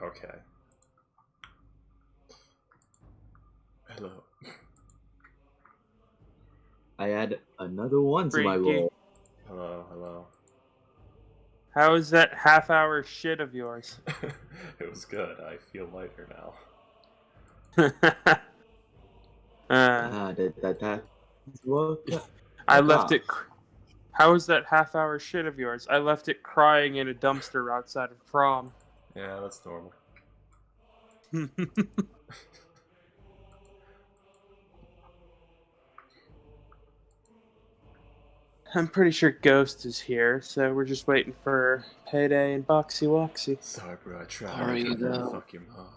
Okay. Hello. I add another one to my Freaky. roll. Hello. How is that half-hour shit of yours? It was good. I feel lighter now. Did that work? I Oh, left gosh. it. How is that half-hour shit of yours? I left it crying in a dumpster outside of prom. Yeah, that's normal. I'm pretty sure Ghost is here, so we're just waiting for Payday and Boxy Woxy. Sorry, bro. I tried. Are you though? Fuck your mom.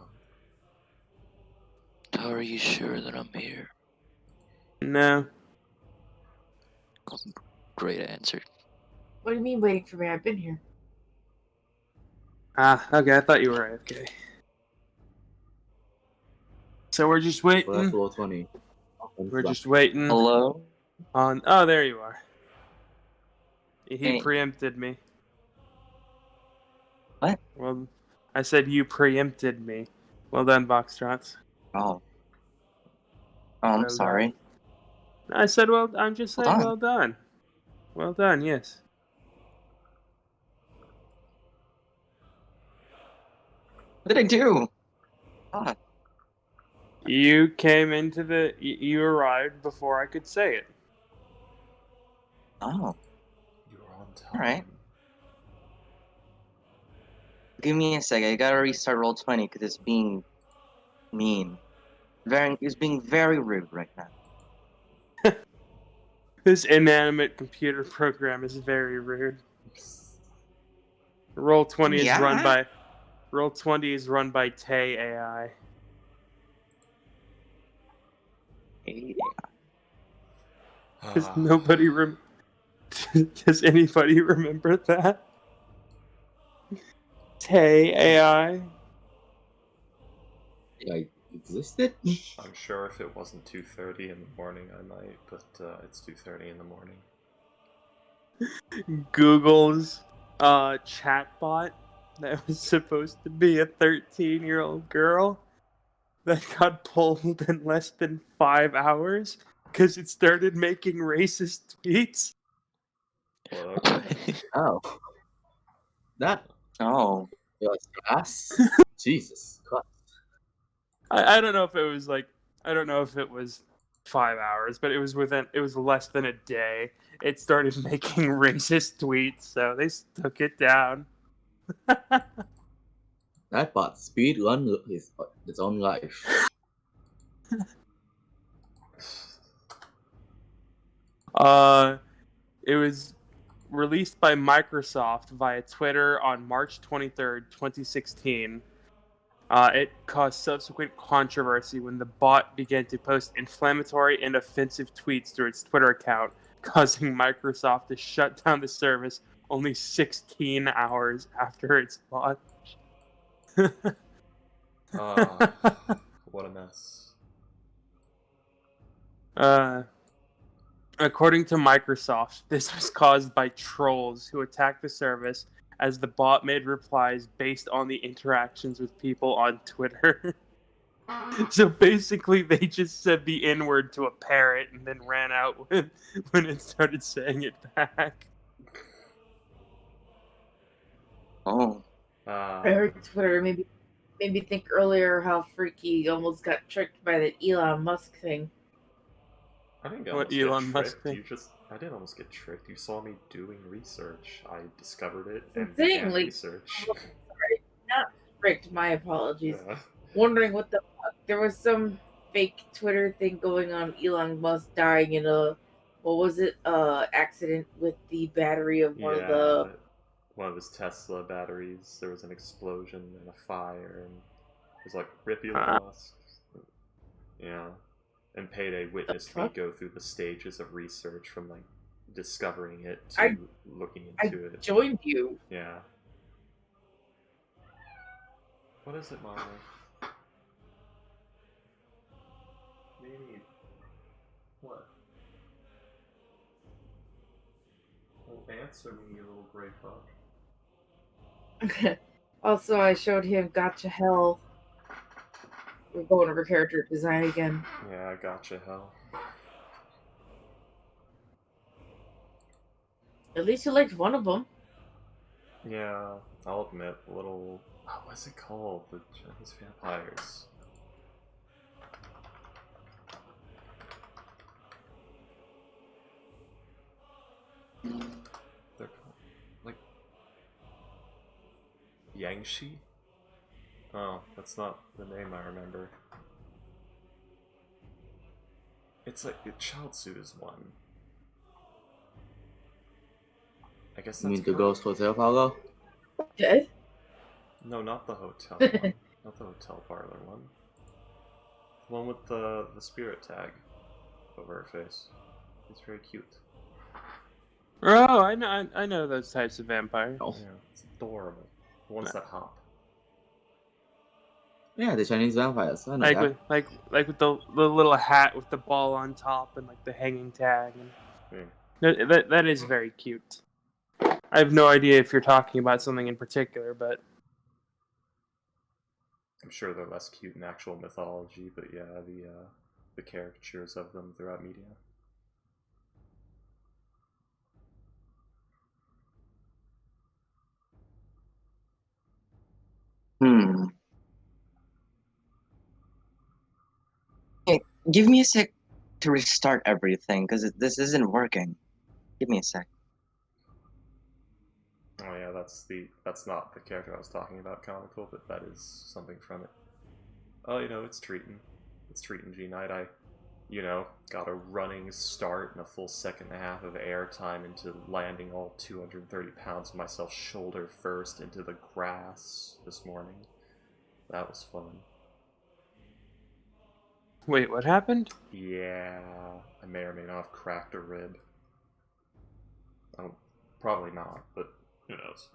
Are you sure that I'm here? No. Great answer. What do you mean waiting for me? I've been here. Ah, okay, I thought you were AFK. So we're just Well, that's waiting. roll 20. We're just waiting Hello? on... Oh, there you are. He Hey. preempted me. What? Well, I said you preempted me. Well done, Boxtrots. Oh. Oh, I'm Well sorry. done. I said, well, I'm just Well saying, done. well done. Well done, yes. What did I do? God. You came into the... You arrived before I could say it. Oh. You were on time. Alright. Give me a sec. I gotta restart roll 20 because it's being mean. It's being very rude right now. This inanimate computer program is very rude. Roll20 is run by... Roll20 is run by Tay AI. Hey. Does nobody Does anybody remember that? Tay AI? I existed? I'm sure if it wasn't 2:30 in the morning, I might, but it's 2:30 in the morning. Google's chatbot that was supposed to be a 13-year-old girl that got pulled in less than 5 hours because it started making racist tweets. Well, Oh. That Oh. was fast. Jesus Christ. I don't know if it was like, I don't know if it was 5 hours, but it was less than a day. It started making racist tweets, so they took it down. That bot speed run his own life. It was released by Microsoft via Twitter on March 23rd, 2016. It caused subsequent controversy when the bot began to post inflammatory and offensive tweets through its Twitter account, causing Microsoft to shut down the service only 16 hours after its launch. what a mess. According to Microsoft, this was caused by trolls who attacked the service as the bot made replies based on the interactions with people on Twitter. So basically, they just said the N-word to a parrot and then ran out when it started saying it back. Oh. I heard Twitter made me think earlier how freaky almost got tricked by that Elon Musk thing. I didn't What almost Elon get Musk tricked. thing? I didn't almost get tricked. You saw me doing research. I discovered it The and thing, began like, research. sorry, not tricked. My apologies. Yeah. Wondering what the fuck. There was some fake Twitter thing going on. Elon Musk dying in a what was it? Accident with the battery of one of the. One of his Tesla batteries. There was an explosion and a fire, and it was like rip Elon Musk. Yeah. And Payday witnessed me go through the stages of research from like discovering it to looking into it. Joined you. Yeah. What is it, Mama? Maybe. What? Well, answer me, you little gray fuck. Also, I showed him Gotcha Hell. We're going over character design again. Yeah, I gotcha, hell. At least you liked one of them. Yeah, I'll admit, little... what's it called? The Chinese vampires. They're called... like... Yangshi? Oh, that's not the name I remember. It's like... Chaozu is one. I guess You that's mean the correct. Ghost Hotel Paulo? Dead? No, not the hotel one. Not the hotel parlor one. The one with the spirit tag over her face. It's very cute. Oh, I know those types of vampires. Oh. Yeah, it's adorable. The ones that hop. Yeah, the Chinese vampires. I know Like that. with with the little hat with the ball on top and like the hanging tag. And Yeah. that is very cute. I have no idea if you're talking about something in particular, but I'm sure they're less cute in actual mythology, but yeah, the caricatures of them throughout media. Hmm. Hey, give me a sec to restart everything, because this isn't working. Give me a sec. Oh yeah, that's not the character I was talking about, comical, but that is something from it. Oh, it's Treaton. It's Treaton G Knight. I got a running start and a full second and a half of airtime into landing all 230 pounds of myself shoulder first into the grass this morning. That was fun. wait, what happened? Yeah, I may or may not have cracked a rib. Probably not, but who knows?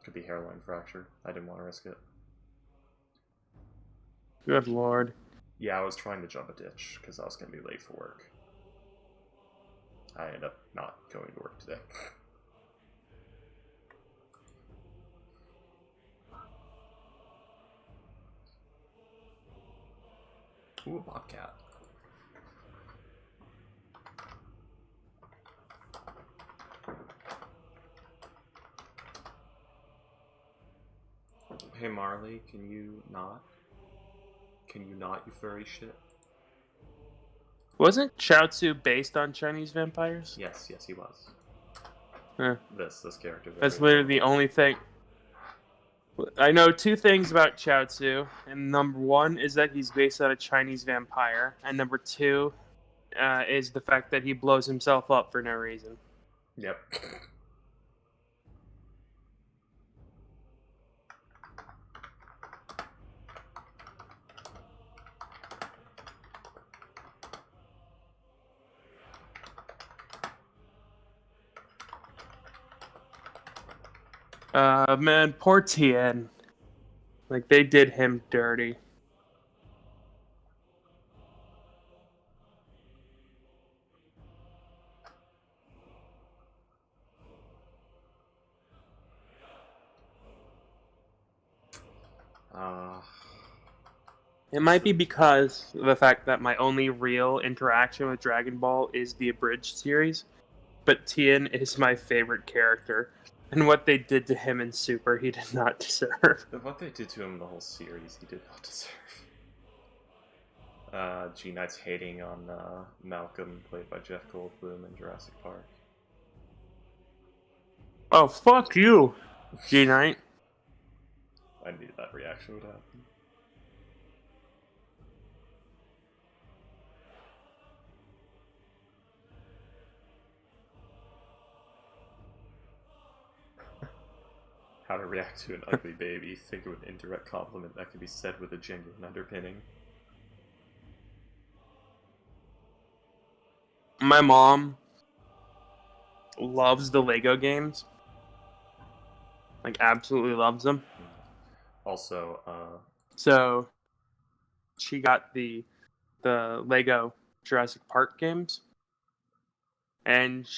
Could be hairline fracture. I didn't want to risk it. Good lord. Yeah, I was trying to jump a ditch because I was going to be late for work. I ended up not going to work today. Ooh, a bobcat. Hey Marley, can you not? Can you not, you furry shit? Wasn't Chaozu based on Chinese vampires? Yes, he was. Huh. This character. That's literally the only thing. I know two things about Chaozu, and number one is that he's based on a Chinese vampire, and number two is the fact that he blows himself up for no reason. Yep. Man, poor Tien. Like, they did him dirty. It might be because of the fact that my only real interaction with Dragon Ball is the abridged series, but Tien is my favorite character, and what they did to him in Super, he did not deserve. What they did to him in the whole series, he did not deserve. G Knight's hating on Malcolm, played by Jeff Goldblum in Jurassic Park. Oh, fuck you, G Knight. I knew that reaction would happen. How to react to an ugly baby. Think of an indirect compliment that can be said with a genuine underpinning. My mom loves the Lego games. Like, absolutely loves them. Also, So, she got the Lego Jurassic Park games. And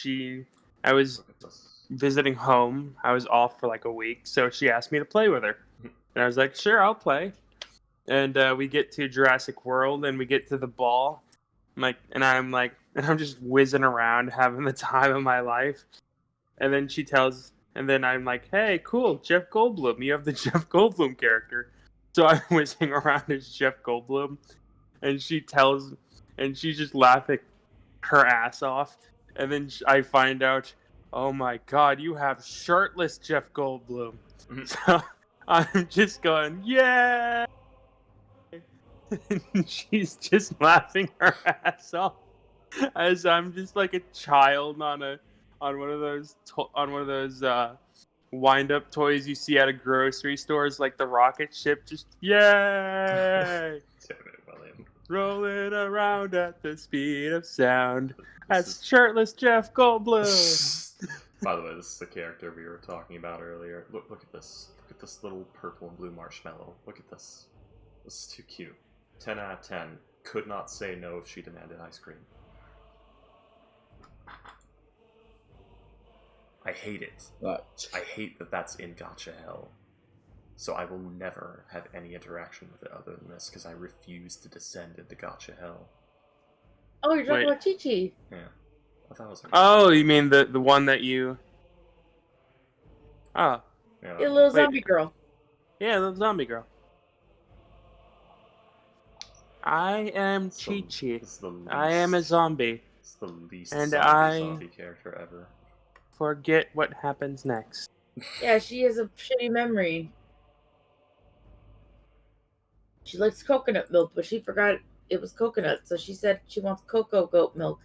I was look at this. visiting home. I was off for like a week, so she asked me to play with her, and I was like, "Sure, I'll play." And we get to Jurassic World, and we get to the ball. I'm just whizzing around, having the time of my life. And then I'm like, "Hey, cool, Jeff Goldblum. You have the Jeff Goldblum character." So I'm whizzing around as Jeff Goldblum, and she's just laughing her ass off. And then I find out, oh my god, you have shirtless Jeff Goldblum. So I'm just going, yeah. And she's just laughing her ass off as I'm just like a child on one of those wind-up toys you see at a grocery stores, like the rocket ship. Just yay! Damn it, William. Rolling around at the speed of sound. That's shirtless Jeff Goldblum. By the way, this is the character we were talking about earlier. Look at this. Look at this little purple and blue marshmallow. Look at this. This is too cute. 10 out of 10. Could not say no if she demanded ice cream. I hate it. Right. I hate that that's in Gacha Hell. So I will never have any interaction with it other than this, because I refuse to descend into Gacha Hell. Oh, you're talking Wait. about Chi-Chi. Yeah. I thought it was Oh, you mean the one that you... Oh, yeah. Yeah, little Wait. zombie girl. yeah, the zombie girl. I am It's the- Chi-Chi. it's the I am a least- zombie. It's the least And zombie character ever. Forget what happens next. Yeah, she has a shitty memory. She likes coconut milk, but she forgot it was coconut, so she said she wants cocoa goat milk.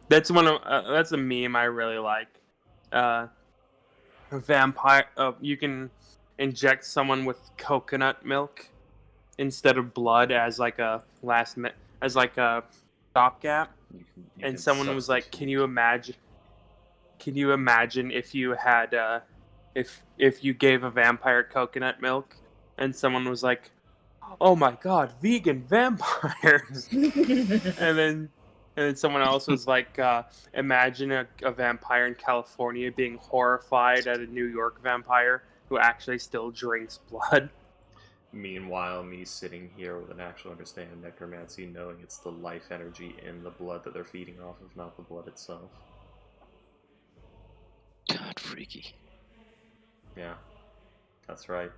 That's that's a meme I really like. A vampire. You can inject someone with coconut milk instead of blood as like a stopgap. You And can someone was like, substitute. "Can you imagine if you had if you gave a vampire coconut milk?" And someone was like, "Oh my god, vegan vampires!" and then someone else was like, "Imagine a vampire in California being horrified at a New York vampire who actually still drinks blood." Meanwhile, me sitting here with an actual understanding of necromancy, knowing it's the life energy in the blood that they're feeding off of, not the blood itself. God, freaky. Yeah, that's right.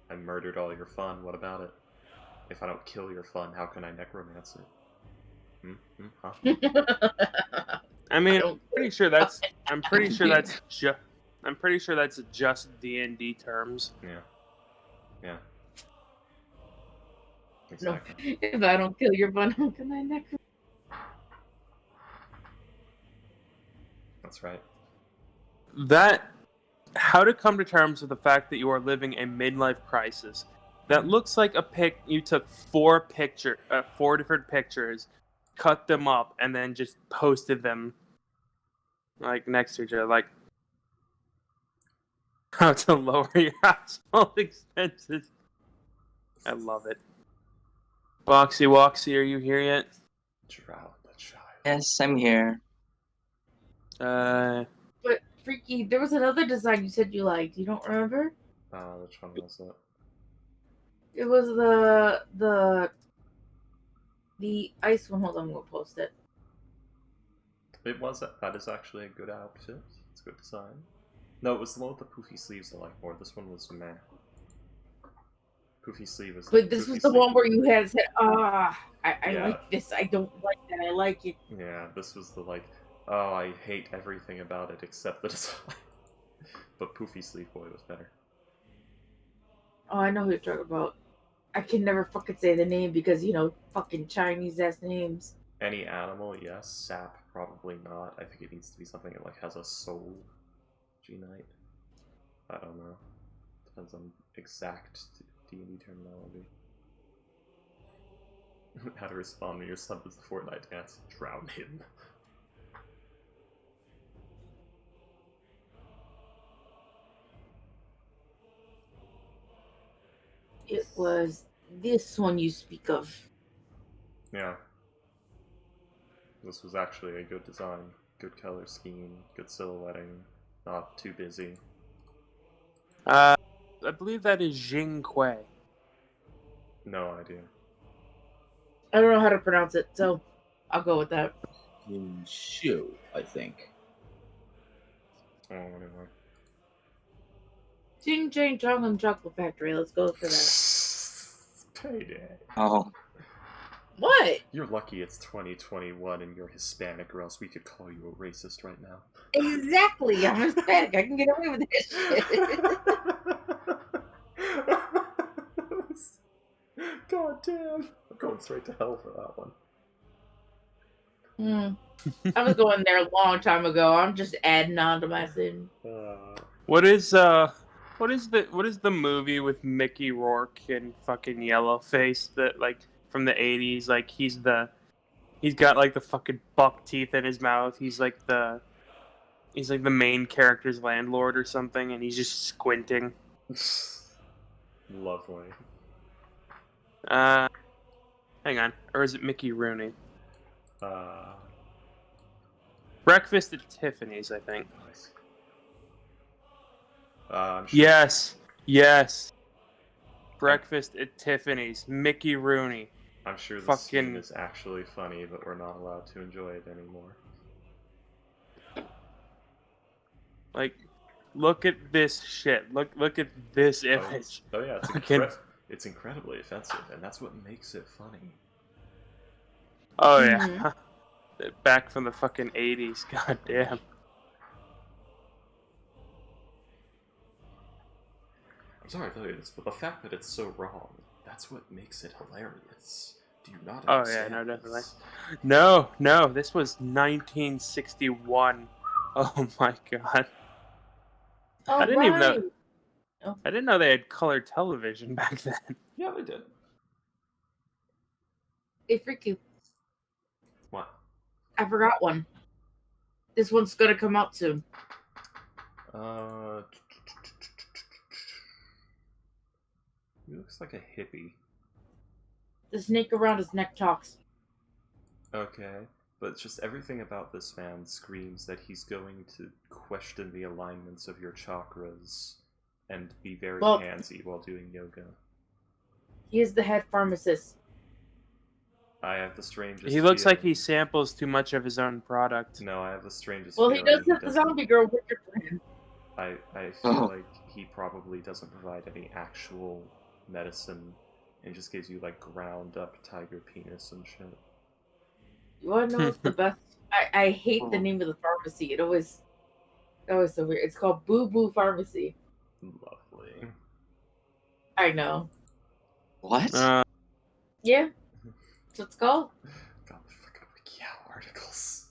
I murdered all your fun. What about it? If I don't kill your fun, how can I necromance it? Huh? I mean, don't- I'm pretty sure that's just D&D terms. Yeah. Exactly. If I don't kill your bun, how can I next? That's right. How to come to terms with the fact that you are living a midlife crisis. That looks like you took four different pictures, cut them up, and then just posted them like next to each other, like how to lower your household expenses. I love it. Boxy Woxy, are you here yet? Drown the child. Yes, I'm here. But Freaky, there was another design you said you liked. You don't remember? Which one was it? It was the ice one. Hold on, I'm gonna post it. That is actually a good outfit. It's a good design. No, it was the one with the poofy sleeves I like more. This one was meh. Poofy sleeve is. But this was the one where you had said, I Yeah. like this. I don't like that. I like it. Yeah, this was the like, oh, I hate everything about it except the design. But Poofy Sleeve Boy was better. Oh, I know who you're talking about. I can never fucking say the name because, fucking Chinese ass names. Any animal, yes. Sap, probably not. I think it needs to be something that like has a soul. G-Knight. I don't know. Depends on exact D&D terminology. How to respond when your son does the Fortnite dance. Drown him. It was this one you speak of. Yeah. This was actually a good design. Good color scheme, good silhouetting, not too busy. I believe that is Jing Kui. No idea. I don't know how to pronounce it, so I'll go with that. In Shu, I think. Oh, anyway. Ching Chang Chong and Chocolate Factory. Let's go for that. Payday. Oh, What? You're lucky it's 2021 and you're Hispanic, or else we could call you a racist right now. Exactly. I'm Hispanic. I can get away with this shit. God damn. I'm going straight to hell for that one. I was going there a long time ago. I'm just adding on to my sin. What is the movie with Mickey Rourke and fucking Yellowface that like from the 80s? Like he's got like the fucking buck teeth in his mouth. He's like the main character's landlord or something, and he's just squinting. Lovely. Hang on, or is it Mickey Rooney? Uh, Breakfast at Tiffany's, I think. nice. I'm sure. Yes. Breakfast at Tiffany's. Mickey Rooney. I'm sure the Fucking- scene is actually funny, but we're not allowed to enjoy it anymore. Like, look at this shit. Look at this image. Oh yeah, it's, Fucking- it's incredibly offensive, and that's what makes it funny. Oh yeah. Back from the fucking 80s. God damn. I'm sorry to tell you this, but the fact that it's so wrong, that's what makes it hilarious. Do you not Oh yeah, understand no, definitely. this? No, this was 1961. Oh my god. Oh, I didn't even know. right. I didn't know they had color television back then. Yeah, they did. Hey, Freaky. What? I forgot one. This one's gonna come out soon. He looks like a hippie. The snake around his neck talks. Okay, but just everything about this man screams that he's going to question the alignments of your chakras and be very Well- handsy while doing yoga. He is the head pharmacist. I have the strangest He looks like he feeling- samples too much of his own product. No, I have the strangest Well, he feeling does have the doesn't- zombie girl with your friend. I feel like he probably doesn't provide any actual medicine and just gives you like ground up tiger penis and shit. You wanna know what's the best? I hate the name of the pharmacy. It always so weird. It's called Boo Boo Pharmacy. Lovely. I know. what? Yeah. That's what it's called. God, the fucking WikiHow articles.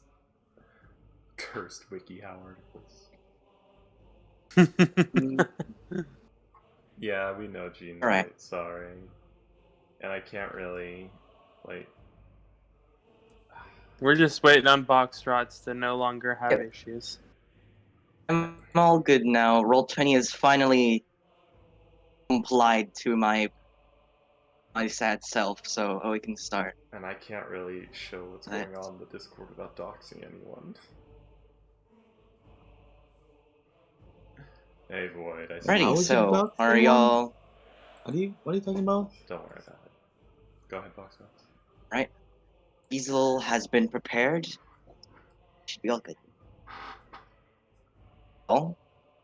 Cursed WikiHow articles. Yeah, we know Gene. Alright. Right, sorry. And I can't really, like... We're just waiting on Boxtrots to no longer have Yep. issues. I'm all good now. Roll20 has finally complied to my sad self, so we can start. And I can't really show what's Right. going on in the Discord without doxing anyone. Hey, Void, I see Ready, How you. would you so dox are anyone? y'all What are you talking about? Don't worry about it. Go ahead, Boxbox. right? Easel has been prepared. Should be all good. Well,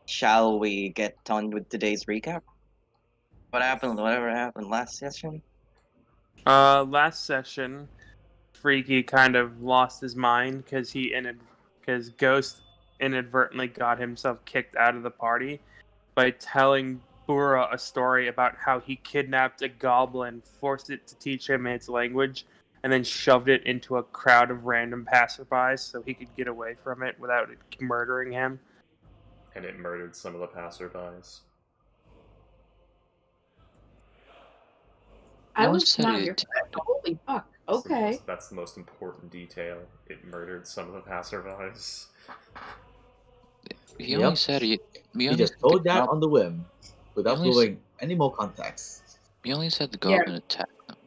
shall we get on with today's recap? Whatever happened last session? Last session, Freaky kind of lost his mind because Ghost inadvertently got himself kicked out of the party by telling Bura a story about how he kidnapped a goblin, forced it to teach him its language, and then shoved it into a crowd of random passerbys so he could get away from it without it murdering him. And it murdered some of the passerbys. I Who was said not it? here for that. Holy fuck. That's the Okay. that's the most important detail. It murdered some of the passerbys. He Yep. only said he. He only just said told the that gob- on the whim, without Really? giving any more context. He only said the Yeah. goblin attacked them.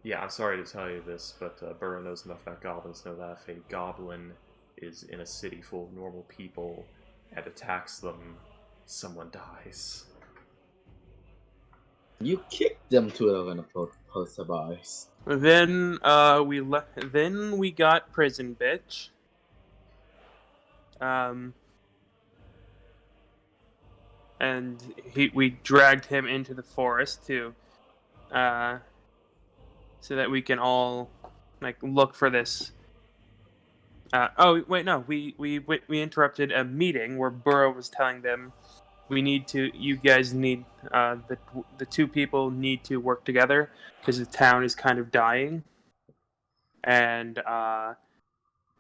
Yeah, I'm sorry to tell you this, but Burrow knows enough about goblins to know that if a goblin is in a city full of normal people and attacks them, someone dies. You kicked them to the one of survives. Then Then we got Prison Bitch. And we dragged him into the forest so that we can all look for this. We interrupted a meeting where Burrow was telling them you guys need the two people need to work together because the town is kind of dying, and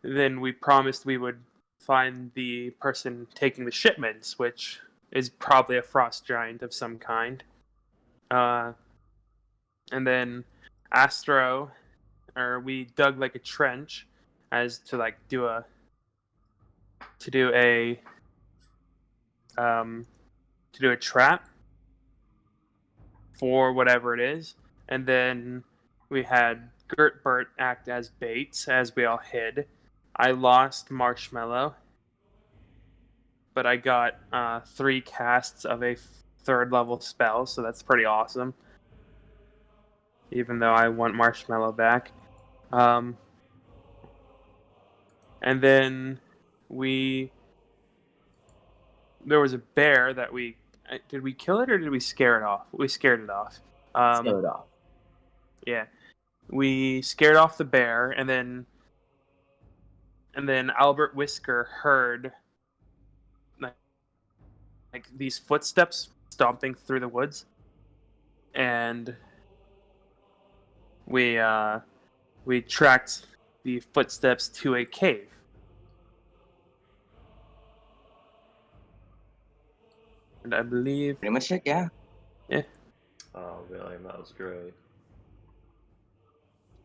then we promised we would find the person taking the shipments, which is probably a frost giant of some kind. And then we dug a trench as to do a trap for whatever it is, and then we had Gertbert act as baits as we all hid. I lost Marshmallow, but I got 3 casts of a 3rd level spell, so that's pretty awesome. Even though I want Marshmallow back. And then there was a bear that did we kill it or did we scare it off? We scared it off. Scare it off. Yeah. We scared off the bear, and then Albert Whisker heard these footsteps stomping through the woods, and we tracked the footsteps to a cave. And I believe Pretty much it, yeah. Yeah. Oh, William, that was great.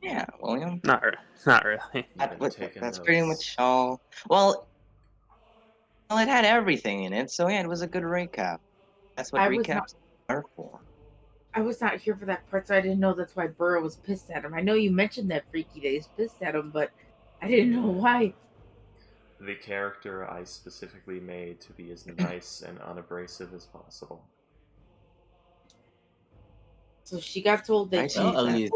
Yeah, William. Not really. That's pretty much all. Well, it had everything in it, so yeah, it was a good recap. That's what recaps are for. I was not here for that part, so I didn't know that's why Burrow was pissed at him. I know you mentioned that Freaky Days pissed at him, but I didn't know why. The character I specifically made to be as nice and unabrasive as possible. So she got told that Well, at least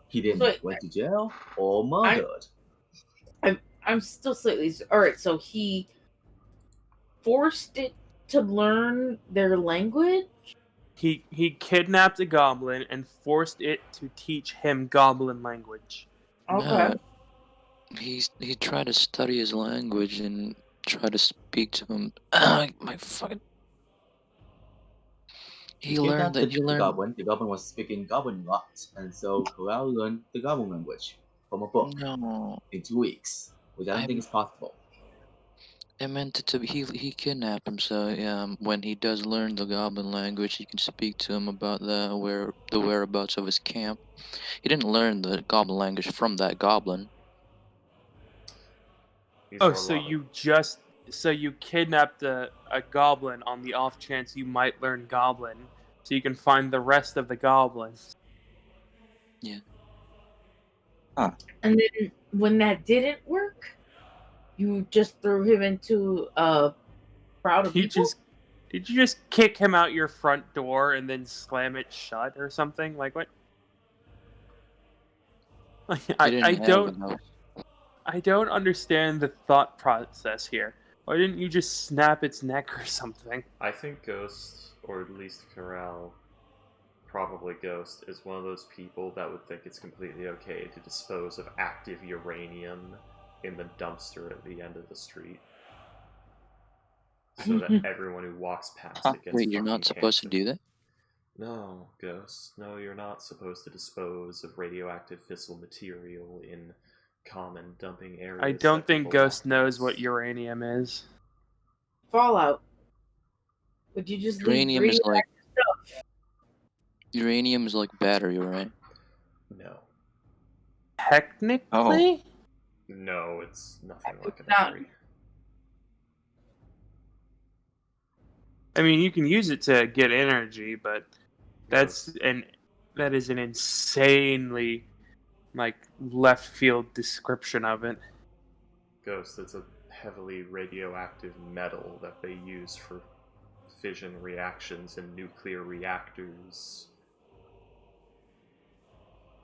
he didn't went to jail or murdered. I'm still slightly... Alright, so he forced it to learn their language? He kidnapped a goblin and forced it to teach him goblin language. Okay. No, he tried to study his language and try to speak to him. My fucking. He learned that the goblin. The goblin was speaking goblin lots, and so Corral learned the goblin language from a book No, in 2 weeks, which I don't think is possible. I meant it to be he kidnapped him. So when he does learn the goblin language, he can speak to him about the whereabouts of his camp. He didn't learn the goblin language from that goblin. So you kidnapped a goblin on the off chance you might learn goblin, so you can find the rest of the goblins. Yeah. Huh. And then when that didn't work, you just threw him into a crowd of people? Did you just kick him out your front door and then slam it shut or something? Like what? I don't understand the thought process here. Why didn't you just snap its neck or something? I think Ghost, or at least Corral, probably Ghost, is one of those people that would think it's completely okay to dispose of active uranium in the dumpster at the end of the street. So that everyone who walks past it gets Wait, you're not supposed to do that? No, Ghost. No, you're not supposed to dispose of radioactive fissile material in common dumping areas. I don't think Ghost knows what uranium is. Fallout. Would you just Uranium is like uranium is like battery, right? No. Technically? No, it's nothing like a battery. I mean, you can use it to get energy, but that is an insanely left field description of it. Ghost, it's a heavily radioactive metal that they use for fission reactions in nuclear reactors.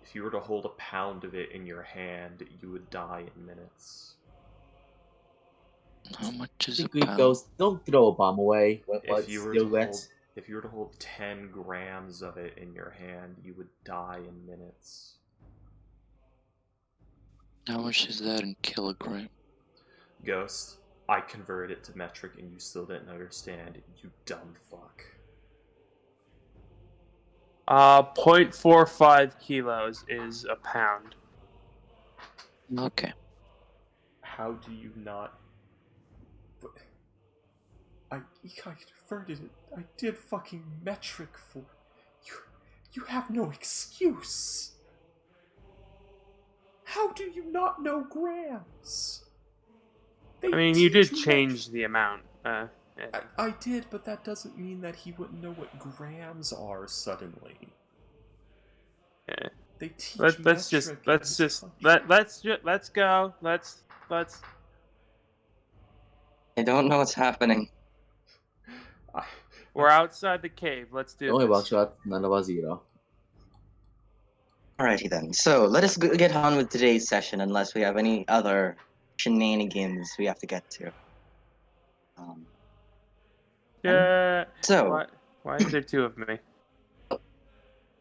If you were to hold a pound of it in your hand, you would die in minutes. How much is a Secret pound? goes, don't throw a bomb away while If it's you were still to wet. hold, if you were to hold 10 grams of it in your hand, you would die in minutes. How much is that in kilogram? Ghost, I converted it to metric and you still didn't understand, you dumb fuck. 0.45 kilos is a pound. Okay. How do you not... I converted it. I did fucking metric for... You have no excuse. How do you not know grams? I mean, you did change the amount. Yeah. I did, but that doesn't mean that he wouldn't know what grams are suddenly. Yeah. They teach Let's go. Let's. I don't know what's happening. We're outside the cave. Let's do Don't worry, this. Buckshot. None of us zero. Alrighty then. So let us get on with today's session, unless we have any other shenanigans we have to get to. Yeah. So Why is there two of me?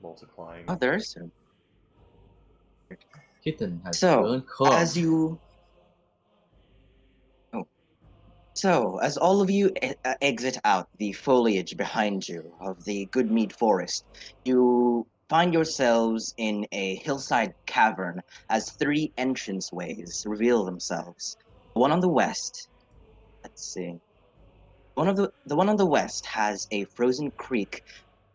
Multiplying. oh, there's two. Kitten has So turned calm. as all of you exit out the foliage behind you of the Goodmead Forest, you find yourselves in a hillside cavern as three entranceways reveal themselves. The one on the west, let's see. The one on the west has a frozen creek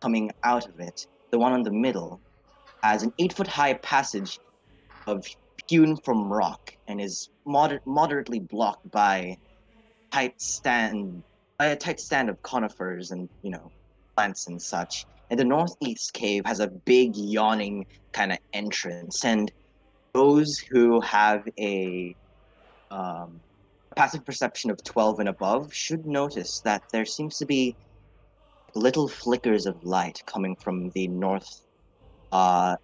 coming out of it. The one on the middle has an 8-foot high passage of hewn from rock and is moderately blocked by a tight stand of conifers and plants and such. And the northeast cave has a big yawning kind of entrance, and those who have a passive perception of 12 and above should notice that there seems to be little flickers of light coming from the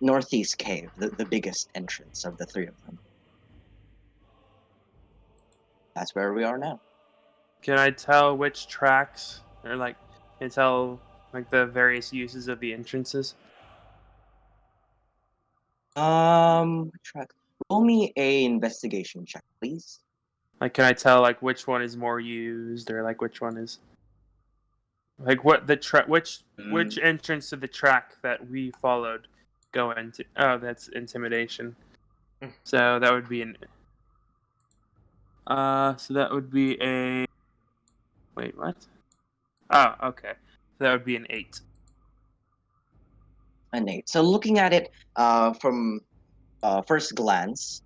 northeast cave, the biggest entrance of the three of them. That's where we are now. Can I tell which tracks, or can I tell the various uses of the entrances? Track. Roll me a investigation check, please. Can I tell which one is more used, or which one is what the which entrance to the track that we followed go into? Oh, that's intimidation. So that would be a. Wait, what? Oh, okay. So that would be an 8. An 8. So looking at it from first glance,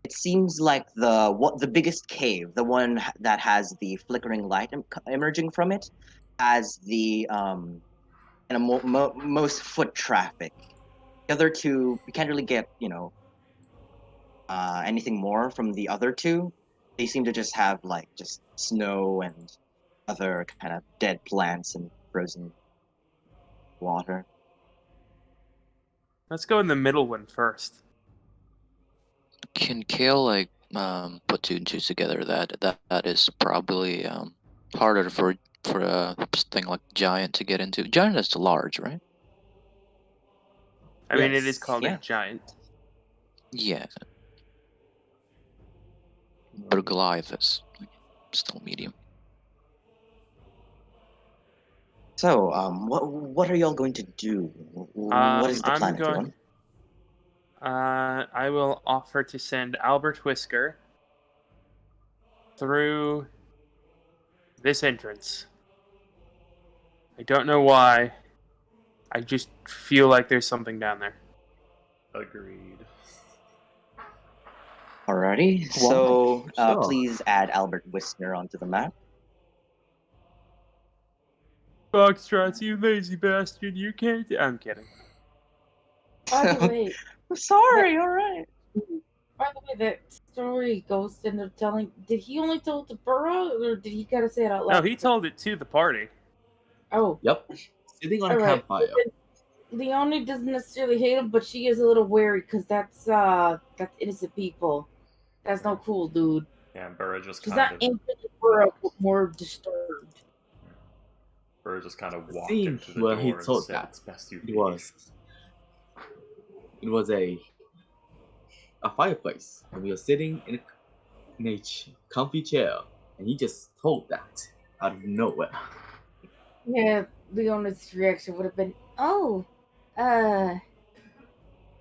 it seems like the biggest cave, the one that has the flickering light emerging from it, has the most foot traffic. The other two, we can't really get anything more from the other two. They seem to just have just snow and other kind of dead plants and frozen water. Let's go in the middle one first. Can Kale put two and two together? That is probably harder for a thing like Giant to get into. Giant is large, right? I mean, it is Yes, called yeah. a giant. Yeah. But Goliath is still medium. So, what are y'all going to do? What is the plan, everyone? I will offer to send Albert Whisker through this entrance. I don't know why. I just feel like there's something down there. Agreed. Alrighty, so Sure. please add Albert Whisker onto the map. Foxtrots, you lazy bastard, you can't... I'm kidding. By the way, Sorry, alright. By the way, that story Ghost ended up telling, did he only tell it to Burrow, or did he kind of say it out No, loud? he told it to the party. Oh, Yep. Sitting on a alright. campfire. Leonie doesn't necessarily hate him, but she is a little wary because that's innocent people. That's no cool, dude. Yeah, and Burrow just She's kind not of instantly Burrow, but more disturbed. The walked scene into the where he door and told said, that "It's best you it leave." was a fireplace, and we were sitting in a comfy chair, and he just told that out of nowhere. Yeah, Leona's reaction would have been, "Oh, uh,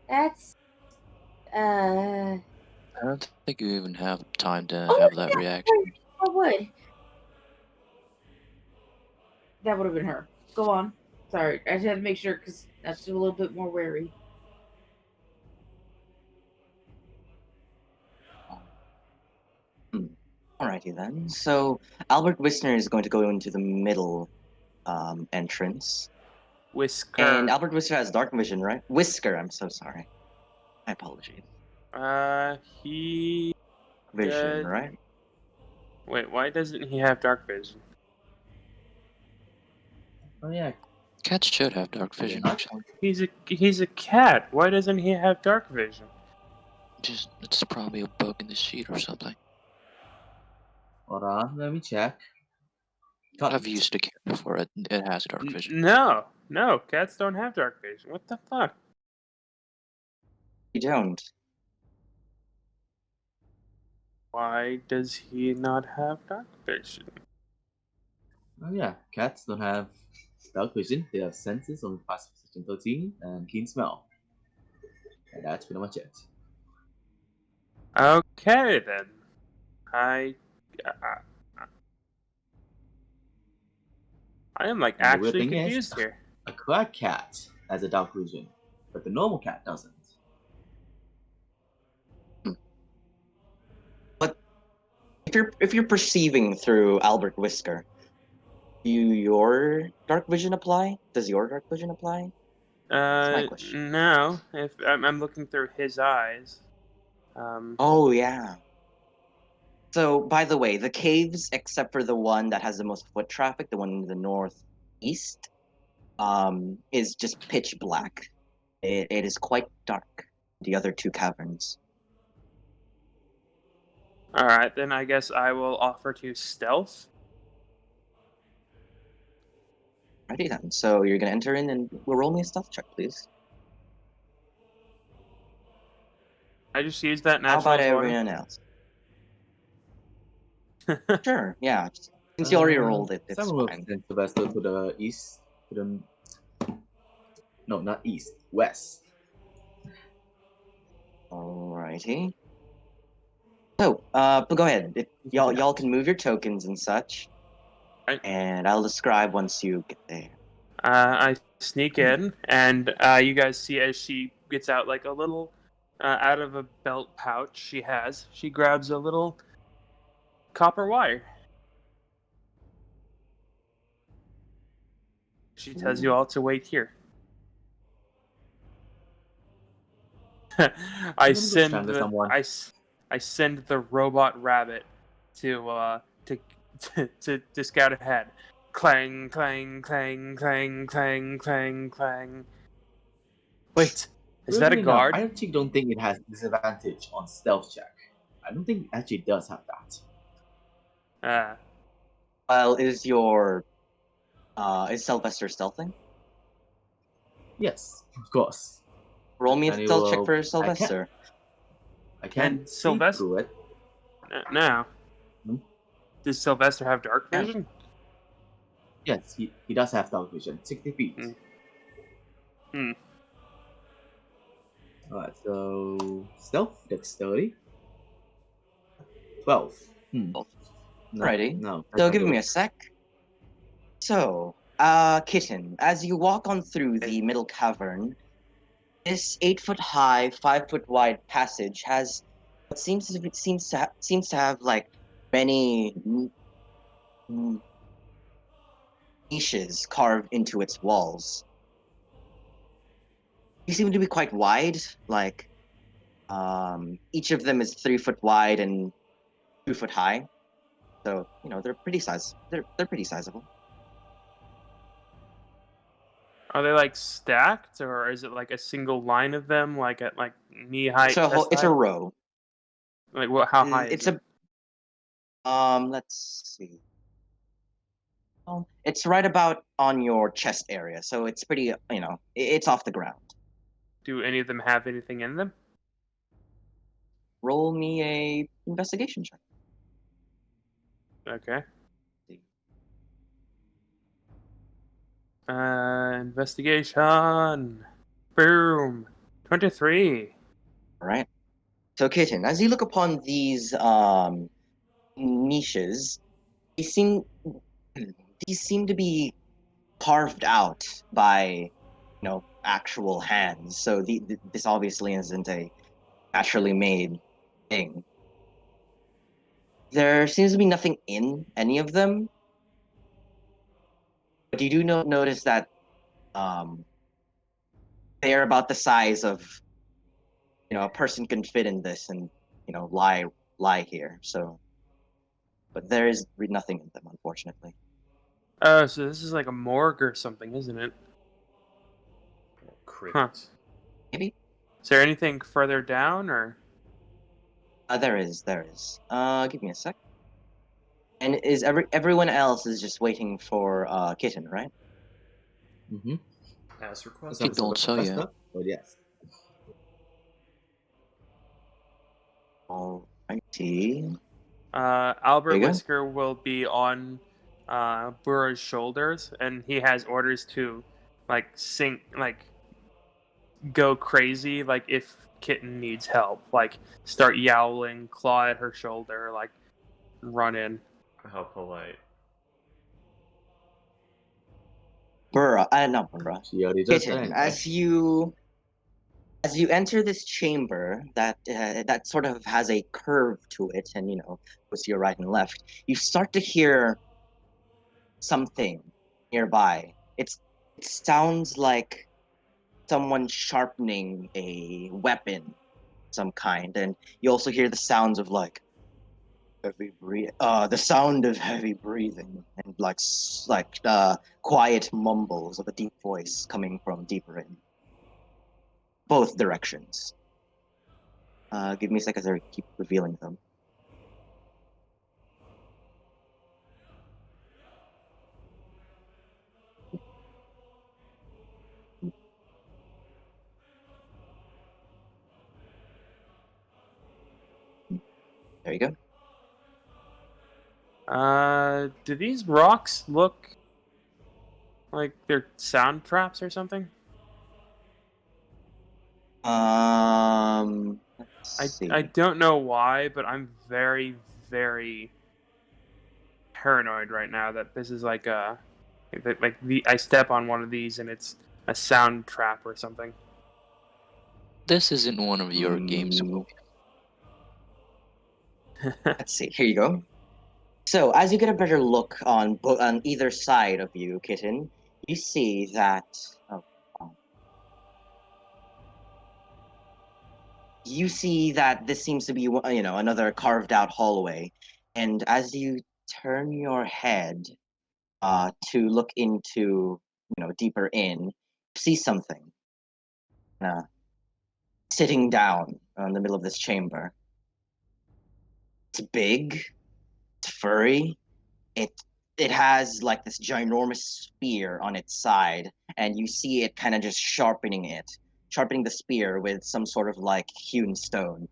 that's uh, I don't think you even have time to oh have that yeah, reaction. I would." That would have been her. Go on. Sorry, I just had to make sure because that's a little bit more wary. Alrighty then. So Albert Wisner is going to go into the middle entrance. Whisker. And Albert Whisker has dark vision, right? Whisker, I'm so sorry. My apologies. He Vision, does. right? Wait, why doesn't he have dark vision? Oh yeah, Cats should have dark vision, not? actually. He's a cat. Why doesn't he have dark vision? Just it's probably a bug in the sheet or something. Hold on, let me check. I've used a cat before. It has dark vision. No, cats don't have dark vision. What the fuck? You don't. Why does he not have dark vision? Oh yeah, cats don't have dark vision. They have senses on past perception 13 and keen smell. And that's pretty much it. Okay then. I am like And the weird actually thing is, confused here. a crack cat has a dark vision, but the normal cat doesn't. But if you're perceiving through Albert Whisker, your dark vision apply? Does your dark vision apply? That's my question. No. If I'm looking through his eyes. Oh yeah. So by the way, the caves, except for the one that has the most foot traffic, the one in the northeast, is just pitch black. It is quite dark. The other two caverns. All right, then I guess I will offer to stealth. Alrighty then. So you're gonna enter in and we'll roll me a stealth check, please. I just used that How natural about 20. everyone else? Sure, yeah. Since you already rolled it, it's Someone will fine. send Sylvester to the east, to the no, not east, west. Alrighty. So, but go ahead. Y'all can move your tokens and such, Right. and I'll describe once you get there. I sneak in, and you guys see as she gets out like a little out of a belt pouch she grabs a little copper wire. She tells you all to wait here. I send the robot rabbit to to scout ahead. Clang, clang, clang, clang, clang, clang, clang. Wait, is that a Weirdly enough, guard? I actually don't think it has disadvantage on stealth check. I don't think it actually does have that. Well, is Sylvester stealthing? Yes, of course. Roll me a And stealth check for Sylvester. I can't And see through it. Now, Hmm? does Sylvester have dark vision? Yes, he does have dark vision. 60 feet. Alright, so stealth, dexterity. 12. No, Alrighty. no. So give me a sec. So, Kitten, as you walk on through the middle cavern, this 8-foot high, 5-foot wide passage has what seems to have like many niches carved into its walls. They seem to be quite wide, like Each of them is 3 foot wide and 2 foot high. So they're pretty pretty sizable. Are they like stacked, or is it like a single line of them, like at like knee height? It's a row. Like what? How high is It's it? let's see. Well, it's right about on your chest area, so it's pretty. It's off the ground. Do any of them have anything in them? Roll me a investigation check. Okay. Investigation. Boom. 23. All right. So, Kitten, as you look upon these niches, they seem these seem to be carved out by actual hands. So this obviously isn't a naturally made thing. There seems to be nothing in any of them, but you do notice that um, they're about the size of a person can fit in this and lie here. So, but there is nothing in them, unfortunately. Oh, so this is like a morgue or something, isn't it? Crypt. Huh. Maybe Is there anything further down, or? there is. Give me a sec. And is everyone else is just waiting for Kitten, right? Mm-hmm. As As long requested. as thought so, yeah. But yes. Alrighty. Albert There you go. Whisker will be on Burrow's shoulders, and he has orders to go crazy, like if Kitten needs help, like start yowling, claw at her shoulder, like run in. How polite. Not Burra. She already does that Kitten, anyway. as you enter this chamber that sort of has a curve to it, and goes to your right and left, you start to hear something nearby. It sounds like someone sharpening a weapon of some kind, and you also hear the sounds of like the sound of heavy breathing and quiet mumbles of a deep voice coming from deeper in both directions. Give me a second to keep revealing them. There you go. Do these rocks look like they're sound traps or something? Let's see. I don't know why, but I'm very, very paranoid right now that this is like I step on one of these and it's a sound trap or something. This isn't one of your games. Let's see. Here you go. So, as you get a better look on either side of you, Kitten, you see that. Oh, you see that this seems to be another carved out hallway, and as you turn your head to look into deeper in, you see something sitting down in the middle of this chamber. It's big, it's furry, it it has like this ginormous spear on its side, and you see it kind of just sharpening the spear with some sort of like hewn stone.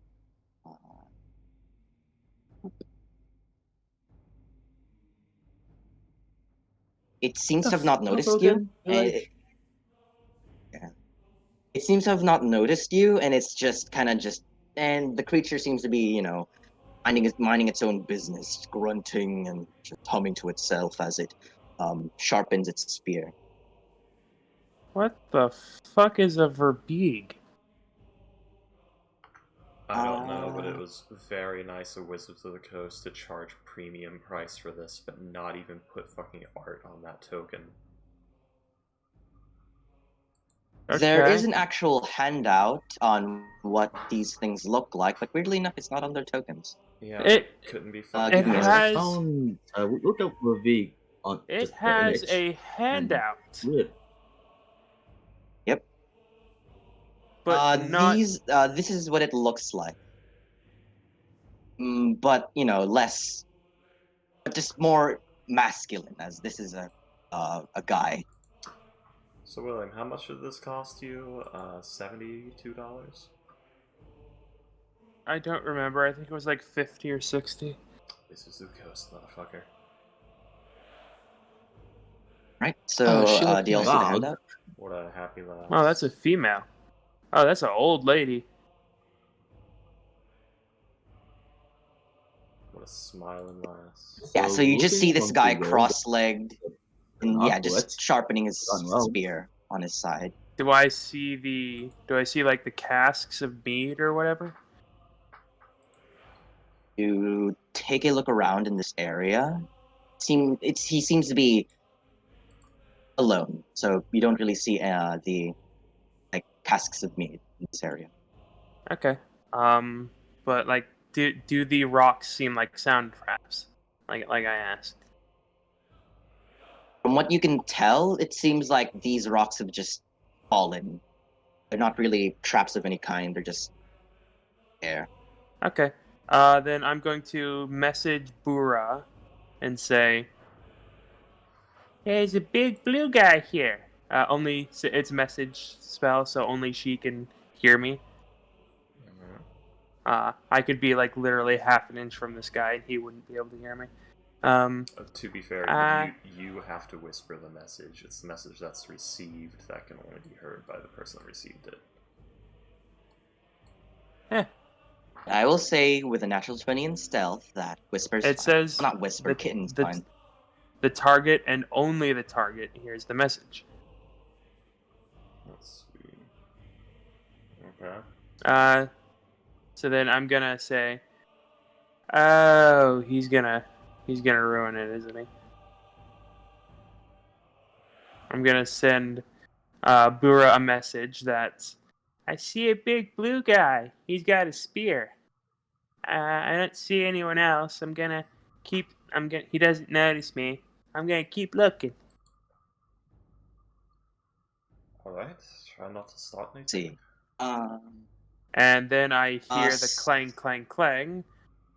It seems to have not noticed you. Yeah. It seems to have not noticed you, and it's just and the creature seems to be, minding its own business, grunting and just humming to itself as it sharpens its spear. What the fuck is a verbeeg? I don't know, but it was very nice of Wizards of the Coast to charge premium price for this, but not even put fucking art on that token. There Okay. is an actual handout on what these things look like, but weirdly enough, it's not on their tokens. Yeah, It couldn't be it found. give me a sec. has Found, look up Ravik on it just the has image. a handout, Weird. Yep. but not. This is what it looks like. But less, but just more masculine, as this is a guy. So William, how much did this cost you? $72? I don't remember. I think it was like 50 or 60. This is the ghost, motherfucker. Right. So, she looked do you all nice. see the Wow. handout? What a happy laugh. Oh, that's a female. Oh, that's an old lady. What a smiling lass. Yeah. So you just looking see this from guy the road, cross-legged, and not yeah, wet. just sharpening his Done well. spear on his side. Do I see like the casks of mead or whatever? You take a look around in this area. He seems to be alone, so you don't really see the casks of mead in this area. Okay. But like, do the rocks seem like sound traps? Like I asked. From what you can tell, it seems like these rocks have just fallen. They're not really traps of any kind. They're just there. Okay. Then I'm going to message Bura and say, "There's a big blue guy here." Only it's a message spell, so only she can hear me. I could be like literally half an inch from this guy, and he wouldn't be able to hear me. To be fair, you have to whisper the message. It's the message that's received that can only be heard by the person that received it. I will say with a natural 20 in stealth that whispers. It says not whisper. Kitten's fine. The target and only the target hears the message. That's sweet. Okay. So then I'm gonna say, "Oh, he's gonna ruin it, isn't he?" I'm gonna send Bura a message that's, "I see a big blue guy. He's got a spear. I don't see anyone else. He doesn't notice me. I'm gonna keep looking." Alright, try not to start anything. See. And then I hear the clang, clang, clang.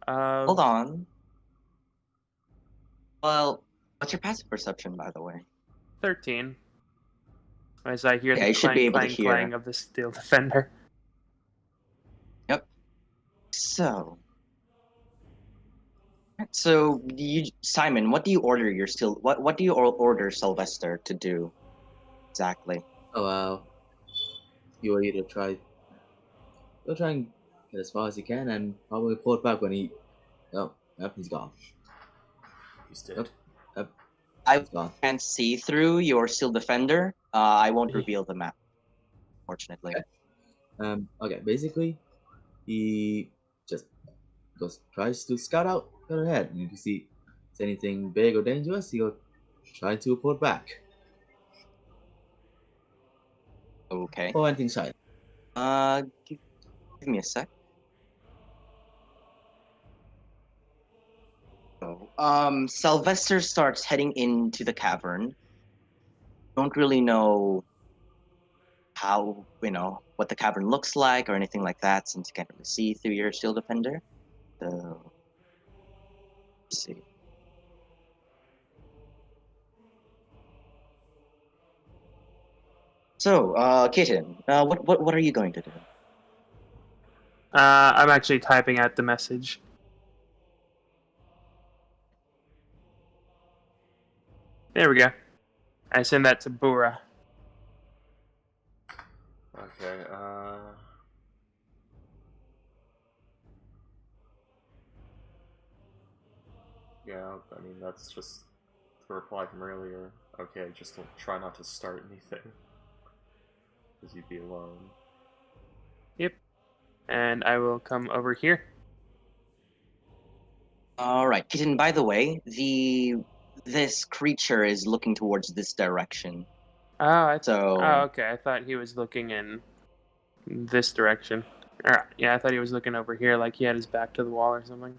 Hold on. Well, what's your passive perception, by the way? 13. As I hear Yeah, the you should clang, be able to clang, hear. clang of the steel defender. Yep. So, Simon, what do you order What do you order Sylvester to do exactly? Oh wow. You will either try and get as far as you can and probably report back when he he's gone. He's dead. I He's gone. can't see through your steel defender. I won't reveal the map, fortunately. Okay, basically he just tries to scout out ahead, and if you see anything big or dangerous, he'll try to report back. Okay. Or anything shiny. Give me a sec. So, Sylvester starts heading into the cavern. Don't really know how, what the cavern looks like or anything like that, since you can't really see through your steel defender. So, let's see. So, Kitten, what are you going to do? I'm actually typing out the message. There we go. I send that to Bura. Okay, yeah, I mean, that's just the reply from earlier. Okay, just don't try not to start anything. Because you'd be alone. Yep. And I will come over here. Alright, Kitten, by the way, this creature is looking towards this direction. So okay. I thought he was looking in this direction. Yeah, I thought he was looking over here, like he had his back to the wall or something.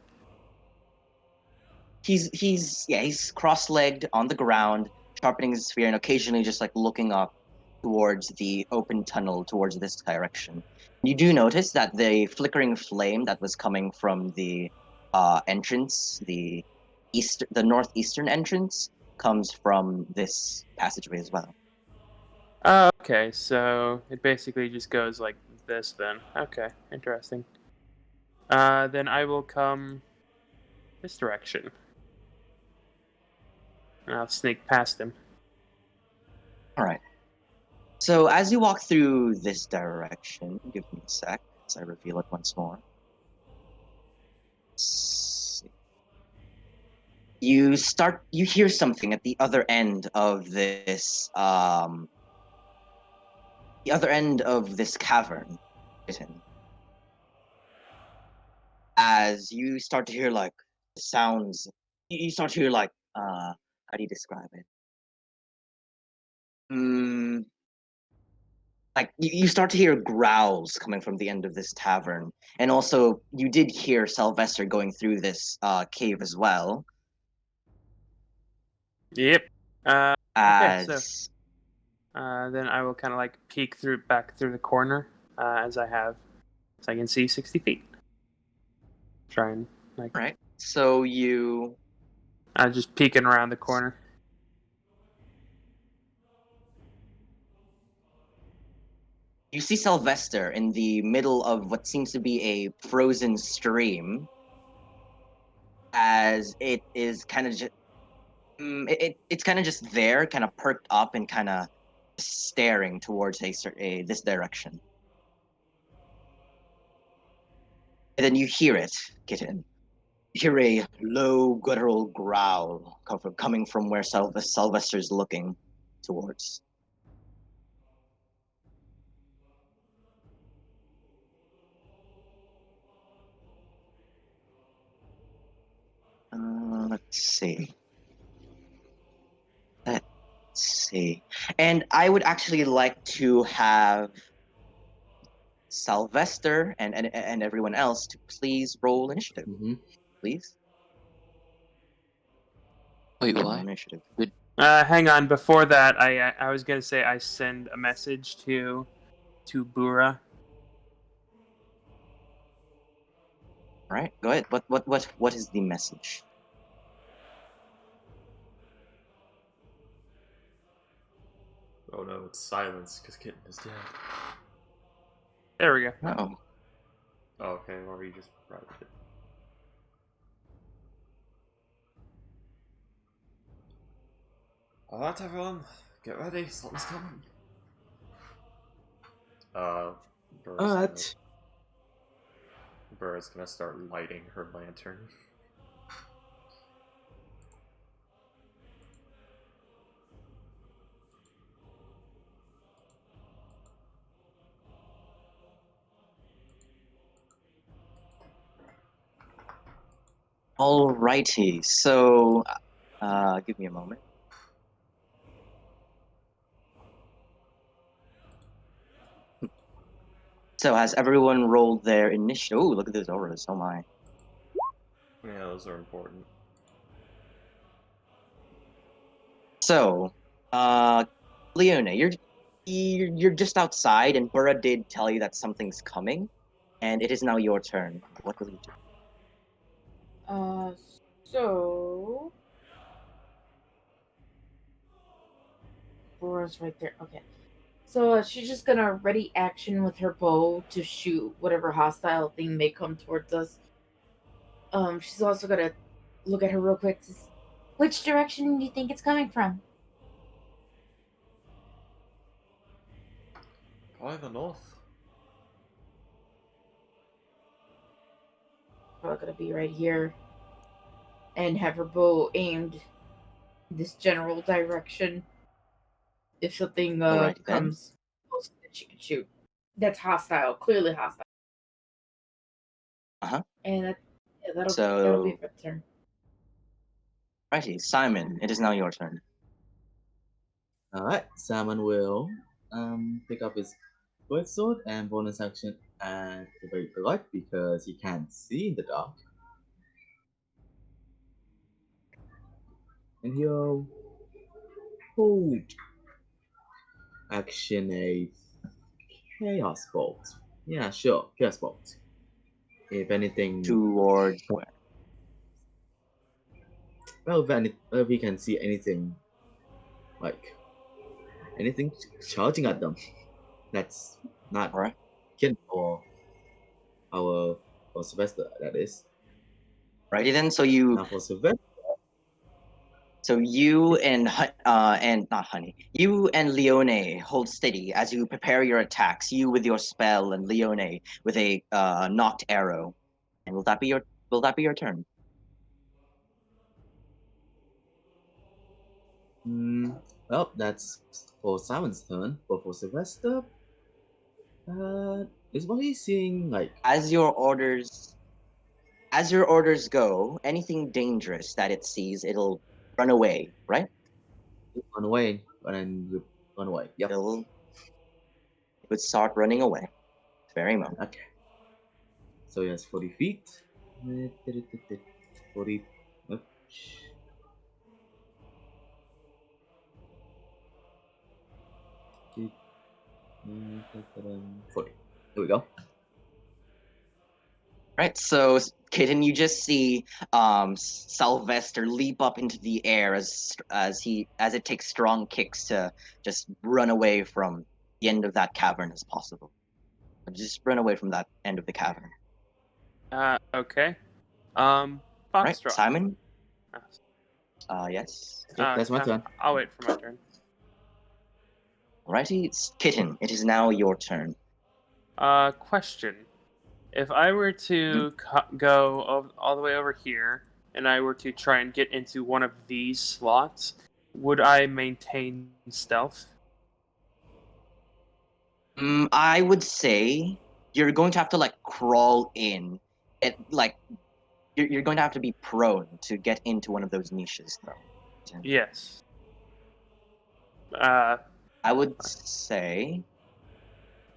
he's cross-legged on the ground, sharpening his spear, and occasionally just like looking up towards the open tunnel towards this direction. You do notice that the flickering flame that was coming from the entrance, the northeastern entrance, comes from this passageway as well. Okay, so it basically just goes like this then. Okay, interesting. Then I will come this direction. And I'll sneak past him. All right. So as you walk through this direction, give me a sec as I reveal it once more. You hear something at the other end of this cavern. As you start to hear like sounds, you start to hear like how do you describe it? Like you start to hear growls coming from the end of this tavern, and also you did hear Sylvester going through this cave as well. Yep. Okay, so As then I will kind of like peek back through the corner as I have, so I can see 60 feet. Try and like right, so you just peeking around the corner. see Sylvester in the middle of what seems to be a frozen stream, as it is kind of just it's kind of just there, kind of perked up and kind of staring towards this direction. And then you hear it, Kitten. You hear a low, guttural growl coming from where Sylvester's looking towards. Let's see. Let's see. And I would actually like to have Sylvester and everyone else to please roll initiative, please. Wait, Roll why? initiative. Hang on. Before that, I was gonna say I send a message to Bura. All right, go ahead. What is the message? Oh no, it's silence because Kitten is dead. There we go. Oh, Oh, okay, or you just private it. Alright, everyone, get ready, something's coming. Alright. Burr's gonna start lighting her lantern. alrighty. So, give me a moment. So, has everyone rolled their initiative? Oh, look at those auras. Oh my. Yeah, those are important. So, Leona, you're just outside, and Burra did tell you that something's coming, and it is now your turn. What will you do? So Laura's right there. Okay. So she's just gonna ready action with her bow to shoot whatever hostile thing may come towards us. She's also gonna look at her real quick. Which direction do you think it's coming from? Probably the north. Probably gonna be right here, and have her bow aimed this general direction. If something Alrighty then. comes close that she can shoot, that's hostile, clearly hostile. And that'll be So, for the turn. righty, Simon, it is now your turn. Alright, Salmon will pick up his great sword and bonus action and activate the light because he can't see in the dark. And he'll hold action a Chaos Bolt. Yeah, sure, Chaos Bolt. If anything, Towards where? well, if he can see anything, like anything charging at them, that's not Alright. kin for our for Sylvester. That is. Righty then. Now for Sylvester, So you and not Honey, you and Leone hold steady as you prepare your attacks. You with your spell, and Leone with a knocked arrow. And will that be your turn? well, that's for Simon's turn. But for Sylvester, is what he's seeing like As your orders go, anything dangerous that it sees, it'll run away. Right? run away and then run away. Yep. It would start running away. Very moment. Okay. So he has 40 feet. 40. Oops. Okay. 40. There we go. Right, so Kitten, you just see Sylvester leap up into the air as it takes strong kicks to just run away from the end of that cavern as possible. Just run away from that end of the cavern. Okay. Right, Foxtrot. Simon? Yes. Yep, that's my turn. I'll wait for my turn. Alrighty, Kitten, it is now your turn. Question. If I were to go all the way over here, and I were to try and get into one of these slots, would I maintain stealth? I would say you're going to have to crawl in. You're going to have to be prone to get into one of those niches, though. Yes. I would say.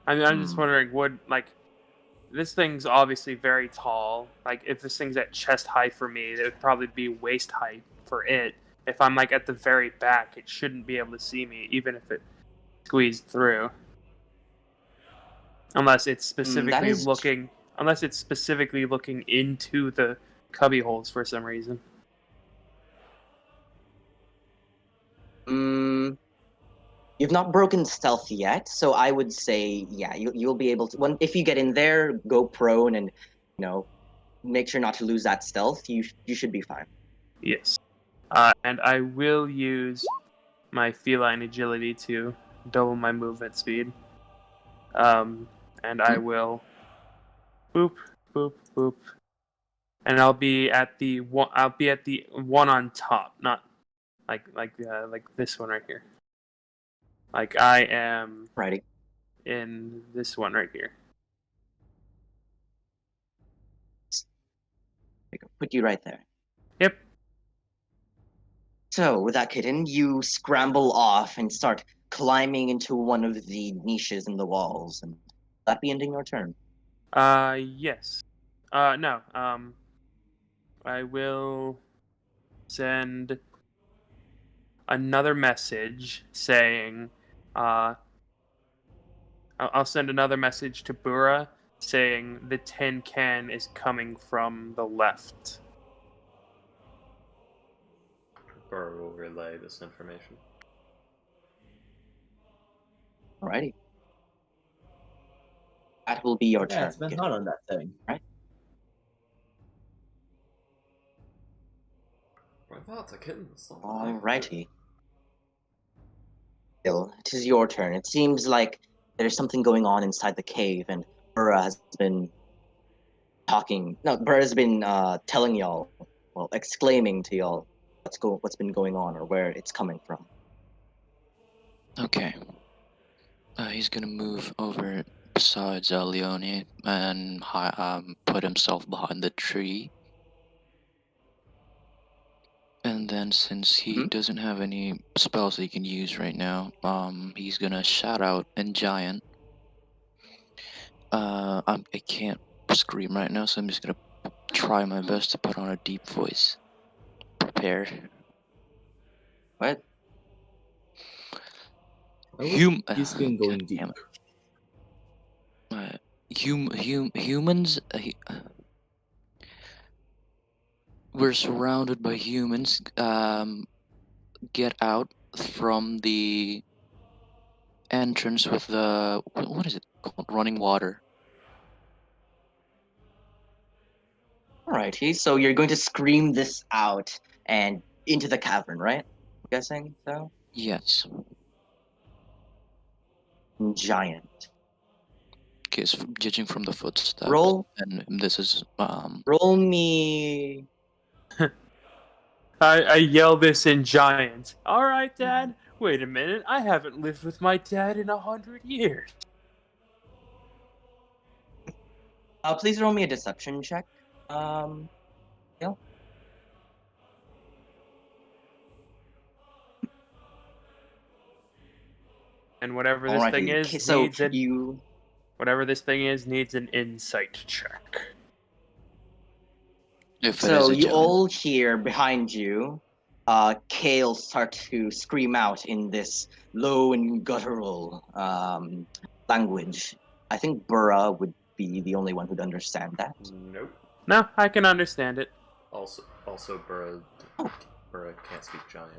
I'm just wondering, this thing's obviously very tall. Like, if this thing's at chest height for me, it would probably be waist height for it. If I'm at the very back, it shouldn't be able to see me, even if it squeezed through. Unless it's specifically looking into the cubby holes for some reason. You've not broken stealth yet, so I would say, yeah, you'll be able to. If you get in there, go prone and, make sure not to lose that stealth. You should be fine. Yes. And I will use my feline agility to double my movement speed. And I will boop, boop, boop. And I'll be at the one on top, not like this one right here. Like I am Righty. in this one right here. Put you right there. Yep. So, with that, Kitten, you scramble off and start climbing into one of the niches in the walls, and that be ending your turn. Yes. No. I will send another message saying, I'll send another message to Bura saying the tin can is coming from the left. Bur will relay this information. Alrighty. That will be your turn. It's been hard on that thing. Right? Alrighty. Bill, it is your turn. It seems like there's something going on inside the cave, and Burra has been telling y'all, exclaiming to y'all what's been going on or where it's coming from. Okay. He's gonna move over besides Leone and put himself behind the tree. And then since he doesn't have any spells that he can use right now, he's gonna shout out in giant. I can't scream right now, so I'm just gonna try my best to put on a deep voice. Prepare. What? I would use screen going deep. Humans. We're surrounded by humans. Get out from the entrance with the what is it called? Running water. Alrighty, so you're going to scream this out and into the cavern, right? I'm guessing so. Yes. Giant. Okay, so judging from the footsteps, Roll. and this is Roll me. I yell this in giant. All right, Dad. Wait a minute. I haven't lived with my dad in 100 years. Please roll me a deception check. Gil. And whatever this Alrighty, thing is okay, so needs an you. whatever this thing is needs an insight check. if it is So a you giant. all hear behind you, Kale start to scream out in this low and guttural language. I think Burra would be the only one who'd understand that. Nope. No, I can understand it. Also, Burra can't speak giant.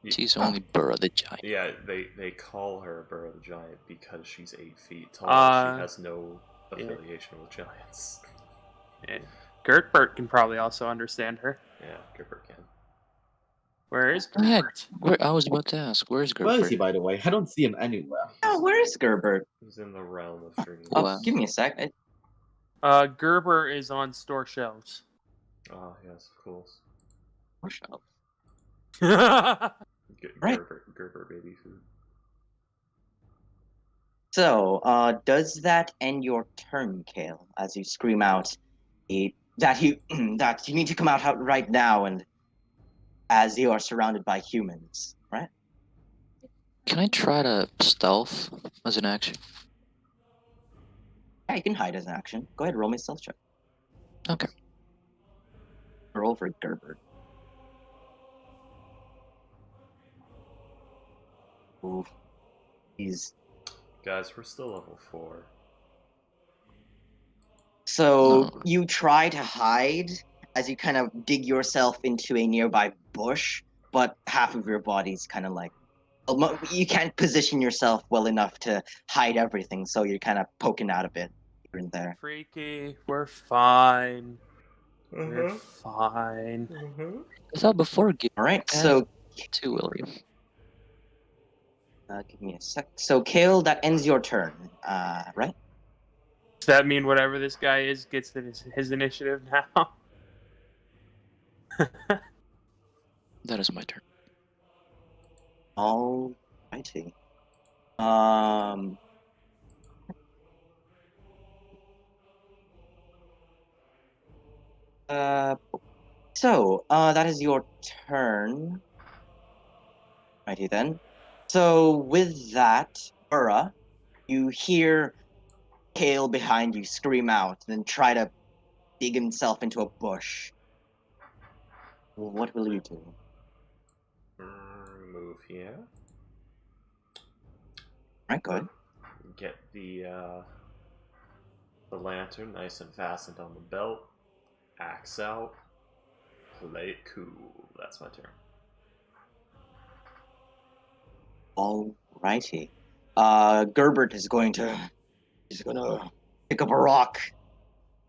She's only Burra the giant. Yeah, they call her Burra the Giant because she's 8 feet tall. She has no affiliation with giants. Yeah. Gertbert can probably also understand her. Yeah, Gertbert can. Where is Yeah, Gertbert? I was about to ask, where's Where is he, Gertbert? by the way? I don't see him anywhere. Oh, where is Gerbert? He's in the realm of dreams. Wow. Give me a sec. Gerber is on store shelves. Ah, yes, of course. Right. Gerber baby food. So, does that end your turn, Kale? As you scream out that you that you need to come out right now, and as you are surrounded by humans, right? Can I try to stealth as an action? Yeah, you can hide as an action. Go ahead, roll me a stealth check. Okay. Roll for Gerber. Ooh, he's Guys, we're still level 4. so No. you try to hide as you kind of dig yourself into a nearby bush, but half of your body's kind of like you can't position yourself well enough to hide everything, so you're kind of poking out a bit here and there. Freaky, we're fine. We're fine. I thought before All right, so to William. give me a sec. So Kale, that ends your turn, right? Does that mean whatever this guy is gets his initiative now? That is my turn. All righty. So that is your turn. Righty then. So with that, Burra, you hear Kale behind you scream out and then try to dig himself into a bush. What will you do? Move here. Alright, go ahead. Get the lantern nice and fastened on the belt. Axe out. Play it cool. That's my turn. Alrighty. Gerbert is going to pick up a rock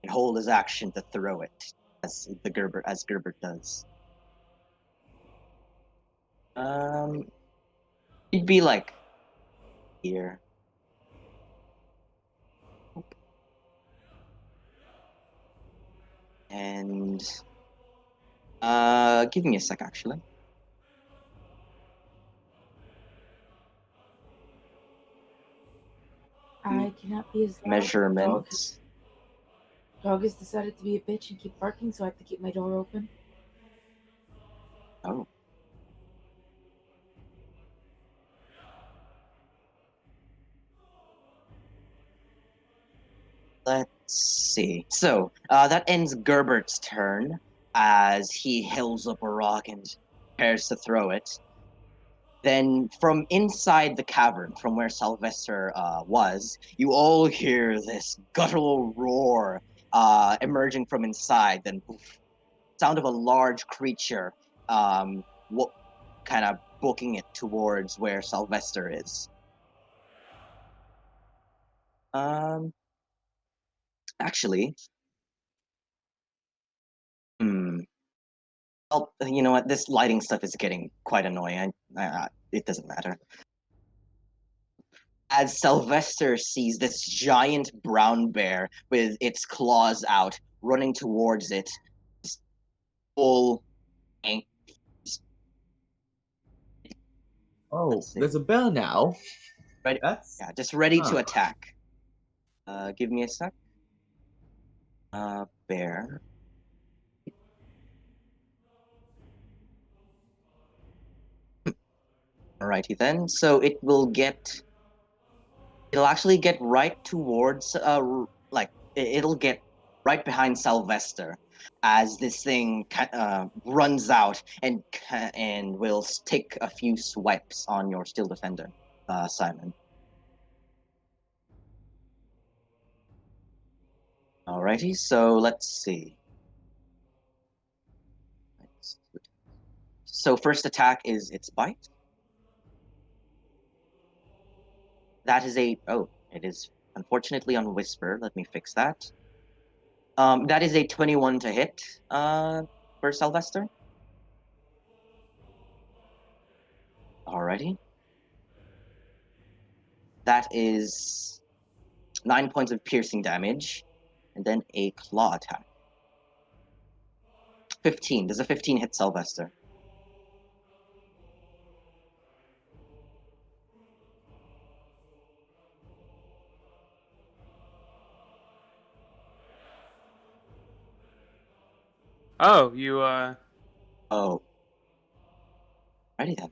and hold his action to throw it as Gerbert does. He'd be like here. And give me a sec actually. I cannot be as loud. Measurements. Dog has decided to be a bitch and keep barking, so I have to keep my door open. Oh. Let's see. So that ends Gerbert's turn as he hills up a rock and prepares to throw it. Then, from inside the cavern, from where Sylvester was, you all hear this guttural roar emerging from inside. Then, poof, sound of a large creature, what kind of booking it towards where Sylvester is. Actually, well, you know what? This lighting stuff is getting quite annoying. It doesn't matter. As Sylvester sees this giant brown bear with its claws out, running towards it, full. Oh, there's a bell now. Ready, That's yeah, just ready to attack. Give me a sec. Bear. Alrighty then. So it'll actually get right towards it'll get right behind Sylvester as this thing runs out and will take a few swipes on your steel defender, Simon. Alrighty, so let's see. So first attack is its bite. That is it is unfortunately on Whisper. Let me fix that. That is a 21 to hit for Sylvester. Alrighty. That is 9 points of piercing damage, and then a claw attack. 15. Does a 15 hit Sylvester? Oh, you Oh. Alrighty then.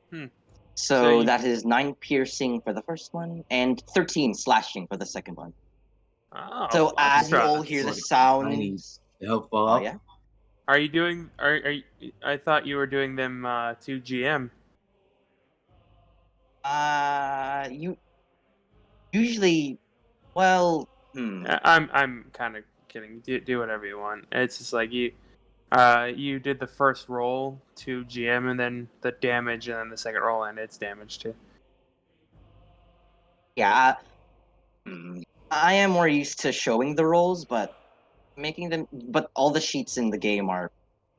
Hmm. So you- that is 9 piercing for the first one, and 13 slashing for the second one. Oh, So as you extra. all hear the I need sounds... help follow up. yeah? Are you doing? Are you, I thought you were doing them to GM. You usually... Well, I'm kind of kidding. Do whatever you want. It's just like you did the first roll to GM and then the damage and then the second roll and its damage too. Yeah, I am more used to showing the rolls, but all the sheets in the game are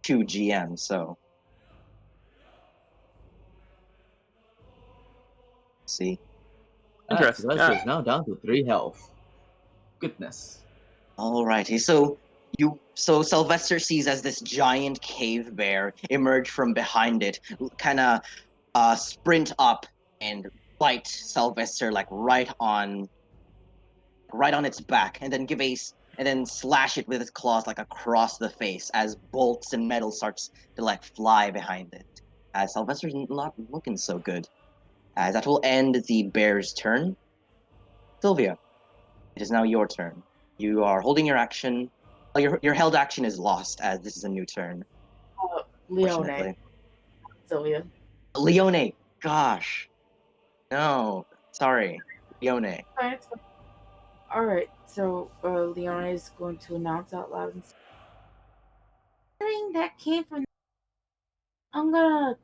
2 GM, so see. Interesting. Sylvester is now down to 3 health. Goodness. Alrighty, so Sylvester sees as this giant cave bear emerge from behind it, kind of sprint up and bite Sylvester like right on its back, and then and then slash it with its claws like across the face as bolts and metal starts to like fly behind it. As Sylvester's not looking so good. As that will end the bear's turn. Sylvia, it is now your turn. You are holding your action. Oh, your held action is lost as this is a new turn. Leone. Fortunately. Sylvia. Leone, gosh. No, sorry. Leone. Alright, so Leone is going to announce out loud and say, that came from. I'm gonna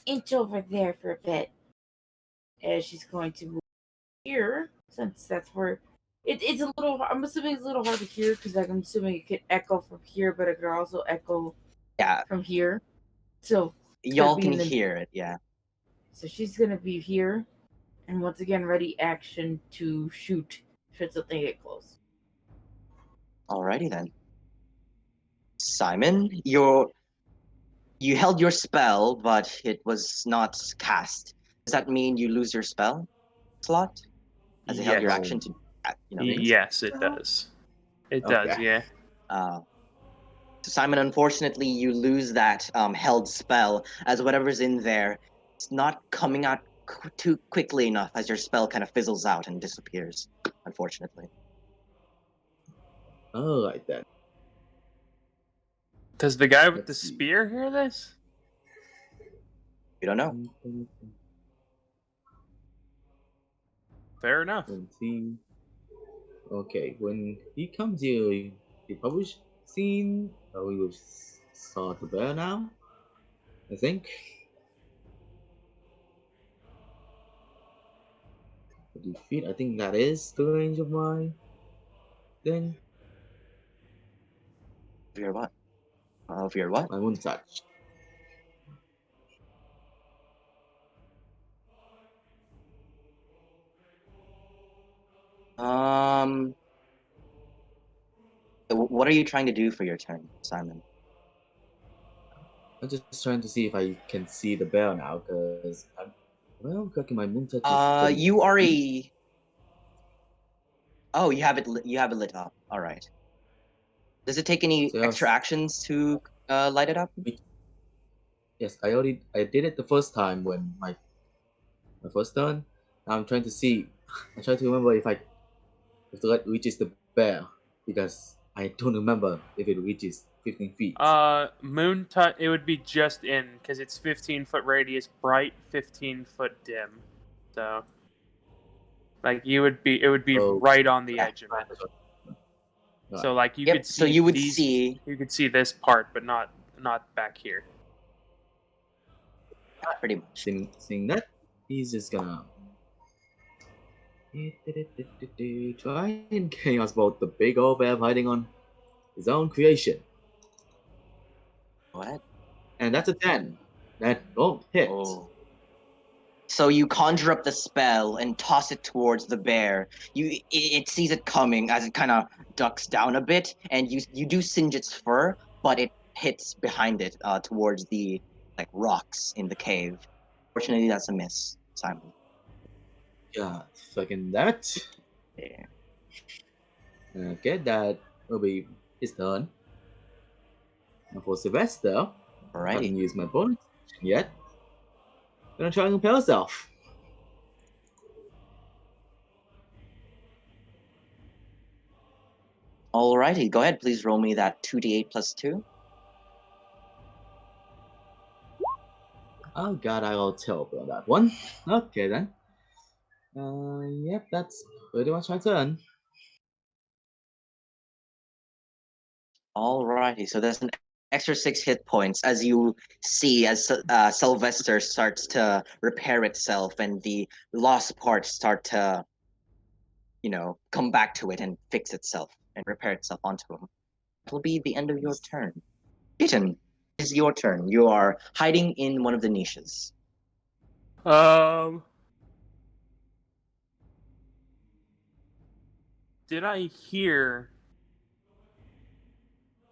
inch over there for a bit. As she's going to move here, since that's where it's a little. I'm assuming it's a little hard to hear because I'm assuming it could echo from here, but it could also echo from here. So y'all can hear it, yeah. So she's gonna be here, and once again, ready action to shoot should something get close. Alrighty then. Simon, you held your spell, but it was not cast. Does that mean you lose your spell slot? As you held your Yes. action to, Yes, it does. It does. Okay. Yeah. So Simon, unfortunately, you lose that held spell, as whatever's in there, it's not coming out too quickly enough as your spell kind of fizzles out and disappears, unfortunately. All right then. Does the guy with the Let's see. spear hear this? You don't know. Fair enough. 20. Okay, when he comes here, he probably seen. We will saw the bear now. I think. Defeat. I think that is the range of my thing. Of your what? Of your what? My moon touch. What are you trying to do for your turn, Simon? I'm just trying to see if I can see the bear now, because my moon touch is You are 20 feet. Oh, you have it. You have it lit up. All right. Does it take any So extra actions to light it up? yes, I did it the first time when my first turn. Now I'm trying to see. I'm trying to remember if the light reaches the bear, because I don't remember if it reaches 15 feet. Moon touch. It would be just in because it's 15-foot radius, bright, 15-foot dim. So, like it would be Oh. right on the Yeah. edge of it. Right. So like you Yep, could see so you would these, see- you could see this part, but not back here. Pretty much. Seeing that, he's just gonna try and chaos bolt the big old bear hiding on his own creation. What? And that's a 10. That won't hit. Oh. So you conjure up the spell and toss it towards the bear. It sees it coming as it kind of ducks down a bit, and you do singe its fur, but it hits behind it towards the like rocks in the cave. Fortunately, that's a miss, Simon. Yeah, fucking that. Yeah. Okay, that will be his turn. And for Sylvester, I Alrighty. haven't used my bonus action yet. Gonna try and compel herself. Alrighty, go ahead. Please roll me that 2d8 plus 2. Oh god, I rolled terrible on that one. Okay then. Yep, that's pretty much my turn. Alrighty, so there's an extra 6 hit points as you see as Sylvester starts to repair itself and the lost parts start to, come back to it and fix itself and repair itself onto him. It'll be the end of your turn. Kitten, it's your turn. You are hiding in one of the niches. Did I hear?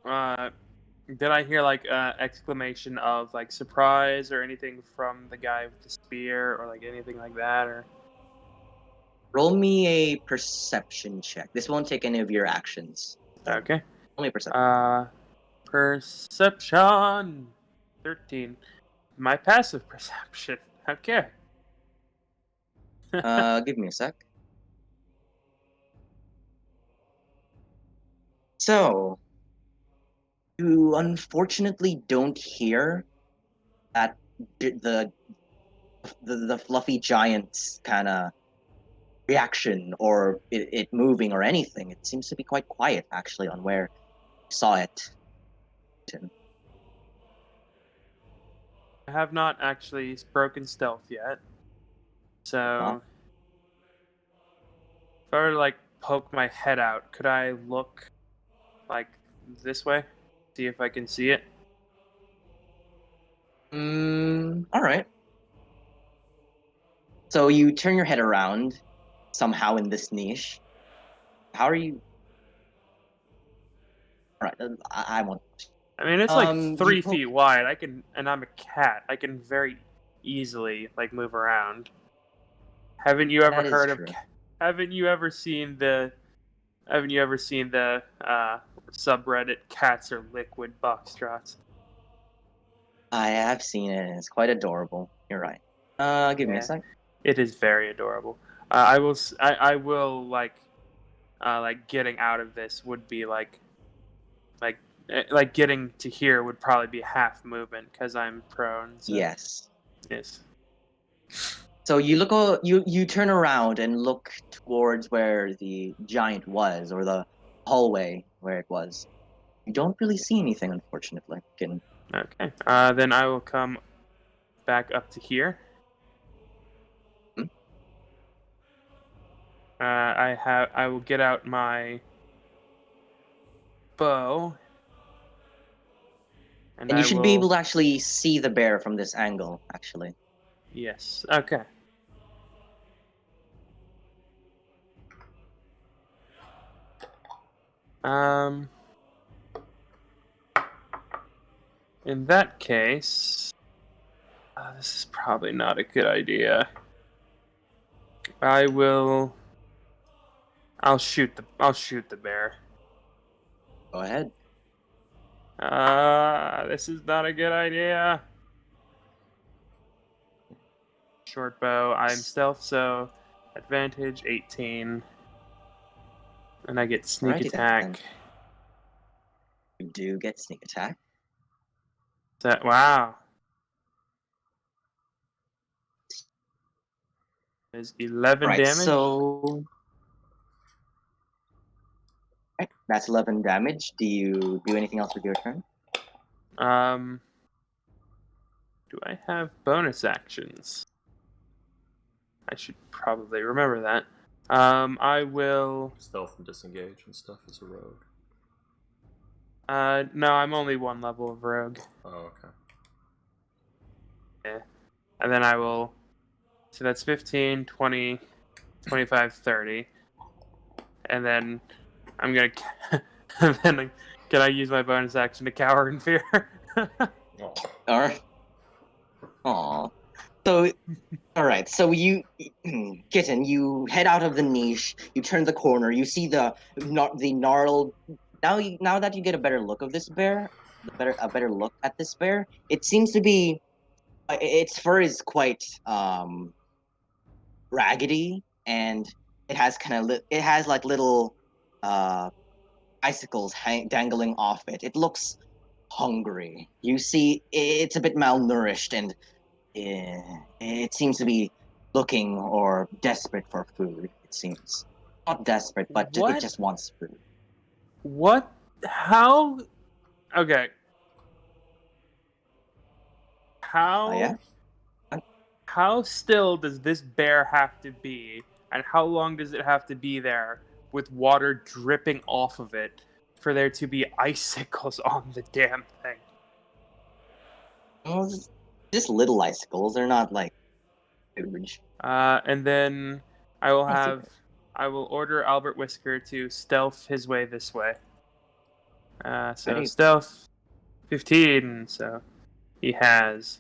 Did I hear like exclamation of like surprise or anything from the guy with the spear or like anything like that or? Roll me a perception check. This won't take any of your actions. Okay. Roll me a perception. Perception 13. My passive perception. Okay. Give me a sec. So, you unfortunately don't hear that the fluffy giant's kind of reaction or it moving or anything. It seems to be quite quiet actually on where you saw it. I have not actually broken stealth yet. So, if I were to like poke my head out, could I look like this way? See if I can see it? All right. So you turn your head around somehow in this niche. How are you? All right, I won't. I mean, it's like You 3 poke- feet wide. And I'm a cat. I can very easily like move around. Haven't you ever That is heard of? true. Haven't you ever seen the? Haven't you ever seen the subreddit "Cats Are Liquid Boxtrots." I have seen it, and it's quite adorable. You're right. Give me a Yeah. sec. It is very adorable. I will like getting out of this would be like getting to here would probably be half movement because I'm prone. So. Yes. Yes. So you turn around and look towards where the giant was, or the hallway where it was. You don't really see anything, unfortunately. Okay. Then I will come back up to here. Hmm? I will get out my bow. And you should be able to actually see the bear from this angle, actually. Yes. Okay. In that case, this is probably not a good idea. I'll shoot the bear. Go ahead. This is not a good idea. Short bow. I'm stealth, so advantage 18. And I get sneak Alrighty attack. then. You do get sneak attack. Wow. There's 11 Right, damage. so... Right, that's 11 damage. Do you do anything else with your turn? Do I have bonus actions? I should probably remember that. I will... Stealth and disengage and stuff as a rogue. No, I'm only one level of rogue. Oh, okay. Yeah. And then I will... So that's 15, 20, 25, 30. And then I'm gonna... and then can I use my bonus action to cower in fear? Oh. Alright. Aww. So, alright, so you... Kitten, you head out of the niche, you turn the corner, you see the gnarled... Now that you get a better look of this bear, a better look at this bear, it seems to be... Its fur is quite, raggedy, and it has it has like little, icicles dangling off it. It looks hungry. You see, it's a bit malnourished, and it seems to be looking or desperate for food. It seems not desperate, but it What? just wants food. What? How? Okay. How? Yeah? How still does this bear have to be, and how long does it have to be there with water dripping off of it for there to be icicles on the damn thing? Well, just little icicles. They're not like huge. And then I will order Albert Whisker to stealth his way this way. So Ready. stealth 15, so he has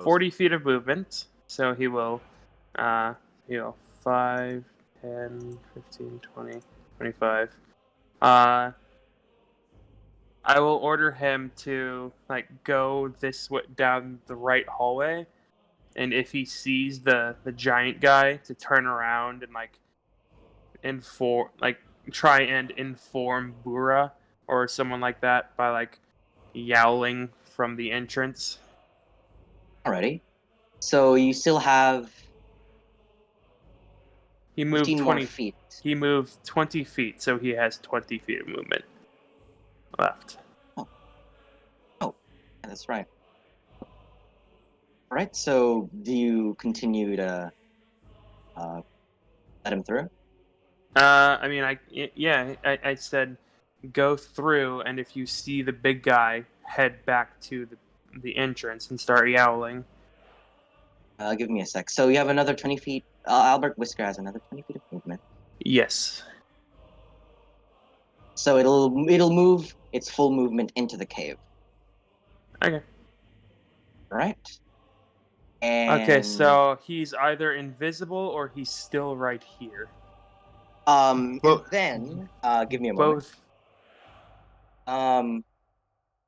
40 feet of movement, so he will 5, 10, 15, 20, 25. I will order him to go this way down the right hallway, and if he sees the giant guy, to turn around and try and inform Bura or someone like that by yowling from the entrance. Alrighty. So you still have He moved 15 20 more feet. He moved 20 feet, so he has 20 feet of movement left. Oh, that's right. Alright, so do you continue to let him through? I mean, I said go through, and if you see the big guy, head back to the entrance and start yowling. Give me a sec. So you have another 20 feet. Albert Whisker has another 20 feet of movement. Yes. So it'll move its full movement into the cave. Okay. Right. And Okay, so he's either invisible or he's still right here. and Well- then give me a moment. Both.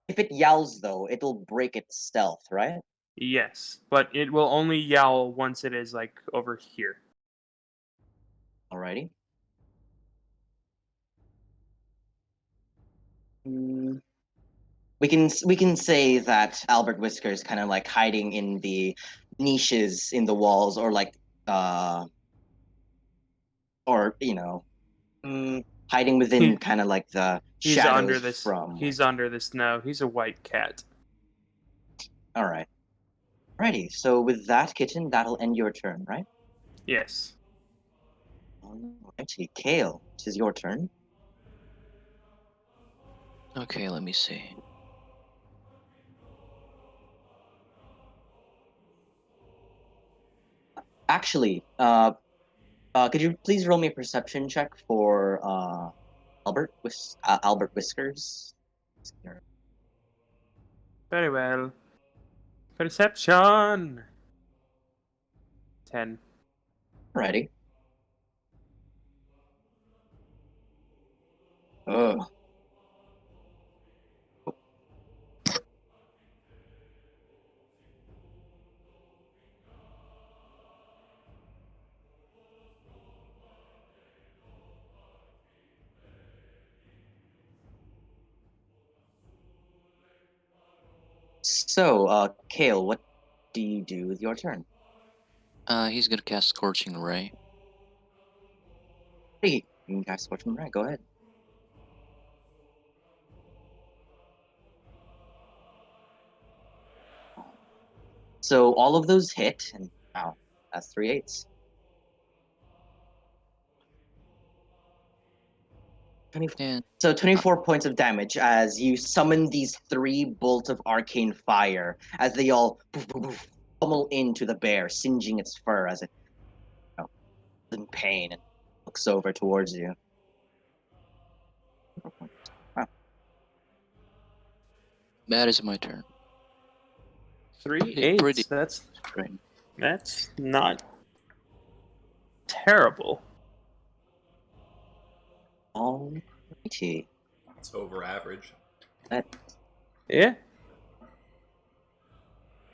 If it yowls though, it'll break its stealth, right? Yes, but it will only yowl once it is like over here. Alrighty. We can say that Albert Whisker is kind of like hiding in the niches in the walls, or like or hiding within kind of like the He's shadows under this. from. He's under this. No, he's a white cat. All right. Alrighty. So with that, Kitten, that'll end your turn, right? Yes. Alrighty, Kale, it is your turn. Okay, let me see. Actually, could you please roll me a perception check for Albert Whiskers? Very well. Perception. 10. Alrighty. Ugh. So, Kale, what do you do with your turn? He's gonna cast Scorching Ray. Hey, you can cast Scorching Ray. Go ahead. So all of those hit, and wow, that's 3 8s. 20, And so 24 points of damage as you summon these 3 bolts of arcane fire as they all poof, poof, poof, pummel into the bear, singeing its fur as it is in pain and looks over towards you. Wow. that is my turn. 3 Pretty 8s. great. That's not terrible. Alrighty. It's over average. Yeah.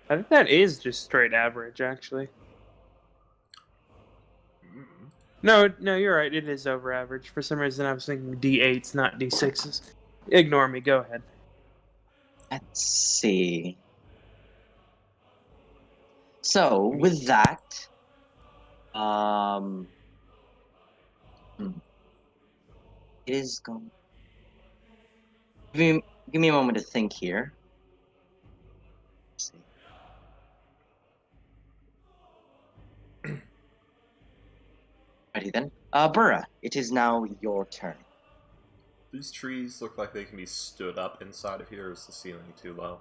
I think that is just straight average, actually. No, you're right. It is over average. For some reason, I was thinking D8s, not D6s. Ignore me. Go ahead. Let's see. So with that, it is going. Give me a moment to think here. Let's see. Ready then. Burra, it is now your turn. These trees look like they can be stood up inside of here, or is the ceiling too low?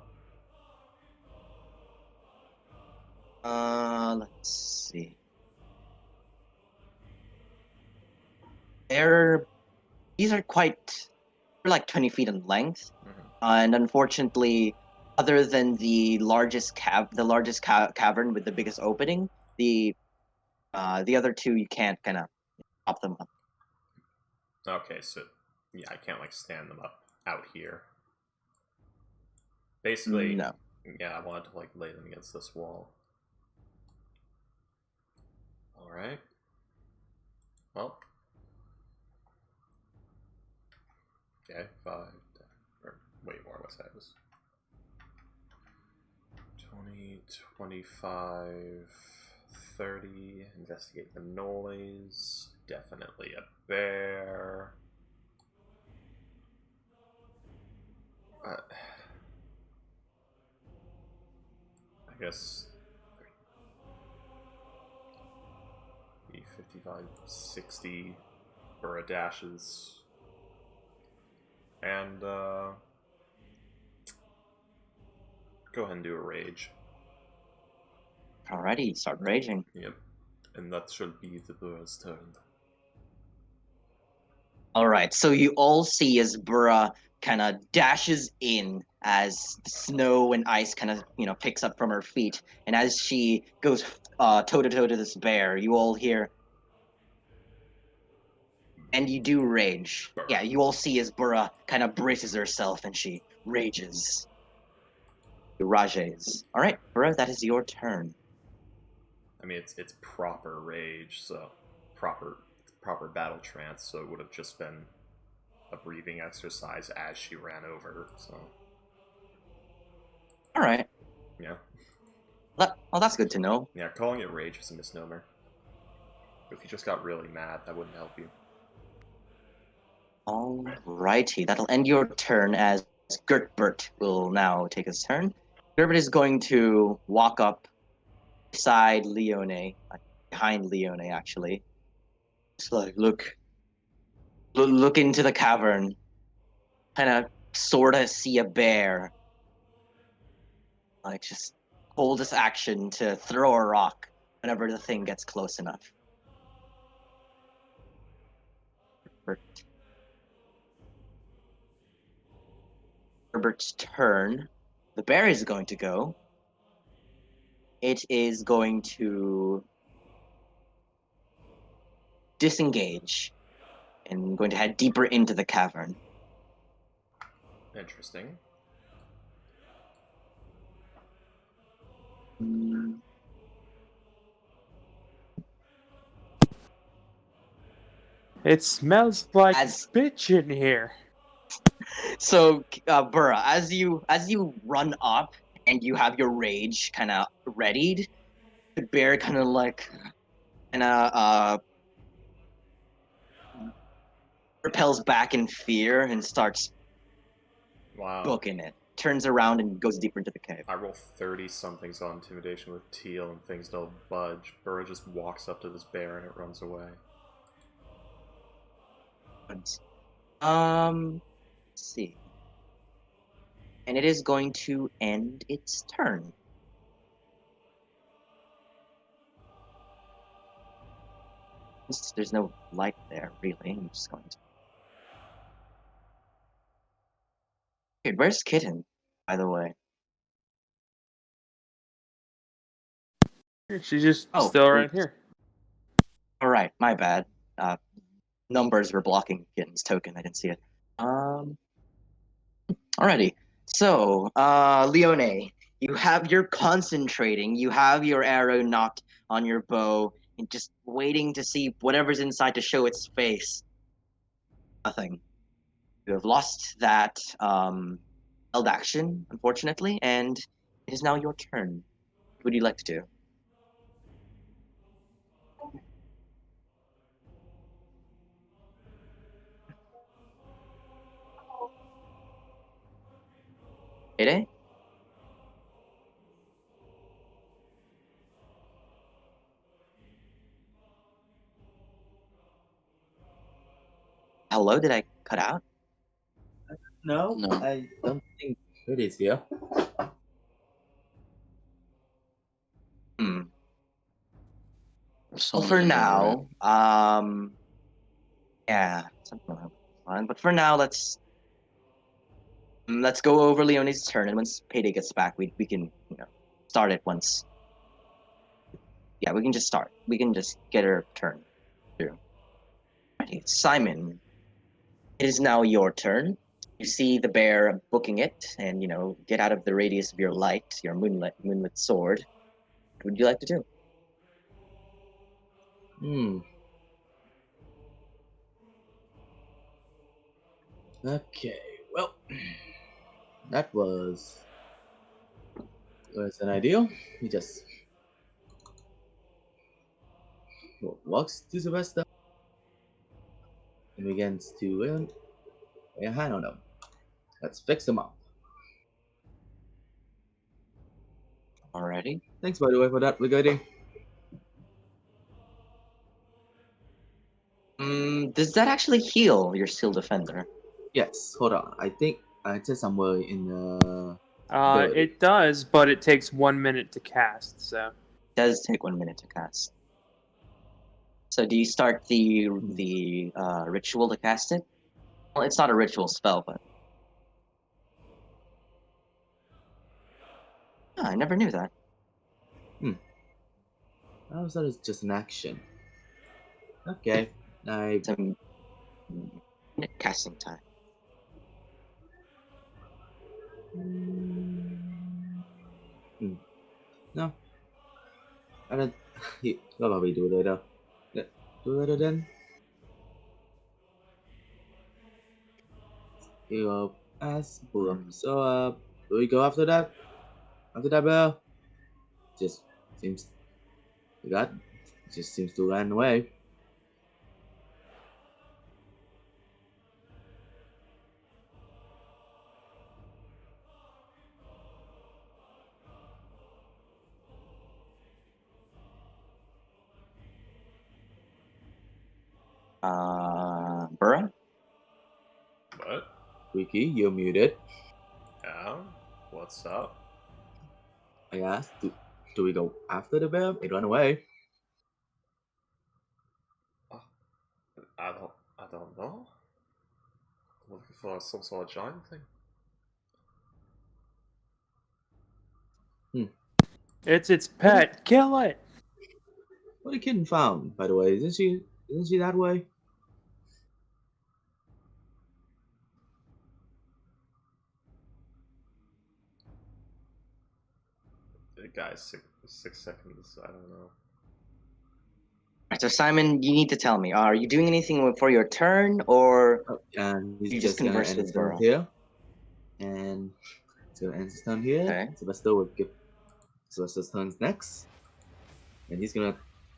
Let's see. These are they're like 20 feet in length, and unfortunately, other than the largest cavern with the biggest opening, the other two you can't kind of pop them up. Okay, so yeah, I can't like stand them up out here. Basically, No. yeah, I wanted to like lay them against this wall. All right. Well. Okay, 5, 10, or wait, more. What's that? It was 20, 25, 30. Investigate the noise. Definitely a bear. I guess 55, 60 for a dashes. And go ahead and do a rage. Alrighty, start raging. Yep. And that should be the Burra's turn. Alright, so you all see as Burra kind of dashes in as the snow and ice kind of picks up from her feet, and as she goes toe to toe to this bear, you all hear, and you do rage. Yeah, you all see as Burra kind of braces herself and she rages. Rages. All right, Burra, that is your turn. I mean, it's proper rage, so proper battle trance. So it would have just been a breathing exercise as she ran over. So All right. yeah, Well, that's good to know. yeah. Calling it rage is a misnomer. If you just got really mad, that wouldn't help you. All righty, that'll end your turn as Gertbert will now take his turn. Gertbert is going to walk up beside Leone, behind Leone actually. Just like look into the cavern, kind of sort of see a bear. Like just hold this action to throw a rock whenever the thing gets close enough. Herbert's turn. The bear is going to go. It is going to disengage and going to head deeper into the cavern. Interesting. It smells like As- bitch in here. So, Burra, as you run up and you have your rage kind of readied, the bear kind of repels back in fear and starts Wow. booking it. Turns around and goes deeper into the cave. I roll 30 somethings on intimidation with Teal and things don't budge. Burra just walks up to this bear and it runs away. Let's see. And it is going to end its turn. There's no light there, really. I'm just going to. Okay, where's Kitten, by the way? She's just Oh, still right here. All right, my bad. Numbers were blocking Kitten's token. I didn't see it. Alrighty. So, Leone, you're concentrating. You have your arrow knocked on your bow and just waiting to see whatever's inside to show its face. Nothing. You have lost that held action, unfortunately, and it is now your turn. What would you like to do? Ede? Hello, did I cut out? No, No. I don't think it is here. Hmm. Well, Someone for in there, right? now, yeah, something like that. But for now, let's go over Leone's turn, and once Payday gets back, we can start it once. Yeah, we can just start. We can just get her turn through. Alrighty, Simon, it is now your turn. You see the bear booking it, and get out of the radius of your light, your moonlit sword. What would you like to do? Okay, well, that was an idea. He just walks to Sylvester and begins to lay a hand on him. Let's fix him up. Alrighty. Thanks, by the way, for that regarding. Does that actually heal your Steel Defender? Yes, hold on. I think it's just somewhere in the. It does, but it takes 1 minute to cast. So It does take 1 minute to cast. So do you start the ritual to cast it? Well, it's not a ritual spell, but Oh, I never knew that. I was thought it's just an action. Okay, I Some casting time. No, I don't. Có bảo bị đuổi rồi đâu. Đuổi rồi then. You as bùa. So do we go after that? After that bell? Just seems the god just seems to run away. Burrow? What? Wiki, you're muted. Yeah? What's up? I asked, do we go after the bear? It ran away. I don't know. I'm looking for some sort of giant thing. It's its pet. Kill it. What the kitten found, by the way? Isn't she that way? The guy's 6 seconds. I don't know. Alright, so Simon, you need to tell me. Are you doing anything for your turn, or Oh, and he's you just gonna converse end with his turn Burrow? here. And he's gonna end his turn here. Okay. Sylvester will give Sylvester's turns next. And he's gonna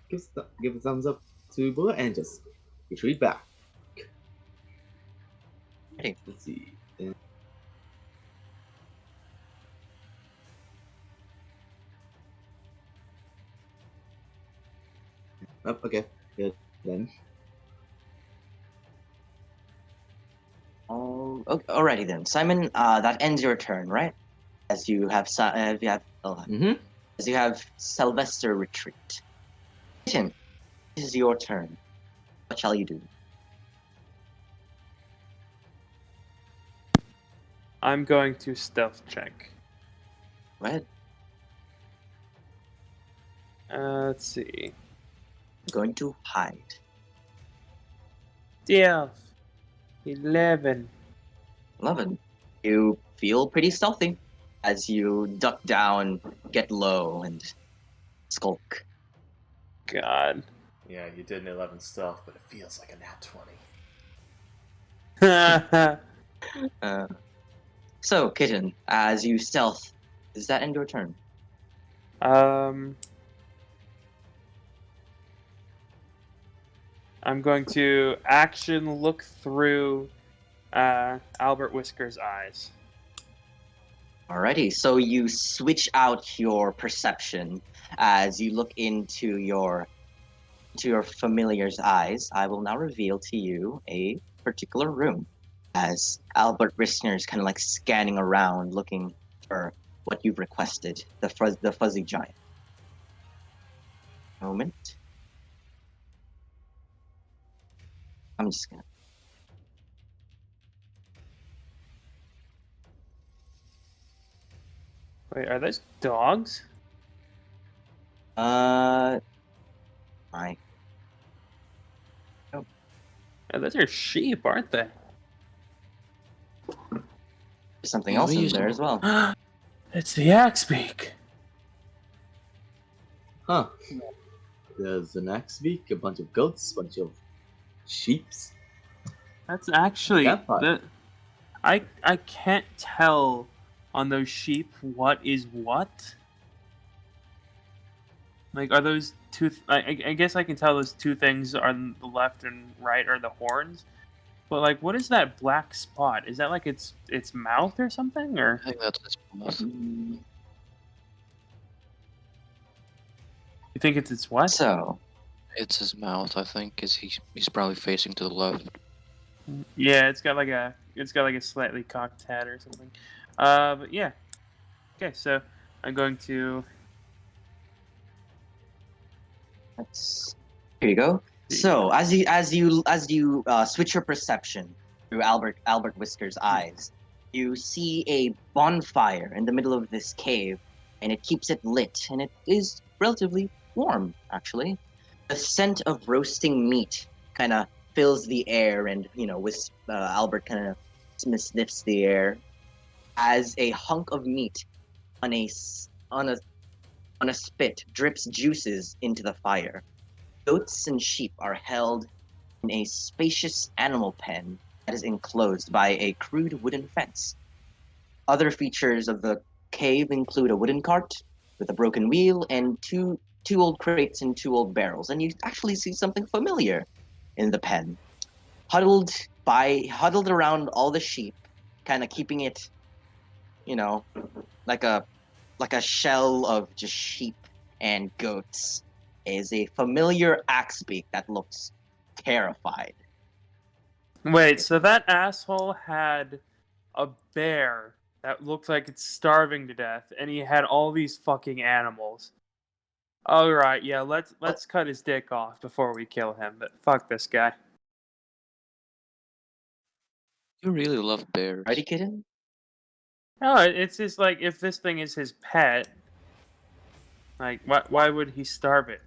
give a thumbs up to Bula and just retreat back. Ready. Let's see. Oh, okay. Good then. Oh, okay, alrighty then, Simon. That ends your turn, right? As you have as you have Sylvester retreat. Kitten, this is your turn. What shall you do? I'm going to stealth check. Go ahead. Let's see. I'm going to hide. Stealth. 11. 11. You feel pretty stealthy as you duck down, get low, and skulk. God. Yeah, you did an 11 stealth, but it feels like a nat 20. So, Kitten, as you stealth, does that end your turn? I'm going to action look through Albert Whisker's eyes. Alrighty, so you switch out your perception as you look into your familiar's eyes. I will now reveal to you a particular room as Albert Whisker is kind of like scanning around looking for what you've requested, the fuzzy giant. Moment. I'm just gonna. Wait, are those dogs? My. Oh, those are sheep, aren't they? There's something Yeah, else we in used there to- as well. It's the axe beak. Huh. There's an axe beak, a bunch of goats, a bunch of sheeps. That's actually Campfire. I can't tell on those sheep what is what. Like, are those two? I guess I can tell those two things on the left and right are the horns. But like, what is that black spot? Is that like its mouth or something? Or I think that's his mouth. you think it's its what? So, It's his mouth, I think, because he's probably facing to the left. Yeah, it's got like a slightly cocked head or something. But yeah. Okay, so I'm going to. here you go. So as you switch your perception through Albert Whisker's eyes, you see a bonfire in the middle of this cave, and it keeps it lit, and it is relatively warm, actually. The scent of roasting meat kind of fills the air, and Albert kind of sniffs the air as a hunk of meat on a spit drips juices into the fire. Goats and sheep are held in a spacious animal pen that is enclosed by a crude wooden fence. Other features of the cave include a wooden cart with a broken wheel and two old crates and 2 old barrels, and you actually see something familiar in the pen. Huddled around all the sheep, kind of keeping it, like a shell of just sheep and goats, is a familiar axebeak that looks terrified. Wait, so that asshole had a bear that looked like it's starving to death, and he had all these fucking animals. All right, yeah, let's cut his dick off before we kill him. But fuck this guy. You really love bears. Ready, kitten? No, it's just like if this thing is his pet, like why would he starve it?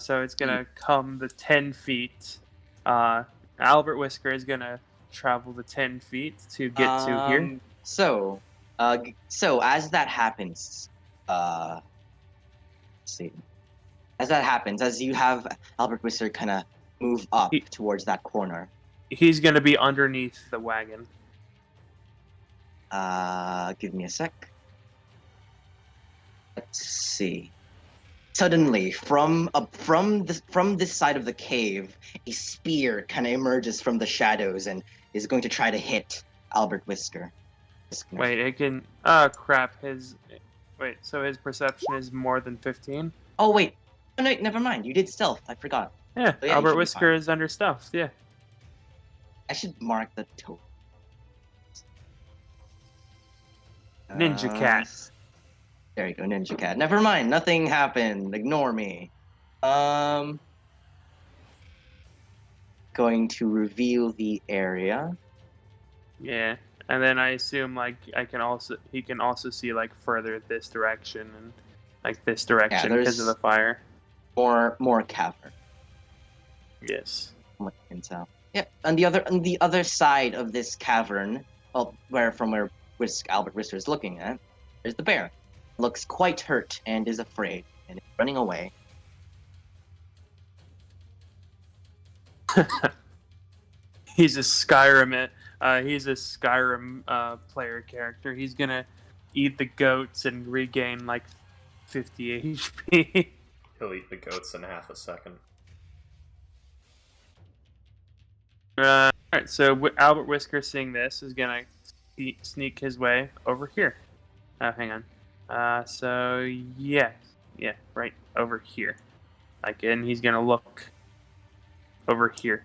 So it's gonna come the 10 feet. Albert Whisker is gonna travel the 10 feet to get to here. So as that happens, let's see. As that happens, as you have Albert Whisker kind of move up towards that corner, he's gonna be underneath the wagon. Give me a sec. Let's see. Suddenly, from this side of the cave, a spear kind of emerges from the shadows and is going to try to hit Albert Whisker. Wait, it can. Crap. So his perception is more than 15. Oh wait, no, never mind. You did stealth. I forgot. Yeah, So, yeah, Albert Whisker is under stealth. Yeah. I should mark the toe. Ninja cat. There you go, Ninja Cat. Never mind, nothing happened. Ignore me. Going to reveal the area. Yeah, and then I assume he can also see like further this direction and like this direction because of the fire. More cavern. Yes. From what you can tell. Yep. On the other side of this cavern, where Albert Whisker is looking at, there's the bear. Looks quite hurt and is afraid and is running away. He's a Skyrim player character. He's gonna eat the goats and regain like 50 HP. He'll eat the goats in half a second. Alright, so Albert Whisker, seeing this, is gonna sneak his way over here. Hang on. So yeah, right over here. And he's gonna look over here,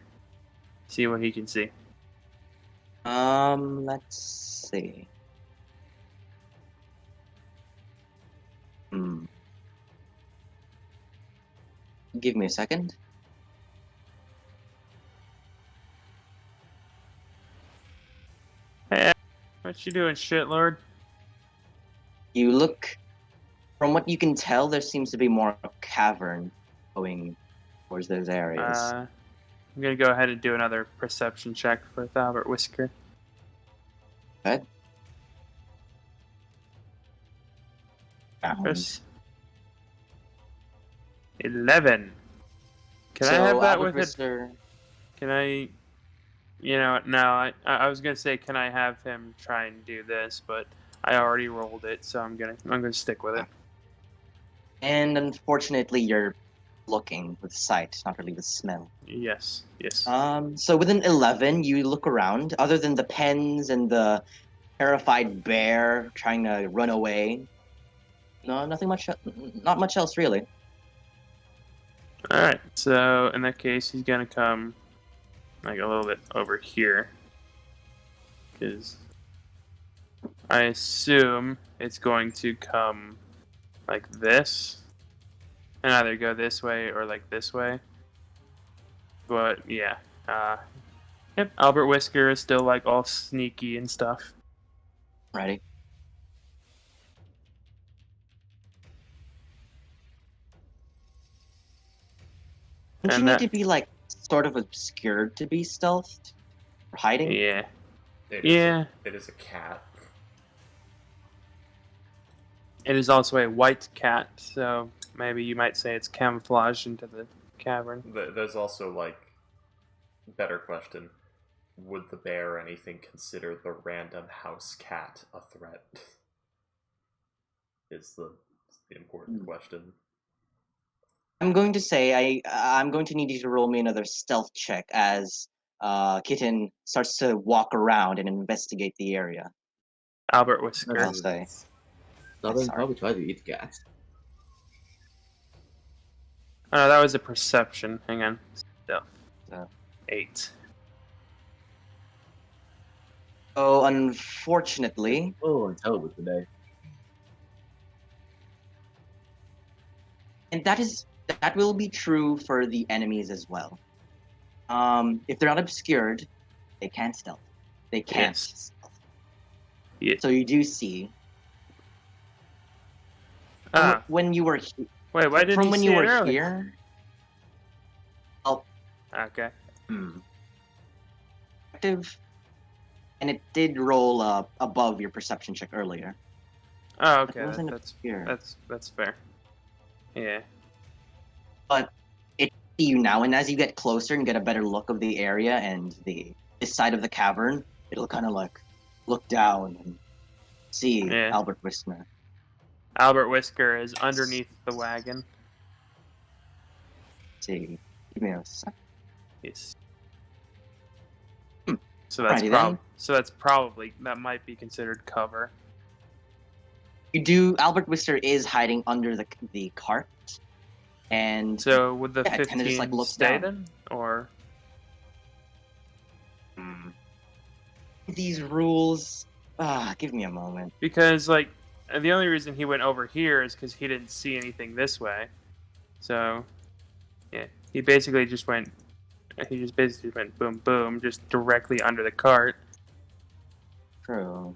see what he can see. Let's see. Give me a second. Hey, what you doing, shitlord? You look, from what you can tell, there seems to be more cavern going towards those areas. I'm gonna go ahead and do another perception check for Albert Whisker. Okay. 11. Can I have that with Whisker... Can I? No. I was gonna say, can I have him try and do this, but I already rolled it, so I'm gonna stick with it. And unfortunately, you're looking with sight, not really with smell. Yes. So with an 11, you look around. Other than the pens and the terrified bear trying to run away, no, nothing much. Not much else really. All right. So in that case, he's gonna come like a little bit over here, because I assume it's going to come like this, and either go this way or like this way. But yeah, yep. Albert Whisker is still like all sneaky and stuff. Ready? And Don't you need that- to be like sort of obscured to be stealthed? Or hiding? Yeah. It Yeah. It is a cat. It is also a white cat, so maybe you might say it's camouflaged into the cavern. There's also, like, better question. Would the bear or anything consider the random house cat a threat? Is the important question. I'm going to say I'm going to need you to roll me another stealth check as Kitten starts to walk around and investigate the area. Albert Whisker. I'll say. Southern sorry. probably try to eat cats. Oh, no, that was a perception. Hang on. Stealth. So. 8. Oh, unfortunately, Oh, I'm terrible today. and that will be true for the enemies as well. If they're not obscured, they can't stealth. They can't Yes. stealth. Yeah. So you do see Ah, when you were wait, why didn't from you when see you it were earlier? here. Okay. Active, and it did roll above your perception check earlier. Oh, But okay. it wasn't That's obscured. that's fair. Yeah. But it see you now, and as you get closer and get a better look of the area and this side of the cavern, it'll kind of like look down and see Yeah. Albert Whistler. Albert Whisker is underneath the wagon. See, give me a sec. Yes. Hmm. So that's Alrighty then. probably that might be considered cover. Albert Whistler is hiding under the cart, and So would the Yeah, it kinda 15 just, like, looks stay down. then, or these rules. Give me a moment. because like the only reason he went over here is because he didn't see anything this way. So yeah, he basically just went. He just basically went boom boom, just directly under the cart. True.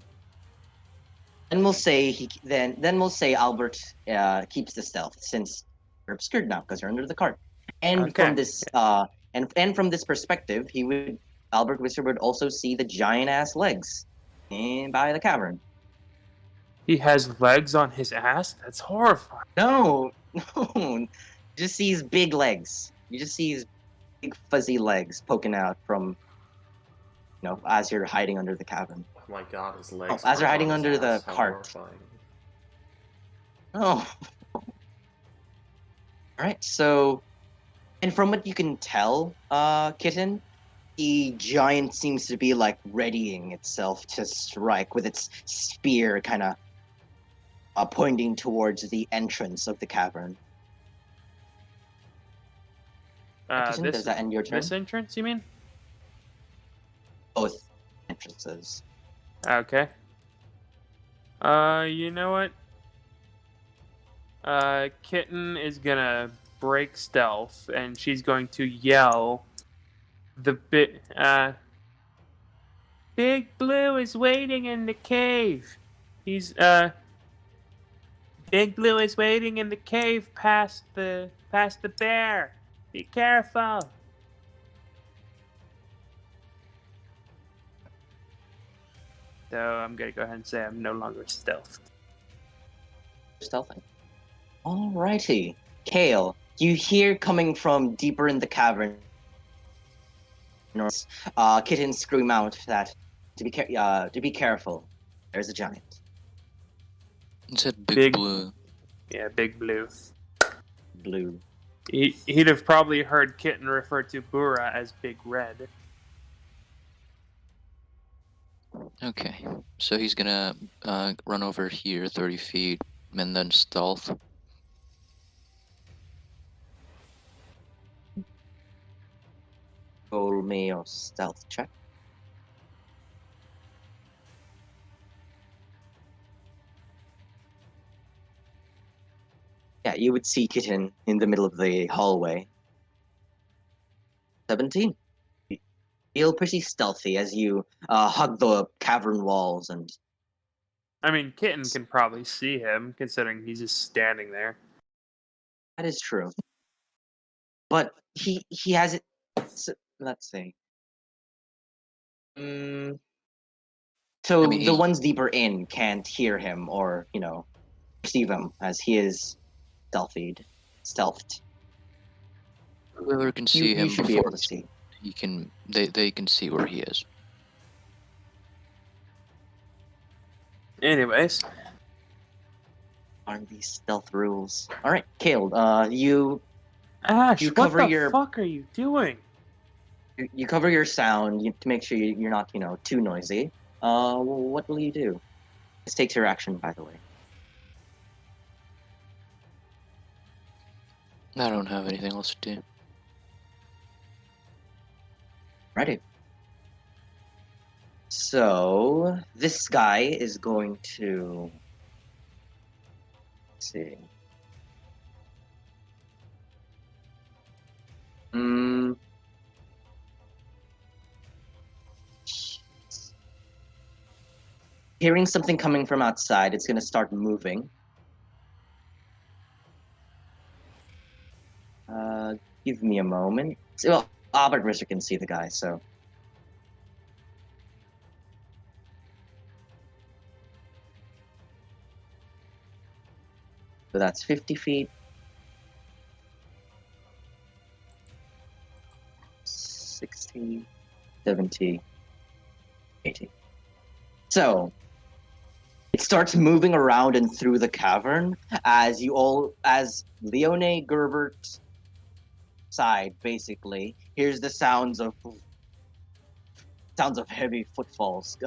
Then we'll say we'll say Albert keeps the stealth since you're obscured now because you're under the cart. And Okay. from this and from this perspective, Albert Whistler would also see the giant ass legs in by the cavern. He has legs on his ass. That's horrifying. No, no, you just see his big legs. You just see his big fuzzy legs poking out from, as you're hiding under the cavern. Oh my god, his legs. as they're aren't hiding on his under the ass, how cart. horrifying. Oh. All right. So, and from what you can tell, Kitten, the giant seems to be like readying itself to strike with its spear, kind of pointing towards the entrance of the cavern. Kitten, does that end your turn? This entrance, you mean? Both entrances. Okay. You know what? Kitten is gonna break stealth, and she's going to yell. Big Blue is waiting in the cave. Big Blue is waiting in the cave past the bear. Be careful. So I'm gonna go ahead and say I'm no longer stealthed. Stealthing. Alrighty. Kale, you hear coming from deeper in the cavern. Kitten scream out that to be careful. There's a giant. It said Big Big- Blue. Yeah, Big Blue. Blue. He'd have probably heard Kitten refer to Bura as Big Red. Okay, so he's gonna run over here 30 feet and then stealth. Roll me your stealth check. Yeah, you would see Kitten in the middle of the hallway. 17. You feel pretty stealthy as you hug the cavern walls and I mean, Kitten can probably see him, considering he's just standing there. that is true. But he has it. So, let's see. So I mean, the ones deeper in can't hear him or perceive him as he is stealthed. whoever can You see him should be before able to see. they can see where he is. Anyways, Aren't these stealth rules? All right, Caleb. You Ash, You what cover the your- fuck are you doing? you cover your sound to make sure you're not too noisy. What will you do? This takes your action, by the way. I don't have anything else to do. Ready. So this guy is going to let's see. Hearing something coming from outside, it's going to start moving. Give me a moment. Well, Albert Rister can see the guy, so. So that's 50 feet. 60, 70, 80. So it starts moving around and through the cavern as Leone Gerbert's side basically hears the sounds of heavy footfalls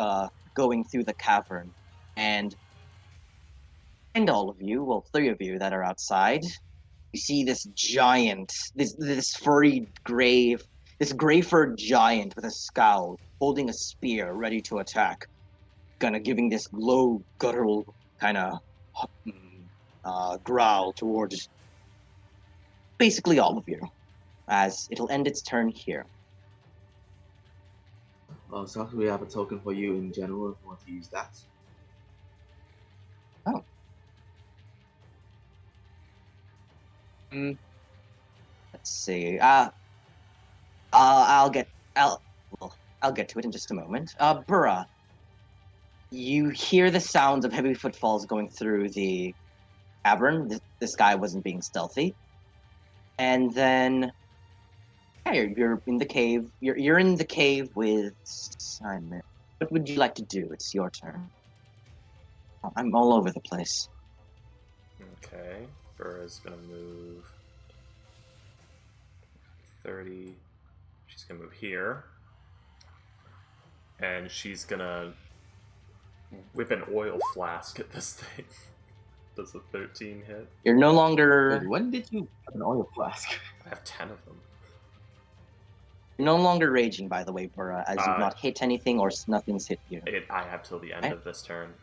going through the cavern, and all of you, well, three of you that are outside, you see this giant, this furry this gray furred giant with a scowl, holding a spear, ready to attack, kind of giving this low guttural kind of growl towards basically all of you, as it'll end its turn here. So we have a token for you in general if you want to use that. Oh. Let's see. I'll get to it in just a moment. Burra, you hear the sounds of heavy footfalls going through the cavern. This guy wasn't being stealthy. And then you're in the cave. You're in the cave with Simon. What would you like to do? It's your turn. I'm all over the place. Okay. Burra's gonna move 30. She's gonna move here. And she's gonna whip an oil flask at this thing. Does a 13 hit? You're no longer Wait, when did you have an oil flask? I have 10 of them. You're no longer raging, by the way, Burra, as you've not hit anything or nothing's hit you. I have till the end of this turn.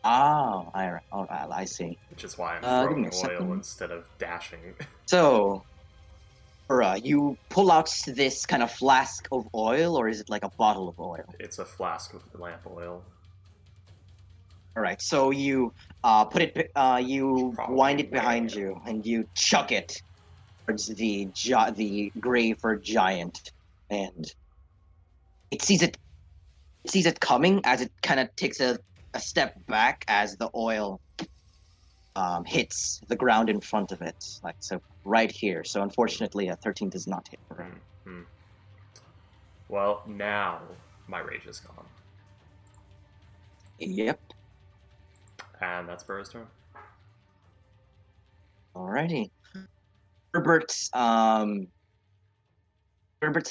Oh, I see. Which is why I'm give me throwing a second. oil instead of dashing. So, Burra, you pull out this kind of flask of oil, or is it like a bottle of oil? It's a flask of lamp oil. All right, so you put it, you wind it behind you, and you chuck it towards the gray furred giant, and it sees it coming as it kind of takes a step back as the oil hits the ground in front of it, like so right here. So unfortunately, a 13 does not hit her. Mm-hmm. Well, now my rage is gone. Yep. And that's Burra's turn. Alrighty. Herbert's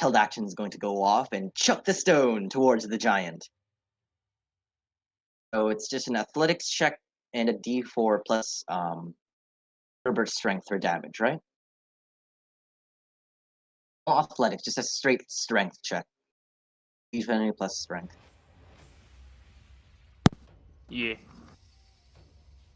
held action is going to go off and chuck the stone towards the giant. So it's just an athletics check and a D4 plus Herbert's strength for damage, right? No athletics, just a straight strength check. D20 plus strength. Yeah.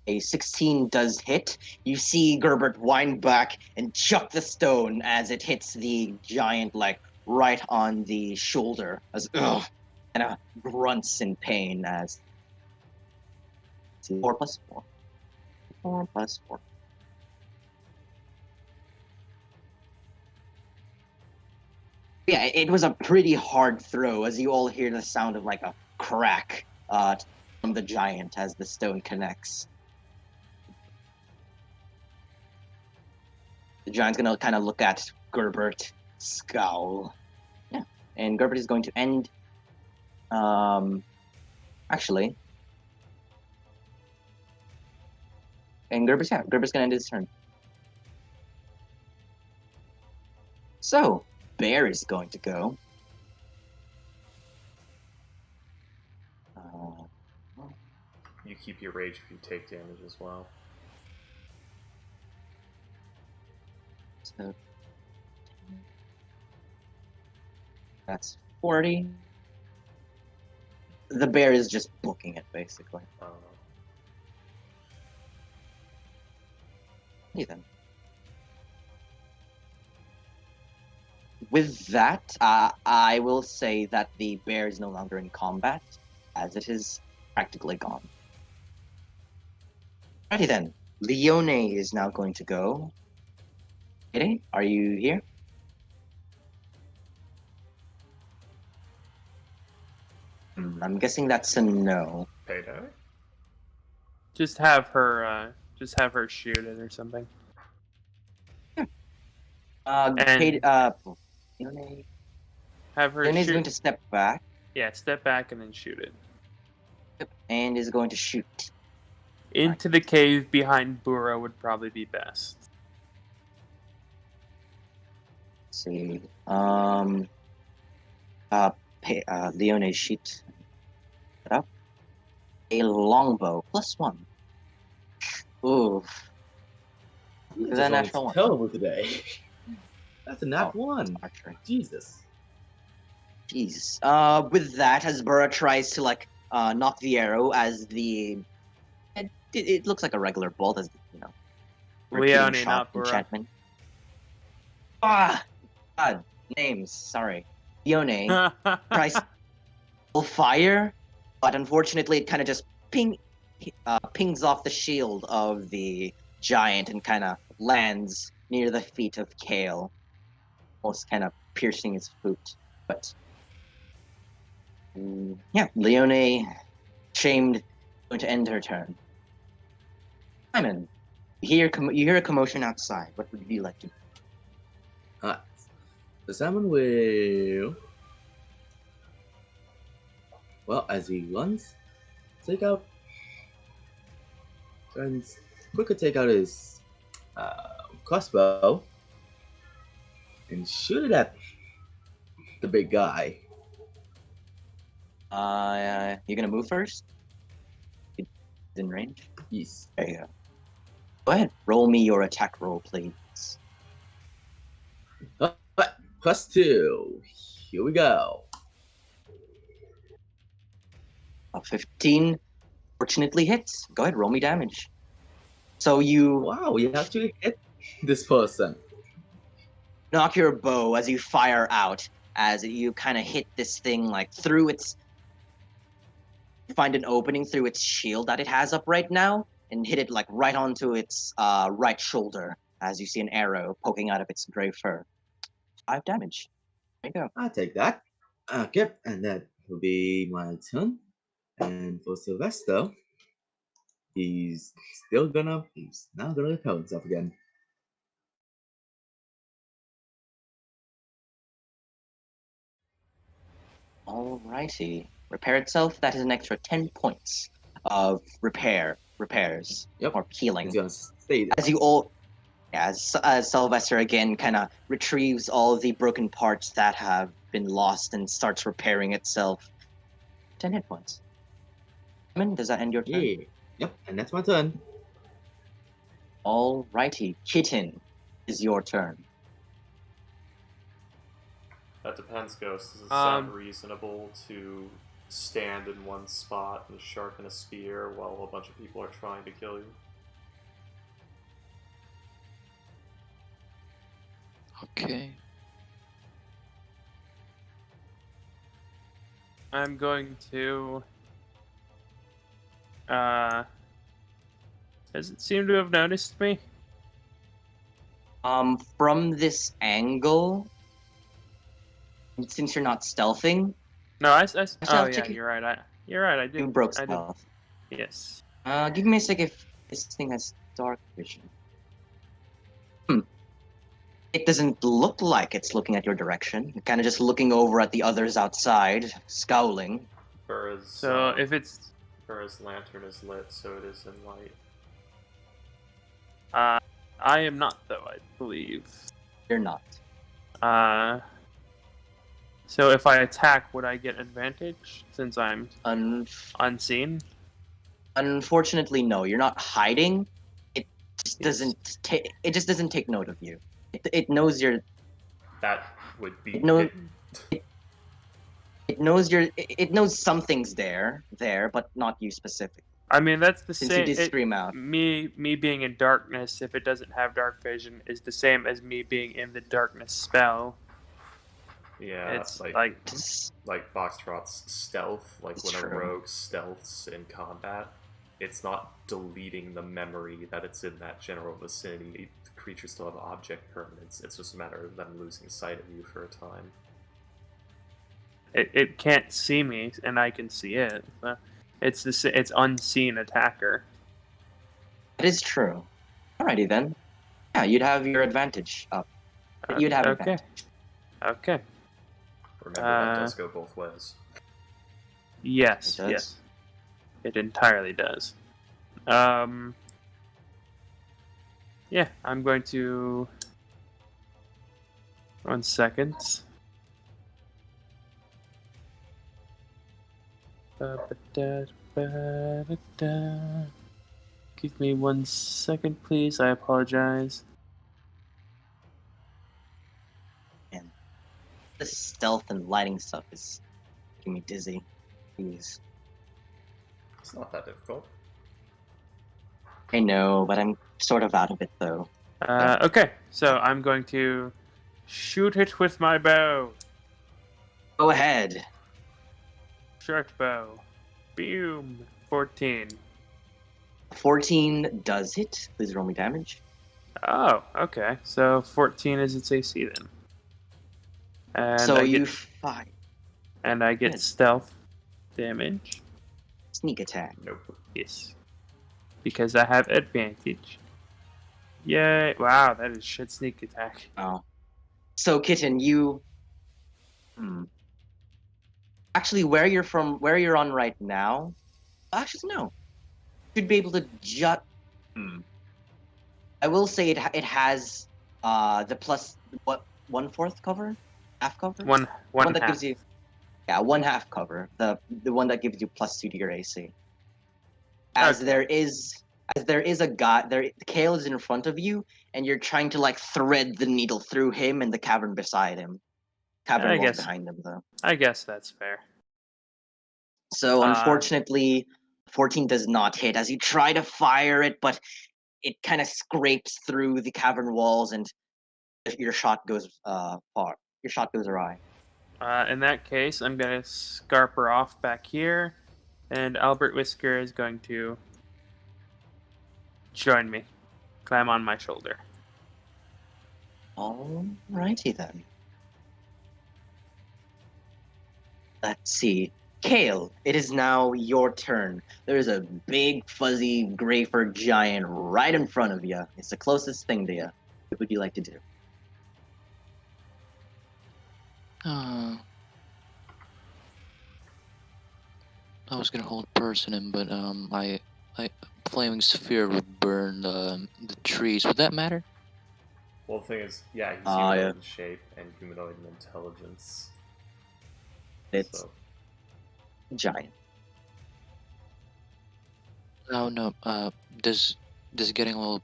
A 16 does hit. You see Gerbert wind back and chuck the stone as it hits the giant, like, right on the shoulder, as and grunts in pain as 4 plus 4. 4 plus 4. Yeah, it was a pretty hard throw as you all hear the sound of like a crack from the giant as the stone connects. The giant's gonna kind of look at Gerbert, scowl. Yeah, and Gerbert is going to end. Actually, and Gerbert's gonna end his turn. So, Bear is going to go. You keep your rage if you take damage as well. So that's 40. The bear is just booking it, basically. Yeah, then. With that, I will say that the bear is no longer in combat, as it is practically gone. Alrighty then. Leone is now going to go. Kitty, are you here? I'm guessing that's a no. Payday? Just have her shoot it or something. Leone, Have her Leone is shoot. going to step back. Yeah, step back and then shoot it. And is going to shoot. Into the cave behind Burrow would probably be best. Let's see. Leone sheet. It up. A longbow +1. Oof. Is that a natural one? Terrible today. That's a nat 1. Archery. Jesus. Jeez. With that, as Burra tries to knock the arrow, as it looks like a regular bolt, as repeating Leone, shot not Burra. enchantment. God, names. Sorry. Leone tries to fire, but unfortunately, it kind of just pings off the shield of the giant and kind of lands near the feet of Kale, almost kind of piercing his foot. But yeah, Leone, shamed, going to end her turn. Simon, you hear a commotion outside. What would you like to do? Alright. So Simon will, well, as he runs, take out his crossbow and shoot it at the big guy. You gonna move first? It's in range. Yes. There you go. Go ahead. Roll me your attack roll, please. +2. Here we go. 15 fortunately hits. Go ahead, roll me damage. So you Wow, you actually hit this person. knock your bow as you fire out, as you kind of hit this thing through its. Find an opening through its shield that it has up right now, and hit it right onto its right shoulder, as you see an arrow poking out of its gray fur. 5 damage. There you go. I'll take that. Okay, and that will be my turn. And for Sylvester, he's now gonna recover himself again. Alrighty. Repair itself, that is an extra 10 points of repairs, Yep. or healing. He's gonna stay there. As you all, as Sylvester again kind of retrieves all the broken parts that have been lost and starts repairing itself. 10 hit points. Simon, does that end your turn? Yeah. Yep, and that's my turn. Alrighty. Kitten, is your turn. That depends, Ghost. Does it sound reasonable to stand in one spot and sharpen a spear while a bunch of people are trying to kill you? Okay. I'm going to. Does it seem to have noticed me? From this angle, And since you're not stealthing, No, oh I'll yeah, check it. you're right. You're right. I did. You broke I did. stealth. Yes. Give me a sec if this thing has dark vision. It doesn't look like it's looking at your direction. You're kind of just looking over at the others outside, scowling. Burra's, So if it's Burra's lantern is lit, so it is in light. I am not though. I believe. You're not. So if I attack, would I get advantage since I'm unseen? Unfortunately, no. You're not hiding. It just Yes. doesn't take. It just doesn't take note of you. It knows you're. That would be No. hidden. It knows you're. It knows something's there, but not you specifically. I mean, that's the Since same. you did scream out. Me being in darkness, if it doesn't have dark vision, is the same as me being in the darkness spell. Yeah, It's like Just- Foxtrot's stealth, like It's when true. a rogue stealths in combat, it's not deleting the memory that it's in that general vicinity. The creatures still have object permanence. It's just a matter of them losing sight of you for a time. It can't see me, and I can see it. It's unseen attacker. That is true. Alrighty then. Yeah, you'd have your advantage up. You'd have okay. advantage. Okay. Remember, that does go both ways. Yes. It does? Yes. It entirely does. Yeah, I'm going to. 1 second. Give me 1 second, please. I apologize. The stealth and lighting stuff is making me dizzy. Jeez. It's not that difficult. I know, but I'm sort of out of it though. Okay, so I'm going to shoot it with my bow. Go ahead. Short bow. Boom. 14. 14 does hit. Please roll me damage. Oh, okay. So 14 is its AC then. And So I you get, fight. and I get Good. stealth damage. Sneak attack. Nope. Yes. Because I have advantage. Yay. Wow, that is shit sneak attack. Oh. So Kitten, you actually where you're on right now. Actually no. You'd be able to I will say it has the plus what 1/4 cover? Half cover? One that half. gives you 1/2 cover. The one that gives you +2 to your AC. As Okay. there is a guy there, Kale is in front of you, and you're trying to like thread the needle through him and the cavern beside him. Cavern I walls guess. behind him though. I guess that's fair. So unfortunately, 14 does not hit. As you try to fire it, but it kind of scrapes through the cavern walls, and your shot goes far. Your shot goes awry. In that case, I'm going to scarper off back here, and Albert Whisker is going to join me, climb on my shoulder. Alrighty then. Let's see. Kale, it is now your turn. There's a big, fuzzy, gray fur giant right in front of you. It's the closest thing to you. What would you like to do? I was gonna hold person in, but I flaming sphere would burn the trees. Would that matter? Well, the thing is, yeah, he's Ah, humanoid yeah. in shape and humanoid in intelligence. It's So, giant. Oh no. Does getting a little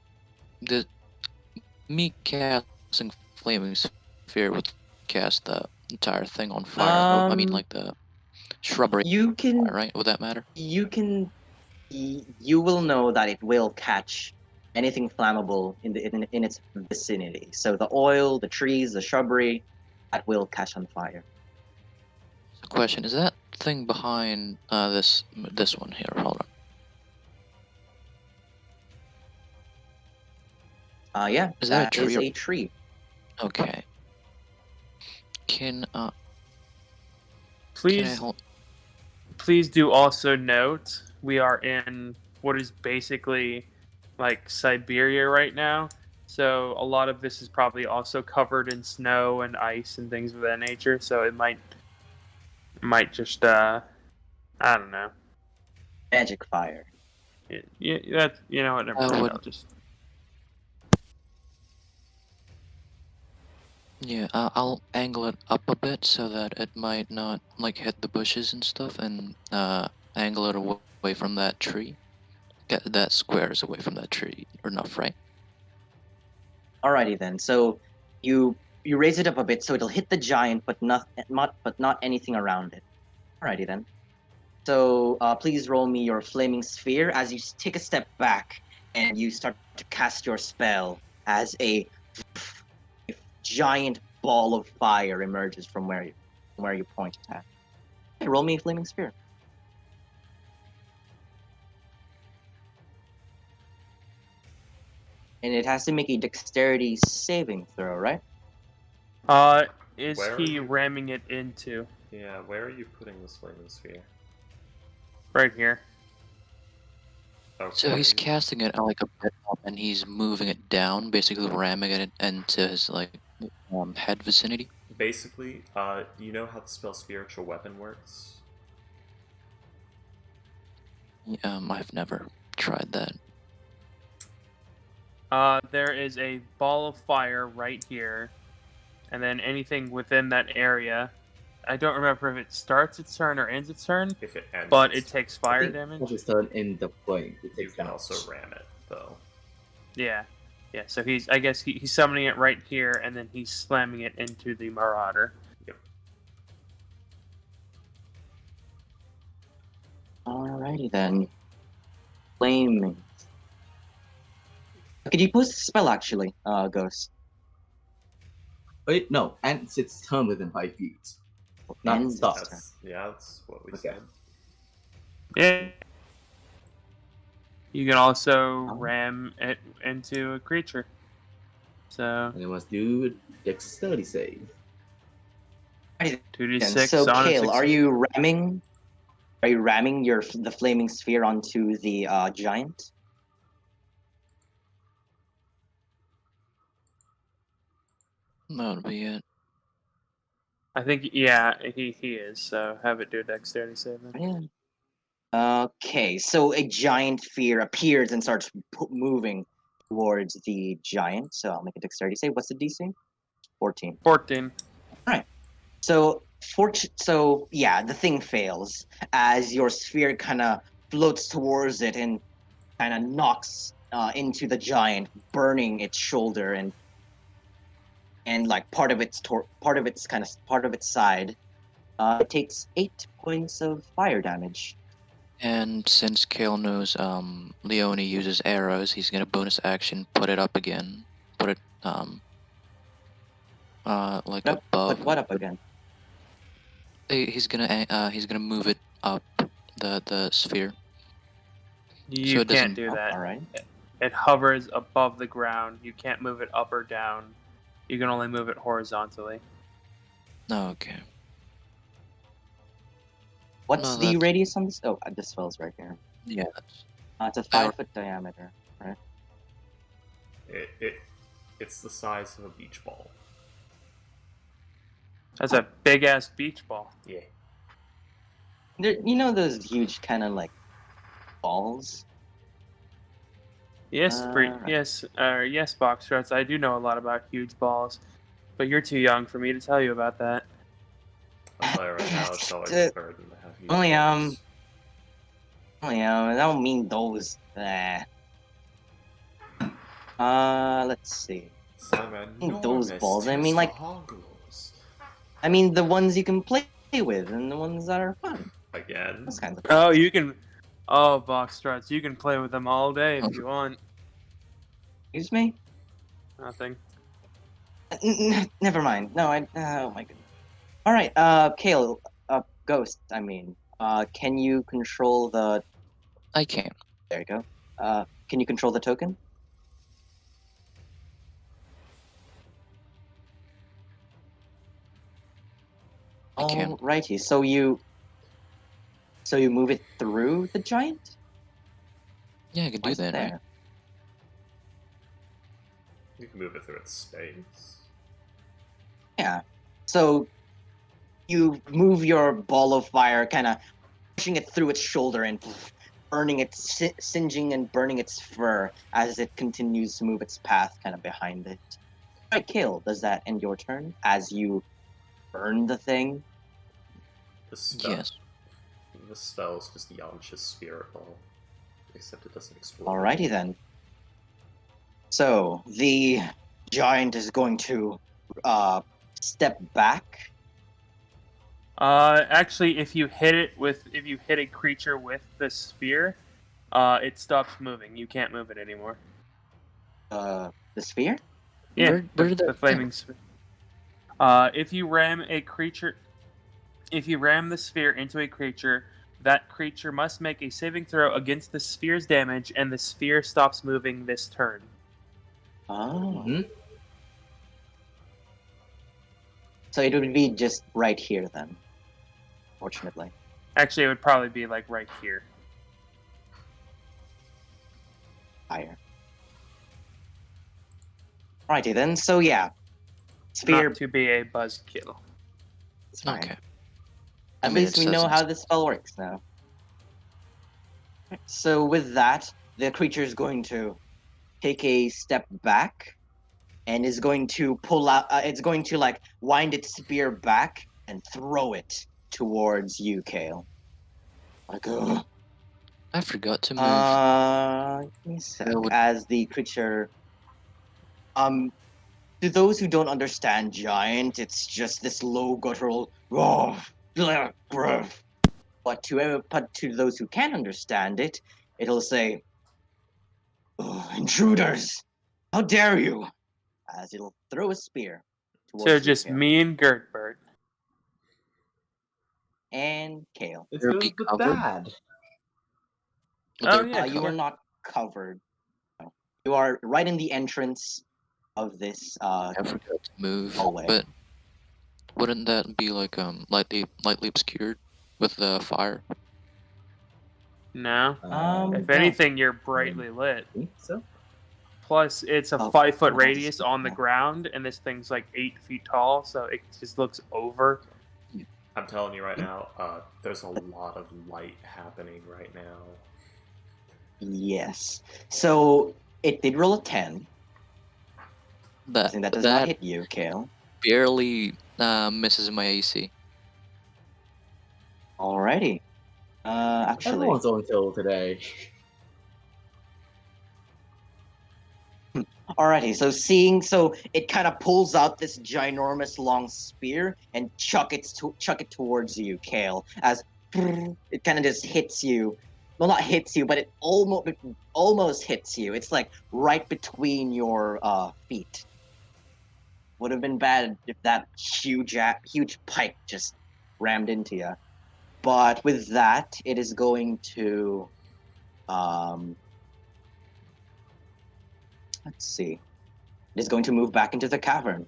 me casting flaming sphere would cast the entire thing on fire. I mean, like the shrubbery. You can Right? Would that matter? you will know that it will catch anything flammable in its vicinity. So the oil, the trees, the shrubbery, that will catch on fire. The question is that thing behind this one here. Hold on. Yeah, Is that a that is tree or- a tree. Okay. Please, hold? please do also note we are in what is basically like Siberia right now. So a lot of this is probably also covered in snow and ice and things of that nature. So it might just I don't know. Magic fire. Yeah, that you know what? Never mind. would- I'll just Yeah, I'll angle it up a bit so that it might not like hit the bushes and stuff, and angle it away from that tree. Get that squares away from that tree enough, right? Alrighty then. So you raise it up a bit so it'll hit the giant, but not anything around it. Alrighty then. So please roll me your flaming sphere as you take a step back and you start to cast your spell as a giant ball of fire emerges from where you point at. Okay, roll me a flaming sphere. And it has to make a dexterity saving throw, right? is Where are he you? ramming it into Yeah, where are you putting this flaming sphere? right here? Okay. So he's casting it like a bit up, and he's moving it down, basically ramming it into his like head vicinity. Basically, you know how the spell Spiritual Weapon works? I've never tried that. There is a ball of fire right here, and then anything within that area. I don't remember if it starts its turn or ends its turn, If it ends, but its it takes I fire think damage. once it's turned in the flame, it you takes can damage. also ram it, though. Yeah. So I guess he's summoning it right here, and then he's slamming it into the Marauder. Yep. Alrighty then. Flaming. Could you post a spell actually, Ghost? Wait, no, ends its turn within 5 feet. Not Ends stop. its turn. That's what we Okay. said. Yeah. You can also ram it into a creature. So And it must do dexterity save. 2d6 So, on a Kale, are 16. you ramming? Are you ramming the flaming sphere onto the giant? That would be it. I think yeah, he is. So have it do a dexterity save then. Yeah. Okay, so a giant sphere appears and starts moving towards the giant. So I'll make a dexterity save. What's the DC? 14. 14. So yeah, the thing fails as your sphere kind of floats towards it and kind of knocks into the giant, burning its shoulder and like part of its side. It takes 8 points of fire damage. And since Kale knows Leone uses arrows, he's gonna bonus action put it up again. Put it like Nope, above. put what up again? He's gonna move it up the sphere. You So it can't doesn't- do that. All right. It hovers above the ground. You can't move it up or down. You can only move it horizontally. Oh, okay. What's No, the that's- radius on this? Oh, this spell's right here. Yeah. It's a 5-foot diameter, right? It's the size of a beach ball. That's a big ass beach ball. Yeah. You know those huge kind of like balls? Yes, Right. yes, box struts. I do know a lot about huge balls, but you're too young for me to tell you about that. I'll tell you right now, it's always a burden to have you. I don't mean those. Let's see. Those balls. I mean, like, I mean the ones you can play with and the ones that are fun. Again. Those kinds of. Oh, you can. Oh, box struts. You can play with them all day if you want. Excuse me. Nothing. Never mind. No, oh my goodness. All right. Kale. Ghost. I mean. Can you control the? I can. There you go. Can you control the token? I can. Alrighty, so you move it through the giant? Yeah, I can Why do is it that, right? there? You can move it through its space. Yeah. So you move your ball of fire, kind of pushing it through its shoulder and burning it, singeing and burning its fur as it continues to move its path kind of behind it. Alright, Kale, does that end your turn as you burn the thing? The spell, Yes. the spell's just Yamcha's spirit ball, except it doesn't explode. Alrighty then. So the giant is going to step back. Actually, if you hit a creature with the sphere, it stops moving. You can't move it anymore. The sphere? Yeah, Where did the that flaming sphere. If you ram the sphere into a creature, that creature must make a saving throw against the sphere's damage, and the sphere stops moving this turn. Oh. Mhm. So it would be just right here then. Fortunately. Actually, it would probably be like right here. Higher. Righty then. So yeah. Sphere. Not to be a buzzkill. It's fine. Okay. At I mean, least it we says know in- how this spell works now. So with that, the creature is going to take a step back and is going to pull out. It's going to like wind its spear back and throw it towards you, Kale. Like, ugh. I forgot to move. Give me a sec. That would- As the creature, to those who don't understand giant, it's just this low guttural, gruff. But to those who can understand it, it'll say, "Intruders! How dare you!" As it'll throw a spear towards So you, just Kale. me and Gertbert. And Kale. It's There good be but cover? bad. Would Oh, there be yeah, You are cover? not covered. No. You are right in the entrance of this I forgot to move. hallway. But wouldn't that be like lightly obscured with the fire? No. No. If anything, you're brightly lit. I think so. Plus, it's a Oh, 5-foot well, that's radius on the good. ground, and this thing's like 8 feet tall, so it just looks over. I'm telling you right now, there's a lot of light happening right now. Yes. So it did roll a 10. I think that does not hit you, Kale. barely misses my AC. Alrighty. Actually, Everyone's on till today. alrighty. So it kind of pulls out this ginormous long spear and chuck it towards you, Kale. As it kind of just hits you. Well, not hits you, but it almost hits you. It's like right between your feet. Would have been bad if that huge pike just rammed into you. But with that, it is going to, let's see. It is going to move back into the cavern.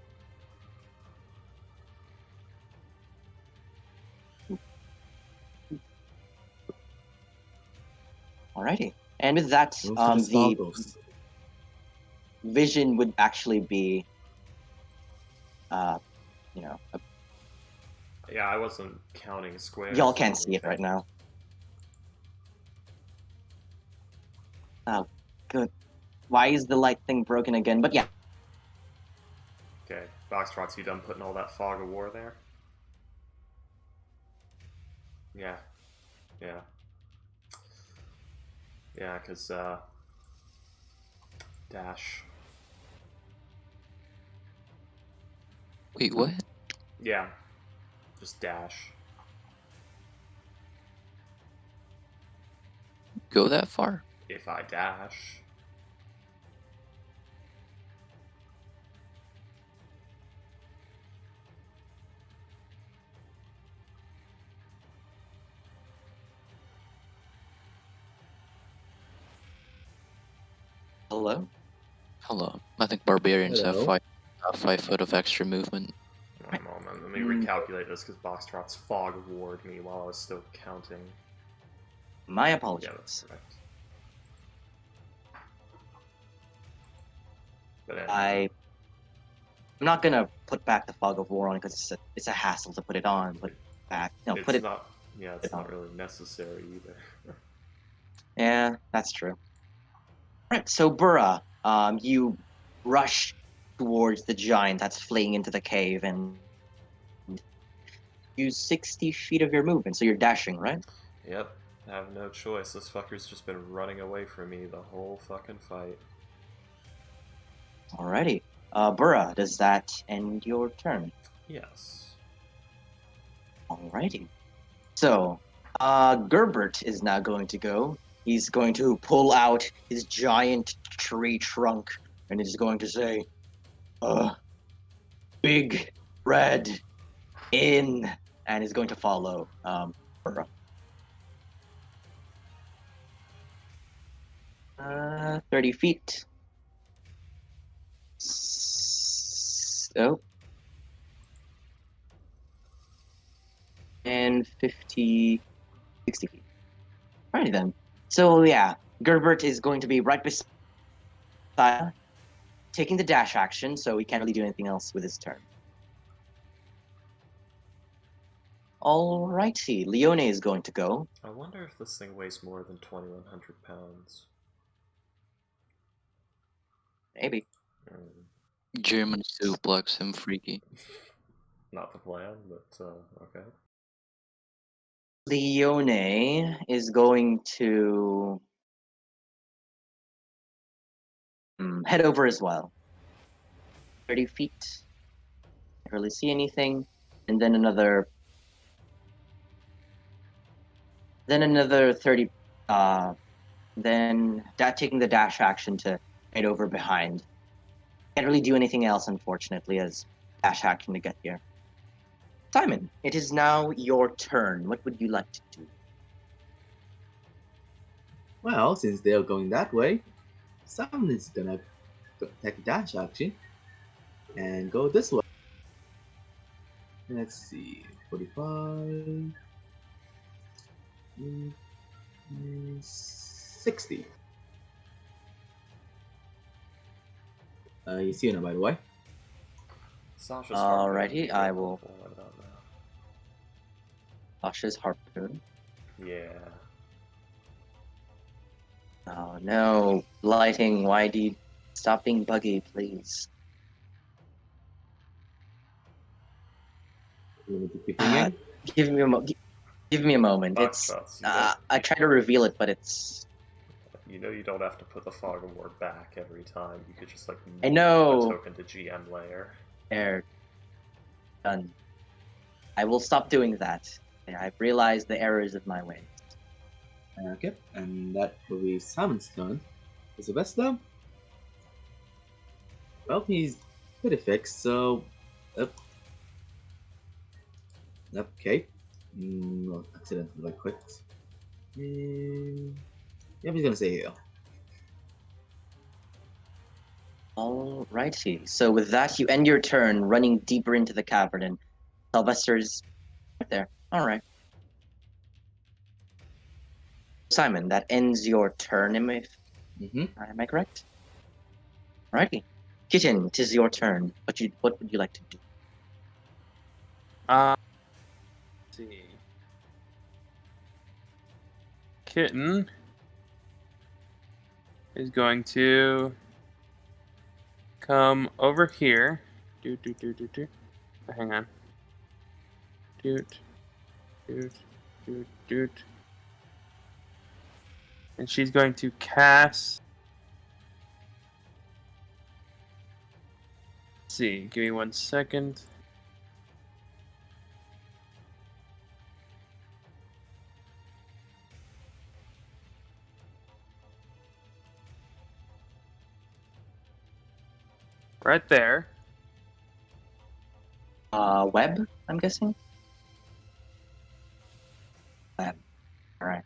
Alrighty. And with that, Move to the the sparkles. vision would actually be, you know, Yeah, I wasn't counting squares. y'all can't see it right now. Oh, good. Why is the light thing broken again? But yeah. Okay, Boxtrox, you done putting all that fog of war there? Yeah. Yeah. Yeah, because, dash. Wait, what? Yeah. Just dash. Go that far? If I dash. Hello? Hello. I think barbarians have Hello. 5 foot of extra movement. One moment. Let me recalculate this because Boxtrot's fog ward me while I was still counting. My Yeah, apologies. that's correct. But I'm not gonna put back the fog of war on because it's a hassle to put it on. Put it back. No, it's put it. not. Yeah, it's it not on. really necessary either. Yeah, that's true. Alright, so Burra, you rush towards the giant that's fleeing into the cave and use 60 feet of your movement, so you're dashing, right? Yep, I have no choice. This fucker's just been running away from me the whole fucking fight. Alrighty. Burra, does that end your turn? Yes. Alrighty. So, Gerbert is now going to go. He's going to pull out his giant tree trunk and he's going to say, Big Red in, and is going to follow Burra. 30 feet. So, and 50, 60 feet. Alrighty then. So yeah, Gerbert is going to be right beside, taking the dash action, so he can't really do anything else with his turn. Alrighty, Leone is going to go. I wonder if this thing weighs more than 2,100 pounds. Maybe. German suplex him, freaky. Not the plan, but okay. Leone is going to head over as well. 30 feet. Can't really see anything. And then another 30 then that taking the dash action to head over behind. Can't really do anything else, unfortunately, as dash action to get here. Simon, it is now your turn. What would you like to do? Well, since they're going that way, someone is gonna take a dash action and go this way. Let's see, 45, 60. You see it, by the way. Sasha's Alrighty, I will. What about that? Sasha's harpoon. Yeah. Oh no, lighting. Why do you stop being buggy, please? You want me to keep thinking? Give me a moment. It's Boxtrots, I try to reveal it, but it's. you know you don't have to put the fog of war back every time. You could just like move I know. the token to GM layer. There. Done. I will stop doing that. I've realized the errors of my ways. Okay, and that will be Simon's turn. Is the best though? Well, he's pretty fixed, so. Okay. Accident right quick. Yeah, he's gonna stay here. Alrighty. So with that, you end your turn running deeper into the cavern, and Sylvester's right there. All right. Simon, that ends your turn. Am I correct? Alrighty. Kitten, it is your turn. What would you like to do? Let's see. Kitten is going to come over here. Hang on. And she's going to cast. Let's see, give me 1 second. Right there. Web, I'm guessing? Web. Alright.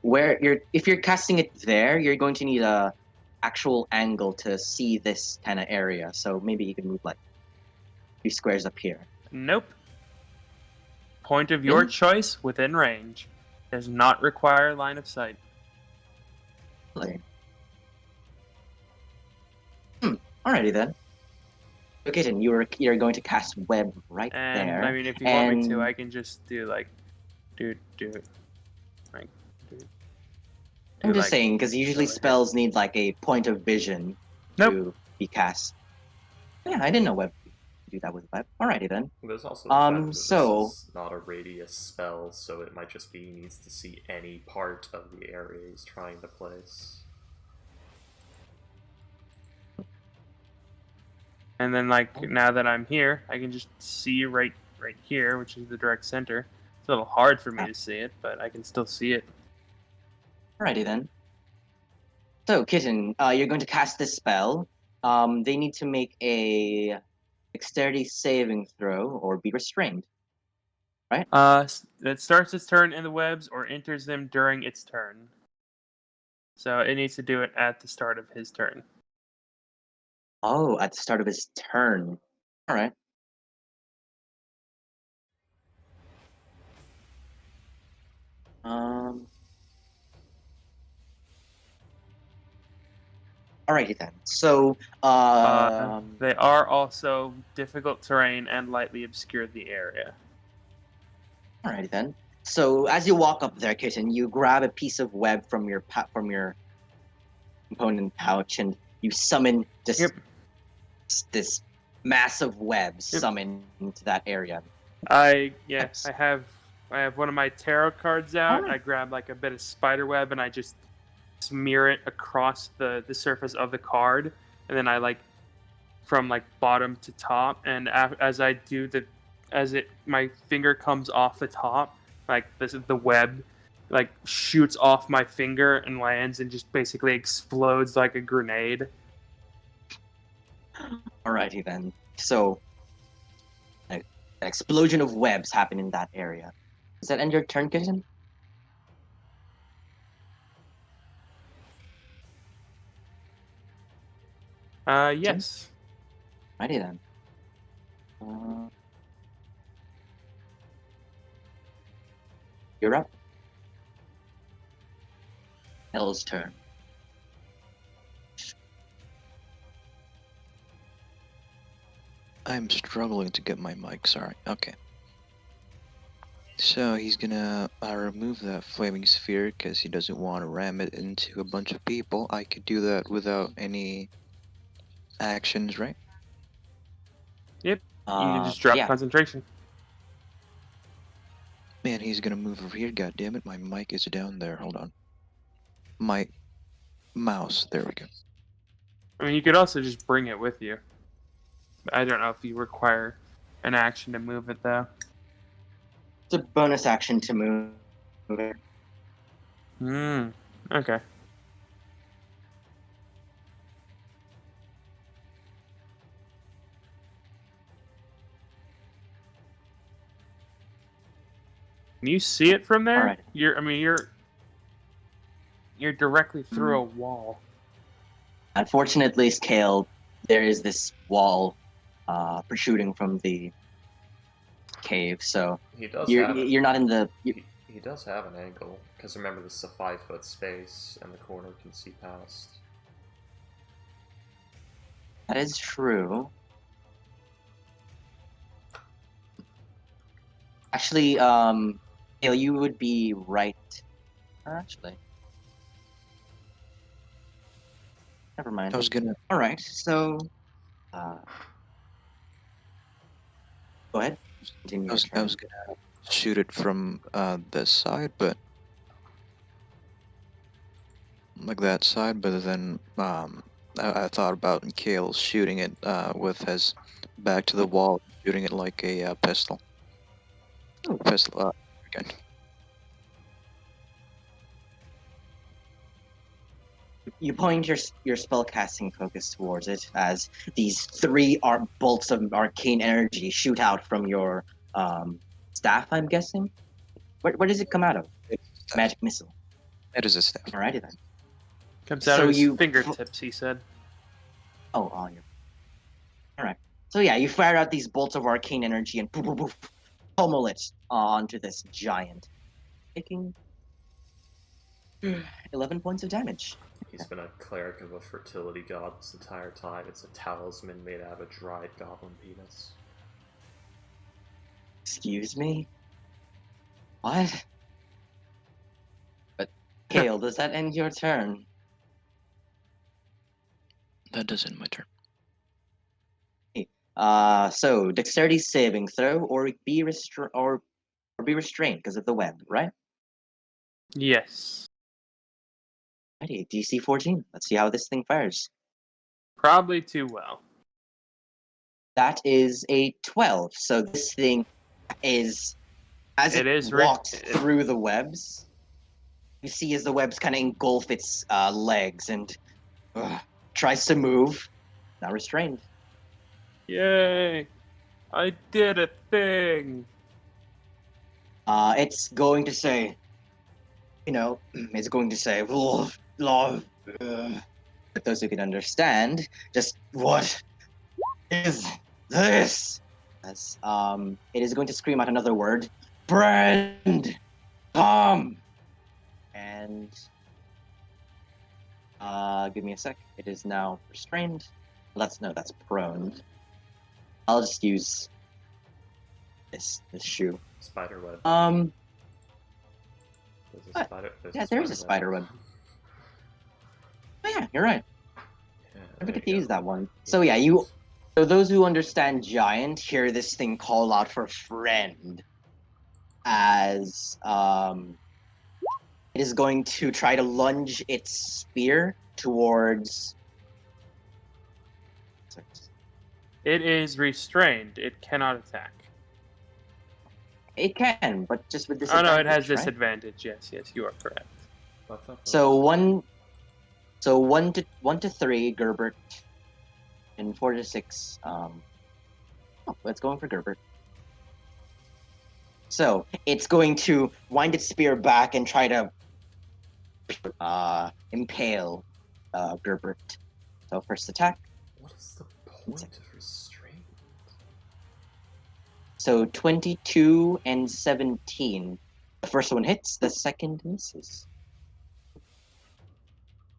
if you're casting it there, you're going to need a actual angle to see this kind of area. So maybe you can move like 3 squares up here. Nope. Point of your Really? choice within range. Does not require line of sight. Like, alrighty then. Okay, then you're going to cast web right And there. I mean, if you want me to, and- I can just do like, do like, I'm just like- saying because usually okay. spells need like a point of vision Nope. to be cast. Yeah, I didn't know web could do that with web. Alrighty then. There's also the fact that so- this is not a radius spell, so it might just be he needs to see any part of the area he's trying to place. And then like now that I'm here, I can just see right here, which is the direct center. It's a little hard for me to see it, but I can still see it. Alrighty then. So, Kitten, you're going to cast this spell. They need to make a dexterity saving throw or be restrained. It starts its turn in the webs or enters them during its turn. So it needs to do it at the start of his turn. Oh, at the start of his turn. Alright. Alrighty then. So, They are also difficult terrain and lightly obscure the area. alrighty then. So, as you walk up there, Kitten, you grab a piece of web from your component pouch, and you summon this massive web summon into that area. I have one of my tarot cards out. Alright. I grab like a bit of spider web and I just smear it across the surface of the card, and then I like from like bottom to top, and as I do my finger comes off the top, like the web like shoots off my finger and lands and just basically explodes like a grenade. Alrighty then. So, an explosion of webs happen in that area. Does that end your turn, Kitten? Yes. Alrighty then. You're up. Elle's turn. I'm struggling to get my mic, sorry. Okay. So he's gonna remove that flaming sphere because he doesn't want to ram it into a bunch of people. I could do that without any actions, right? You can just drop yeah. concentration. Man, he's gonna move over here. God damn it, my mic is down there. Hold on. My mouse. There we go. I mean, you could also just bring it with you. I don't know if you require an action to move it, though. It's a bonus action to move it. Okay. Can you see it from there? Alright. You're directly through a wall. Unfortunately, Scale, there is this wall protruding from the cave, so He does you're not in the. He does have an angle, because remember this is a 5-foot space, and the corner can see past. That is true. Actually, Scale, you would be right. Actually, never mind. I was gonna. All right, so go ahead. Continue I your was turn. gonna shoot it from this side, but like that side. But then I thought about Kale shooting it with his back to the wall, shooting it like a pistol. Ooh. Pistol. Again. You point your spellcasting focus towards it as these 3 bolts of arcane energy shoot out from your staff. I'm guessing. Where does it come out of? Magic missile. It is a staff. Alrighty then. Comes out So of his you- fingertips, he said. Oh, on your. Alright. So yeah, you fire out these bolts of arcane energy and poof, poof, poof, pummel it onto this giant, taking 11 points of damage. He's been a cleric of a fertility god this entire time. It's a talisman made out of a dried goblin penis. Excuse me? What? But, Kale, does that end your turn? That does end my turn. So dexterity saving throw or be restrained because of the web, right? Yes. Ready, DC 14. Let's see how this thing fires. Probably too well. That is a 12. So this thing is, as it walks through the webs, you see as the webs kind of engulf its legs and tries to move. Not restrained. Yay! I did a thing! It's going to say, it's going to say, love. For those who can understand, just what is this? As it is going to scream out another word, friend, come, and give me a sec. It is now restrained. That's prone. I'll just use this shoe. Spiderweb. There's a spiderweb. Oh yeah, you're right. Yeah, I forget to use that one. So yeah, so those who understand giant hear this thing call out for friend as it is going to try to lunge its spear towards. It is restrained. It cannot attack. It can, but just with Oh disadvantage. no, it has right? disadvantage. Yes, you are correct. So one to 3, Gerbert, and 4 to 6. Let's go in for Gerbert. So it's going to wind its spear back and try to impale Gerbert. So first attack. What is the point of restraint? So 22 and 17. The first one hits. The second misses.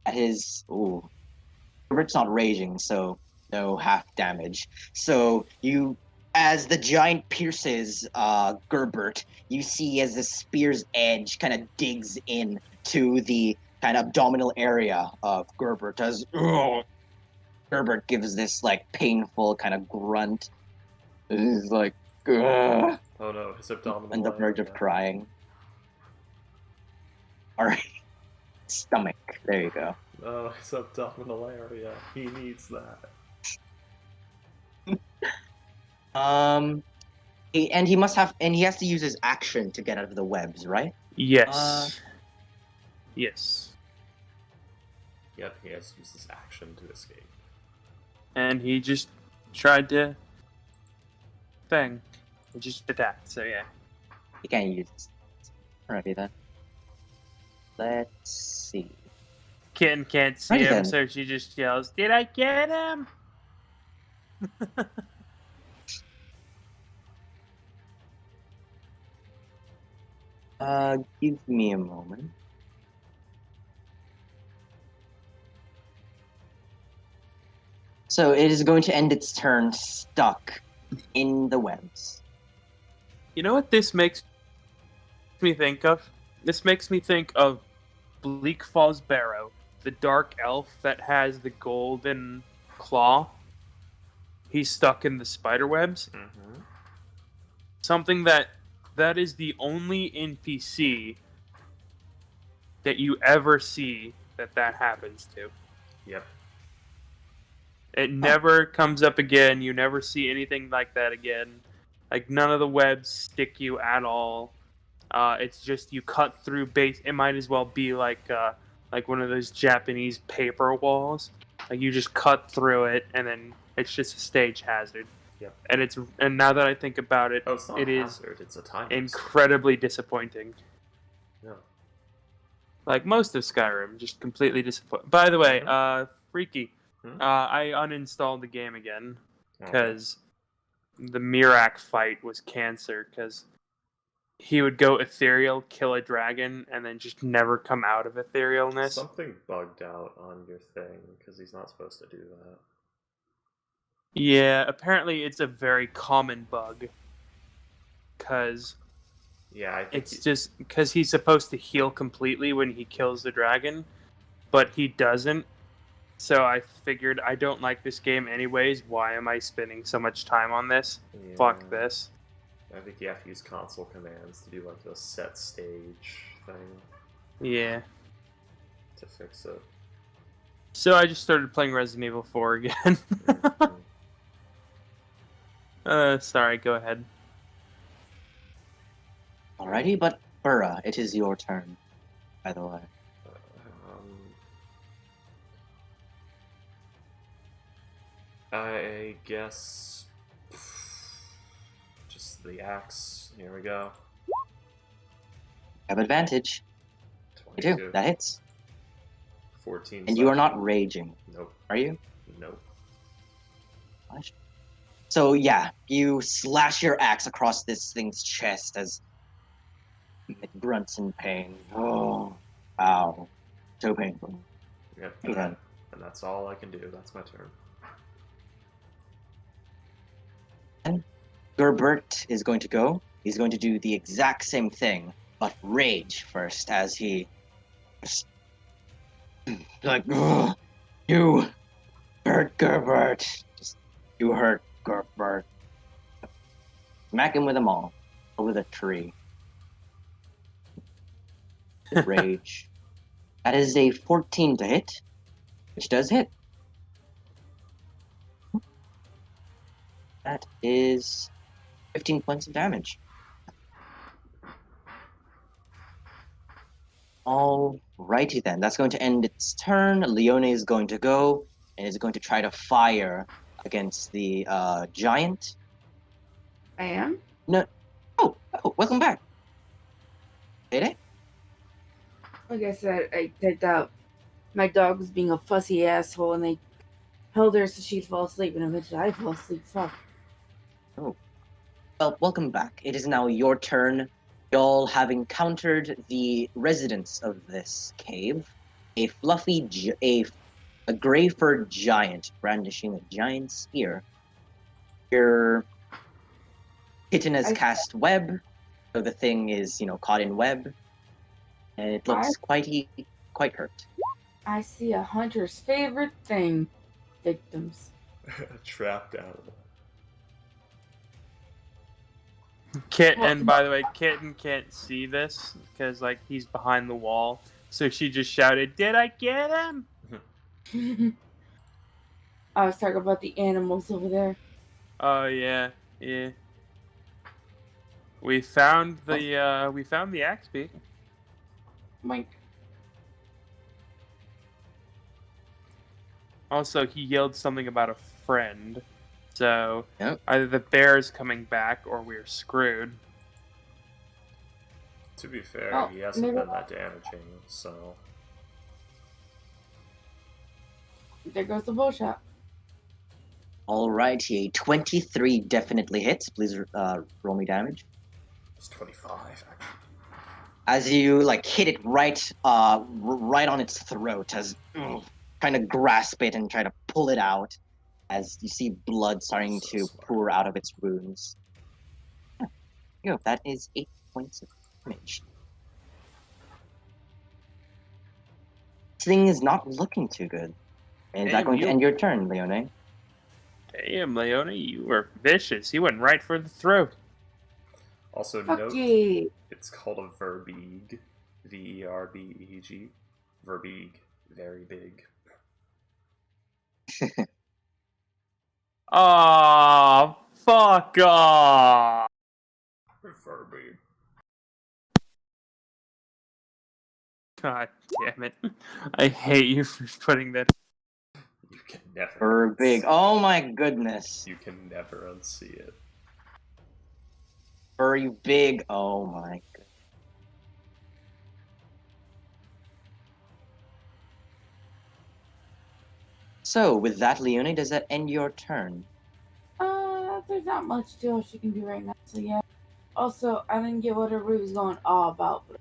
That is, Gerbert's not raging, so no half damage. So as the giant pierces Gerbert, you see as the spear's edge kind of digs in to the kind of abdominal area of Gerbert as Gerbert gives this like painful kind of grunt. He's like, ugh, Oh no, his abdominal on the verge of crying. Alright. Stomach. There you go. Oh, his abdominal area. He needs that. He has to use his action to get out of the webs, right? Yes. Yes. Yep, he has to use his action to escape. And he just tried to He just attacked, so yeah. He can't use this. Alrighty then. Let's see. Kitten can't see Right him, then. so she just yells, "Did I get him?" Give me a moment. So it is going to end its turn stuck in the webs. You know what this makes me think of? This makes me think of Bleak Falls Barrow, the dark elf that has the golden claw. He's stuck in the spider webs. Mm-hmm. Something that is the only NPC that you ever see that happens to. Yep. It never comes up again. You never see anything like that again. Like, none of the webs stick you at all. It's just you cut through base. It might as well be like one of those Japanese paper walls. Like, you just cut through it, and then it's just a stage hazard. Yep. And now that I think about it, It's not it a is hazard, it's a time incredibly disappointing. Yeah. Like most of Skyrim, just completely disappointed. By the way, Freaky, Hmm? I uninstalled the game again Okay. because the Mirak fight was cancer. Because he would go ethereal, kill a dragon, and then just never come out of etherealness. Something bugged out on your thing because he's not supposed to do that. Yeah, apparently it's a very common bug. Because Yeah, I think it's just because he's supposed to heal completely when he kills the dragon, but he doesn't. So I figured I don't like this game anyways. Why am I spending so much time on this? yeah, Fuck this. I think you have to use console commands to do like a set stage thing Yeah. to fix it. So I just started playing Resident Evil 4 again. Mhm. Sorry, go ahead. Alrighty, but Burra, it is your turn, by the way. I guess just the axe. Here we go. Have advantage. You 22. do. That hits. 14. And you are not raging, Nope. are you? Nope. So yeah, you slash your axe across this thing's chest as it grunts in pain. Oh, wow. So painful. Yep. Okay. And that's all I can do. That's my turn. Gerbert is going to go. He's going to do the exact same thing, but rage first as he like, "Ugh, you hurt Gerbert. Just you hurt Gerbert. Smack him with them all over the tree. Rage. That is a 14 to hit, which does hit. That is 15 points of damage. Alrighty then, that's going to end its turn. Leone is going to go and is going to try to fire against the giant. I am? No. Oh, welcome back. Did it? Like I said, I typed out my dog was being a fussy asshole and they held her so she'd fall asleep and eventually I fell asleep. Fuck. Well, welcome back. It is now your turn. Y'all have encountered the residents of this cave. A a gray-furred giant brandishing a giant spear. Your kitten has cast web, so the thing is, caught in web, and it looks quite hurt. I see a hunter's favorite thing. Victims. A trapped animal. And by the way, Kitten can't see this because like he's behind the wall. So she just shouted, "Did I get him?" I was talking about the animals over there. Oh yeah. We found the axe beak. Mike. Also, he yelled something about a friend. So Yep. either the bear's coming back or we're screwed. To be fair, he hasn't been that damaging, so. There goes the bullshot. Alrighty, a 23 definitely hits. Please roll me damage. It's 25, actually. As you hit it right on its throat, as trying to grasp it and try to pull it out, as you see blood starting to pour out of its wounds. Yeah, that is 8 points of damage. This thing is not looking too good. And is that going to end your turn, Leone? Damn, Leone, you were vicious. He went right for the throat. Also, Fuck note, yeah. it's called a verbeeg. V-E-R-B-E-G. Verbeeg. Very big. Aw, fuck off. Verbeeg. God damn it. I hate you for putting that. You can never. Verbeeg. Oh my goodness. You can never unsee it. Very big. Oh my goodness. So, with that, Leonie, does that end your turn? There's not much else she can do right now, so yeah. Also, I didn't get what everybody was going all about, but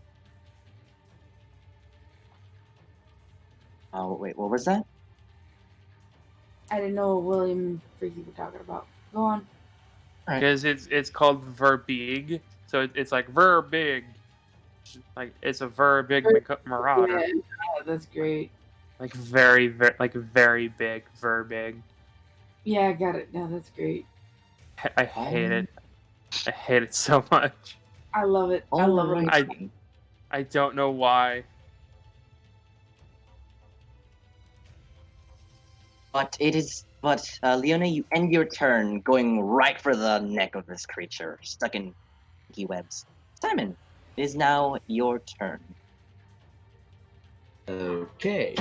Oh, wait, what was that? I didn't know what William and Freaky were talking about. Go on. Because it's called verbig, so it's like verbig, like it's a verbig marauder, Yeah, that's great. like very very big verbig. Yeah, I got it now. That's great. I hate it. I hate it so much. I love it. I love it. Alrighty. I don't know why. But Leona, you end your turn going right for the neck of this creature, stuck in sticky webs. Simon, it is now your turn. Okay.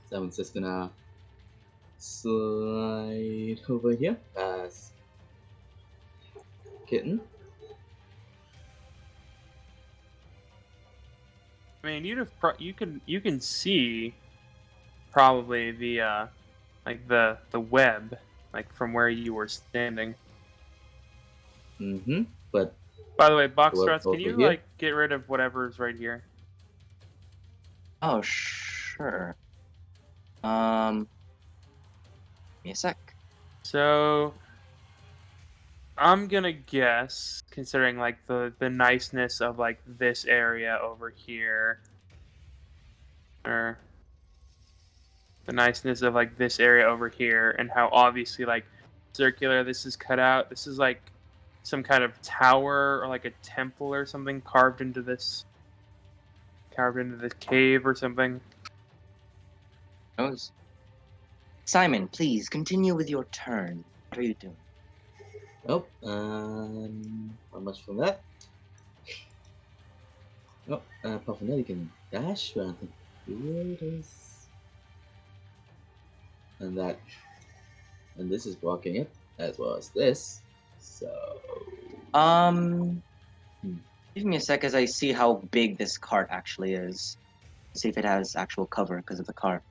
Simon's just gonna slide over here as kitten. I mean, you can see probably the like the web, like from where you were standing. But By the way, box Web struts, can over you here? like get rid of whatever's right here? Oh, sure. Give me a sec. So I'm gonna guess, considering like the niceness of like this area over here, or the niceness of like this area over here, and how obviously like circular this is cut out. This is like some kind of tower or like a temple or something carved into this cave or something. Knows. Simon, please continue with your turn. What are you doing? nope. Not much from that. Nope. Apart from that, you can dash around. Here it is. And that. And this is blocking it, as well as this. So. Give me a sec as I see how big this cart actually is. See if it has actual cover because of the cart.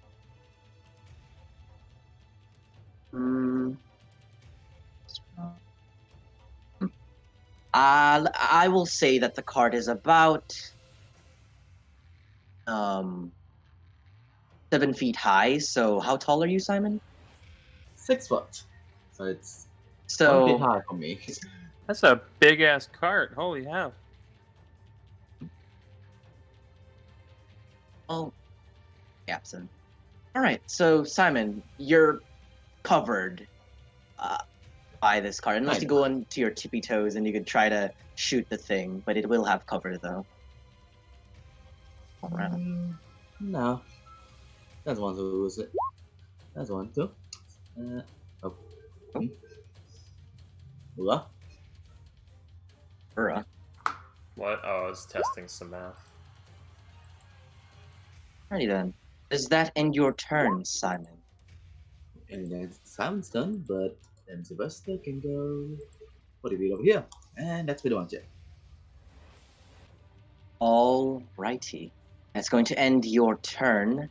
I will say that the cart is about 7 feet high. So how tall are you, Simon? 6 foot. So it's 1 So feet high for me. That's a big ass cart. Holy hell! oh, yeah. So all right. So Simon, you're covered by this cart, unless you go onto your tippy toes and you could try to shoot the thing, but it will have cover though. No. That's one to lose it. That's one too. Oh. Ula. Ura. What? Oh, I was testing some math. Alrighty then. Does that end your turn, Simon? And then Simon's done, but then Sylvester can go 40 feet over here. And that's pretty much it. Alrighty. That's going to end your turn.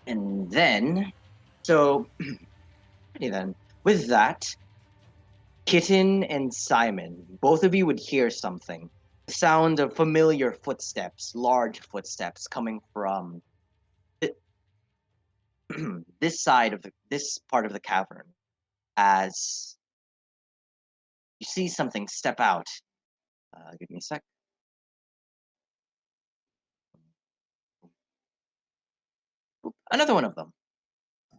And then, so, alrighty then. With that, Kitten and Simon, both of you would hear something. The sound of familiar footsteps, large footsteps coming from this part of the cavern, as you see something step out. Give me a sec. Another one of them.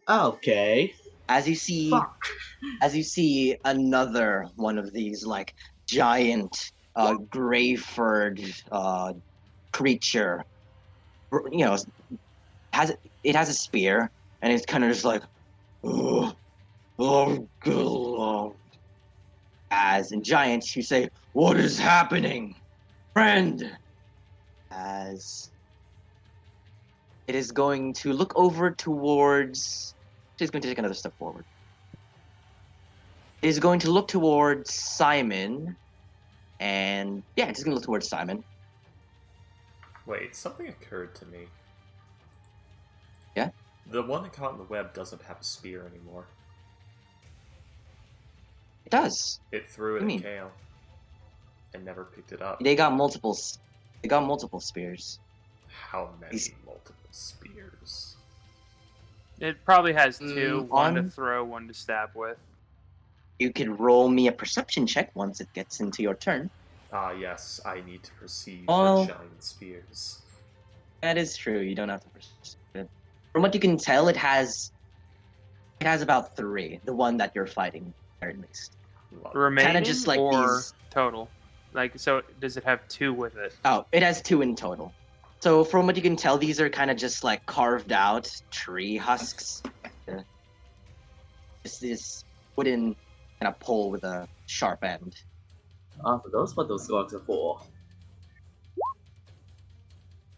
Okay. As you see another one of these like giant gray furred creature, you know, has a spear, and it's kind of just like, oh, God. As in giant, you say, "What is happening, friend?" As it is going to look over towards. She's going to take another step forward. It is going to look towards Simon, and yeah, it's going to look towards Simon. Wait, something occurred to me. Yeah? The one that caught in the web doesn't have a spear anymore. It does. It threw What it do you at mean? Kale and never picked it up. They got multiple. They got multiple spears. How many These- multiple spears? It probably has two, one to on- throw, one to stab with. You could roll me a perception check once it gets into your turn. Ah, yes, I need to perceive Oh. the giant spears. That is true. You don't have to perceive it. From what you can tell, it has about 3. The one that you're fighting, at least. Remaining just like or these- total? Like, so does it have 2 with it? Oh, it has 2 in total. So from what you can tell, these are kind of just like carved out tree husks. Just this wooden kind of pole with a sharp end. So that's what those logs are for.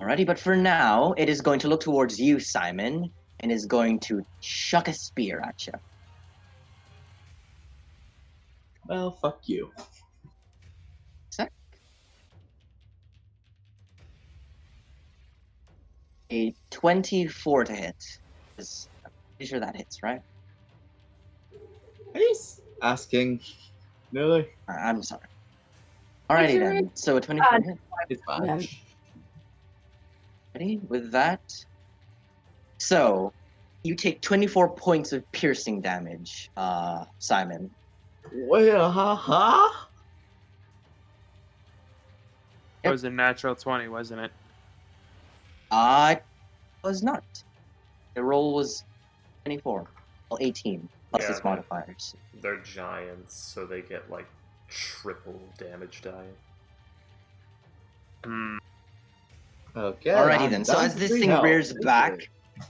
Alrighty, but for now, it is going to look towards you, Simon, and is going to chuck a spear at you. Well, fuck you. A 24 to hit. I'm pretty sure that hits, right? He's asking. Really? I'm sorry. Alrighty sure then. So a 24 hit. It's fine. Yeah. Ready with that? So, you take 24 points of piercing damage, Simon. Well, haha. It was a natural 20, wasn't it? It was not. The roll was 24. Well, 18, plus Yeah. its modifiers. They're giants, so they get like triple damage die. Hmm. Okay. Alrighty I'm then. So down as to this 3 thing health. rears Thank back you.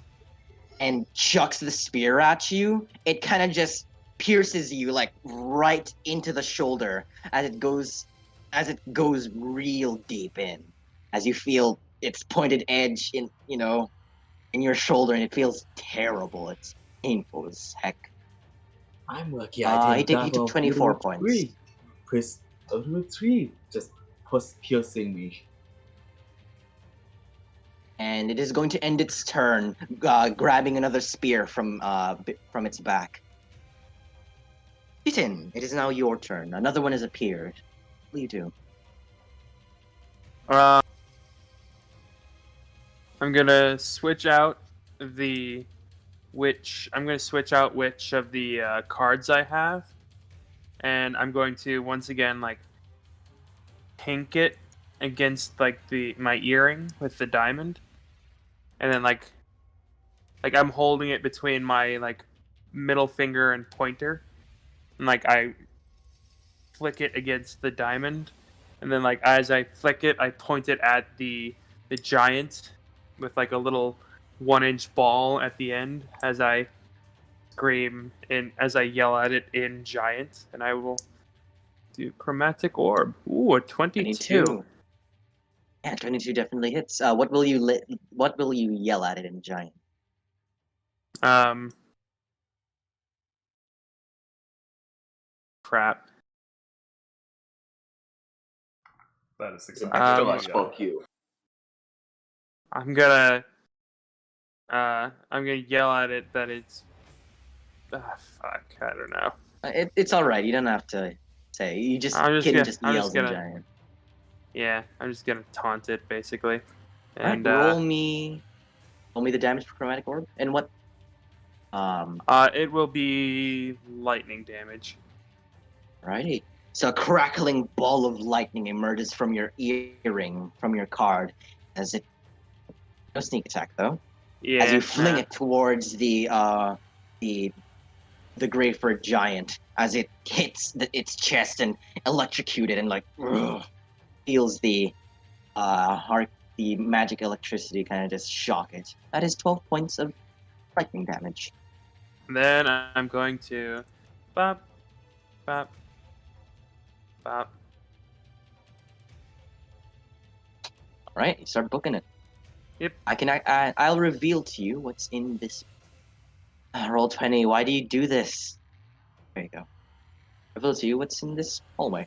and chucks the spear at you, it kind of just pierces you like right into the shoulder as it goes real deep in. As you feel its pointed edge in your shoulder, and it feels terrible. It's painful as heck. I'm lucky He I didn't took die from 24 Ultimate points. 3. Chris, Ultimate 3 just piercing me. And it is going to end its turn, grabbing another spear from its back. Ethan, it is now your turn. Another one has appeared. What do you do? I'm gonna switch out which of the cards I have, and I'm going to once again like pink it against like my earring with the diamond, and then like I'm holding it between my like middle finger and pointer, and like I flick it against the diamond, and then like as I flick it, I point it at the giant with like a little 1-inch ball at the end as I scream and as I yell at it in giant, and I will do chromatic orb. Ooh, a 22. Yeah, 22 definitely hits. What will you yell at it in giant? Crap. That is Extra exactly Um, what much you got. fuck you. I'm gonna yell at it that it's fuck, I don't know. It's all right. You don't have to say. You just I'm just kid gonna- just I'm yells just in gonna- giant. Yeah, I'm just gonna taunt it basically. Alright, And roll me the damage for chromatic orb and what? it will be lightning damage. Righty. So a crackling ball of lightning emerges from your earring, from your card, as it. No sneak attack though. Yeah. As you fling nah. it towards the Greyford giant, as it hits its chest and electrocuted and like feels the magic electricity kind of just shock it. That is 12 points of lightning damage. Then I'm going to bop, bop, bop. All right, you start booking it. Yep. I'll reveal to you what's in this. Roll 20. Why do you do this? There you go. Reveal to you what's in this hallway.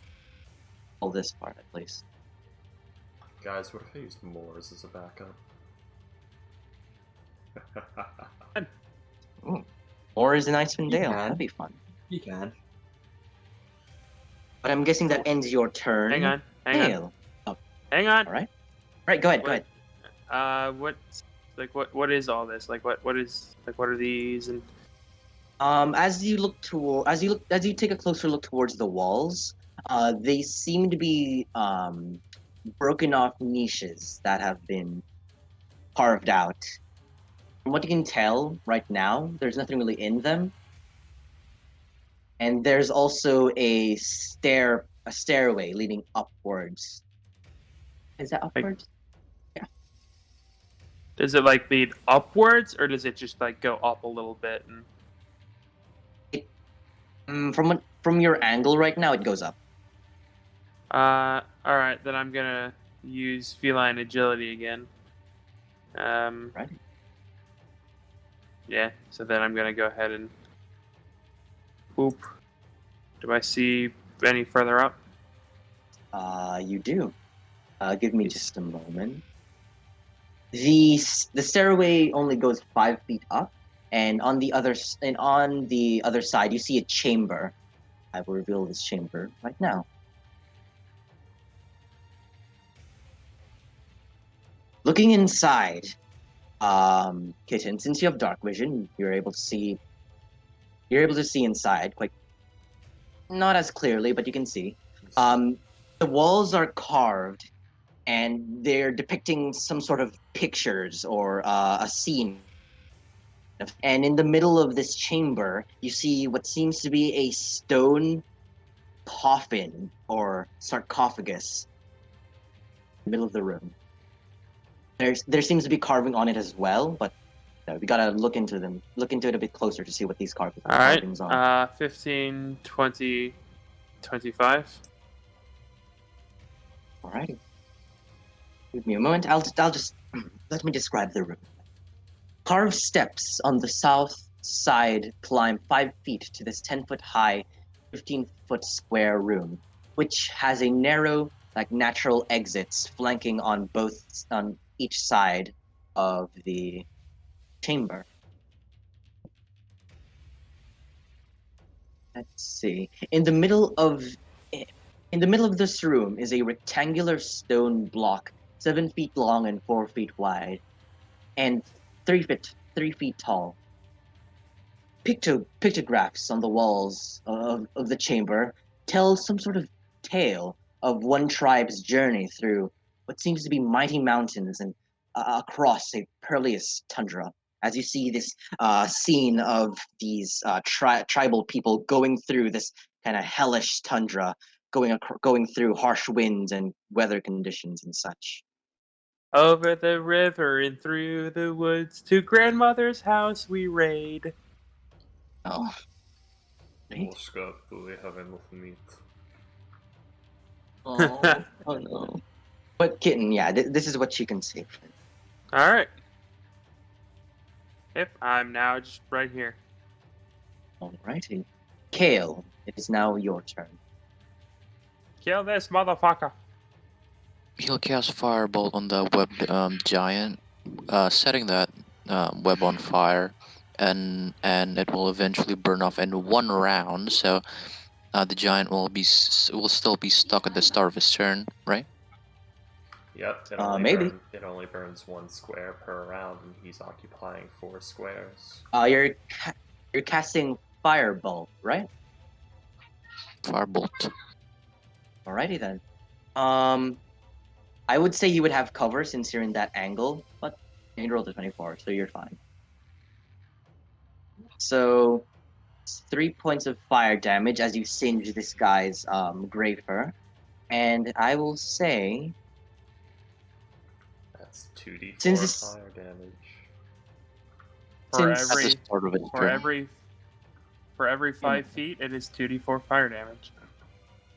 All this part, at least. Guys, what if I used Moors as a backup? Or is an Icewind You Dale? can. That'd be fun. You can. But I'm guessing that ends your turn. Hang on. Dale. Hang on. All right. Right. Go ahead. Go What- ahead. What is all this? Like, what are these? And As you take a closer look towards the walls, they seem to be broken off niches that have been carved out. From what you can tell right now, there's nothing really in them. And there's also a stairway leading upwards. Is that upwards? does it like lead upwards, or does it just like go up a little bit? And From your angle right now, it goes up. all right, then I'm gonna use feline agility again. Right. Yeah. So then I'm gonna go ahead and whoop. Do I see any further up? You do. Give me just a moment. The stairway only goes 5 feet up, and on the other side, you see a chamber. I will reveal this chamber right now. Looking inside, Kitten, since you have dark vision, you're able to see inside quite not as clearly, but you can see. The walls are carved, and they're depicting some sort of pictures or a scene. And in the middle of this chamber, you see what seems to be a stone coffin or sarcophagus in the middle of the room. There seems to be carving on it as well, but we gotta look into it a bit closer to see what these carvings All are. right. 15, 20, 25. Alrighty. Give me a moment. I'll just let me describe the room. Carved steps on the south side climb 5 feet to this 10-foot high, 15-foot square room, which has a narrow, natural exits flanking on each side of the chamber. Let's see. In the middle of this room is a rectangular stone block, 7 feet long and 4 feet wide, and 3 feet tall. Pictographs on the walls of the chamber tell some sort of tale of one tribe's journey through what seems to be mighty mountains and across a perilous tundra. As you see this scene of these tribal people going through this kind of hellish tundra, going through harsh winds and weather conditions and such. Over the river and through the woods to grandmother's house we raid. Oh. Oscar, do we have enough meat? Oh, oh no. But Kitten, yeah, this is what you can see. All right. Yep, I'm now just right here. Alrighty. Kale, it is now your turn. Kill this motherfucker. He'll cast Firebolt on the web giant, setting that web on fire, and it will eventually burn off in one round. So the giant will still be stuck at the start of his turn, right? Yep, maybe. It only burns 1 square per round, and he's occupying 4 squares. You're casting Firebolt, right? Firebolt. Alrighty then. I would say you would have cover since you're in that angle, but you rolled a 24, so you're fine. So, 3 points of fire damage as you singe this guy's gray fur, and I will say That's 2d4 Since this- fire damage. For Since- At the every start of his for turn. every 5 feet, it is 2d4 fire damage.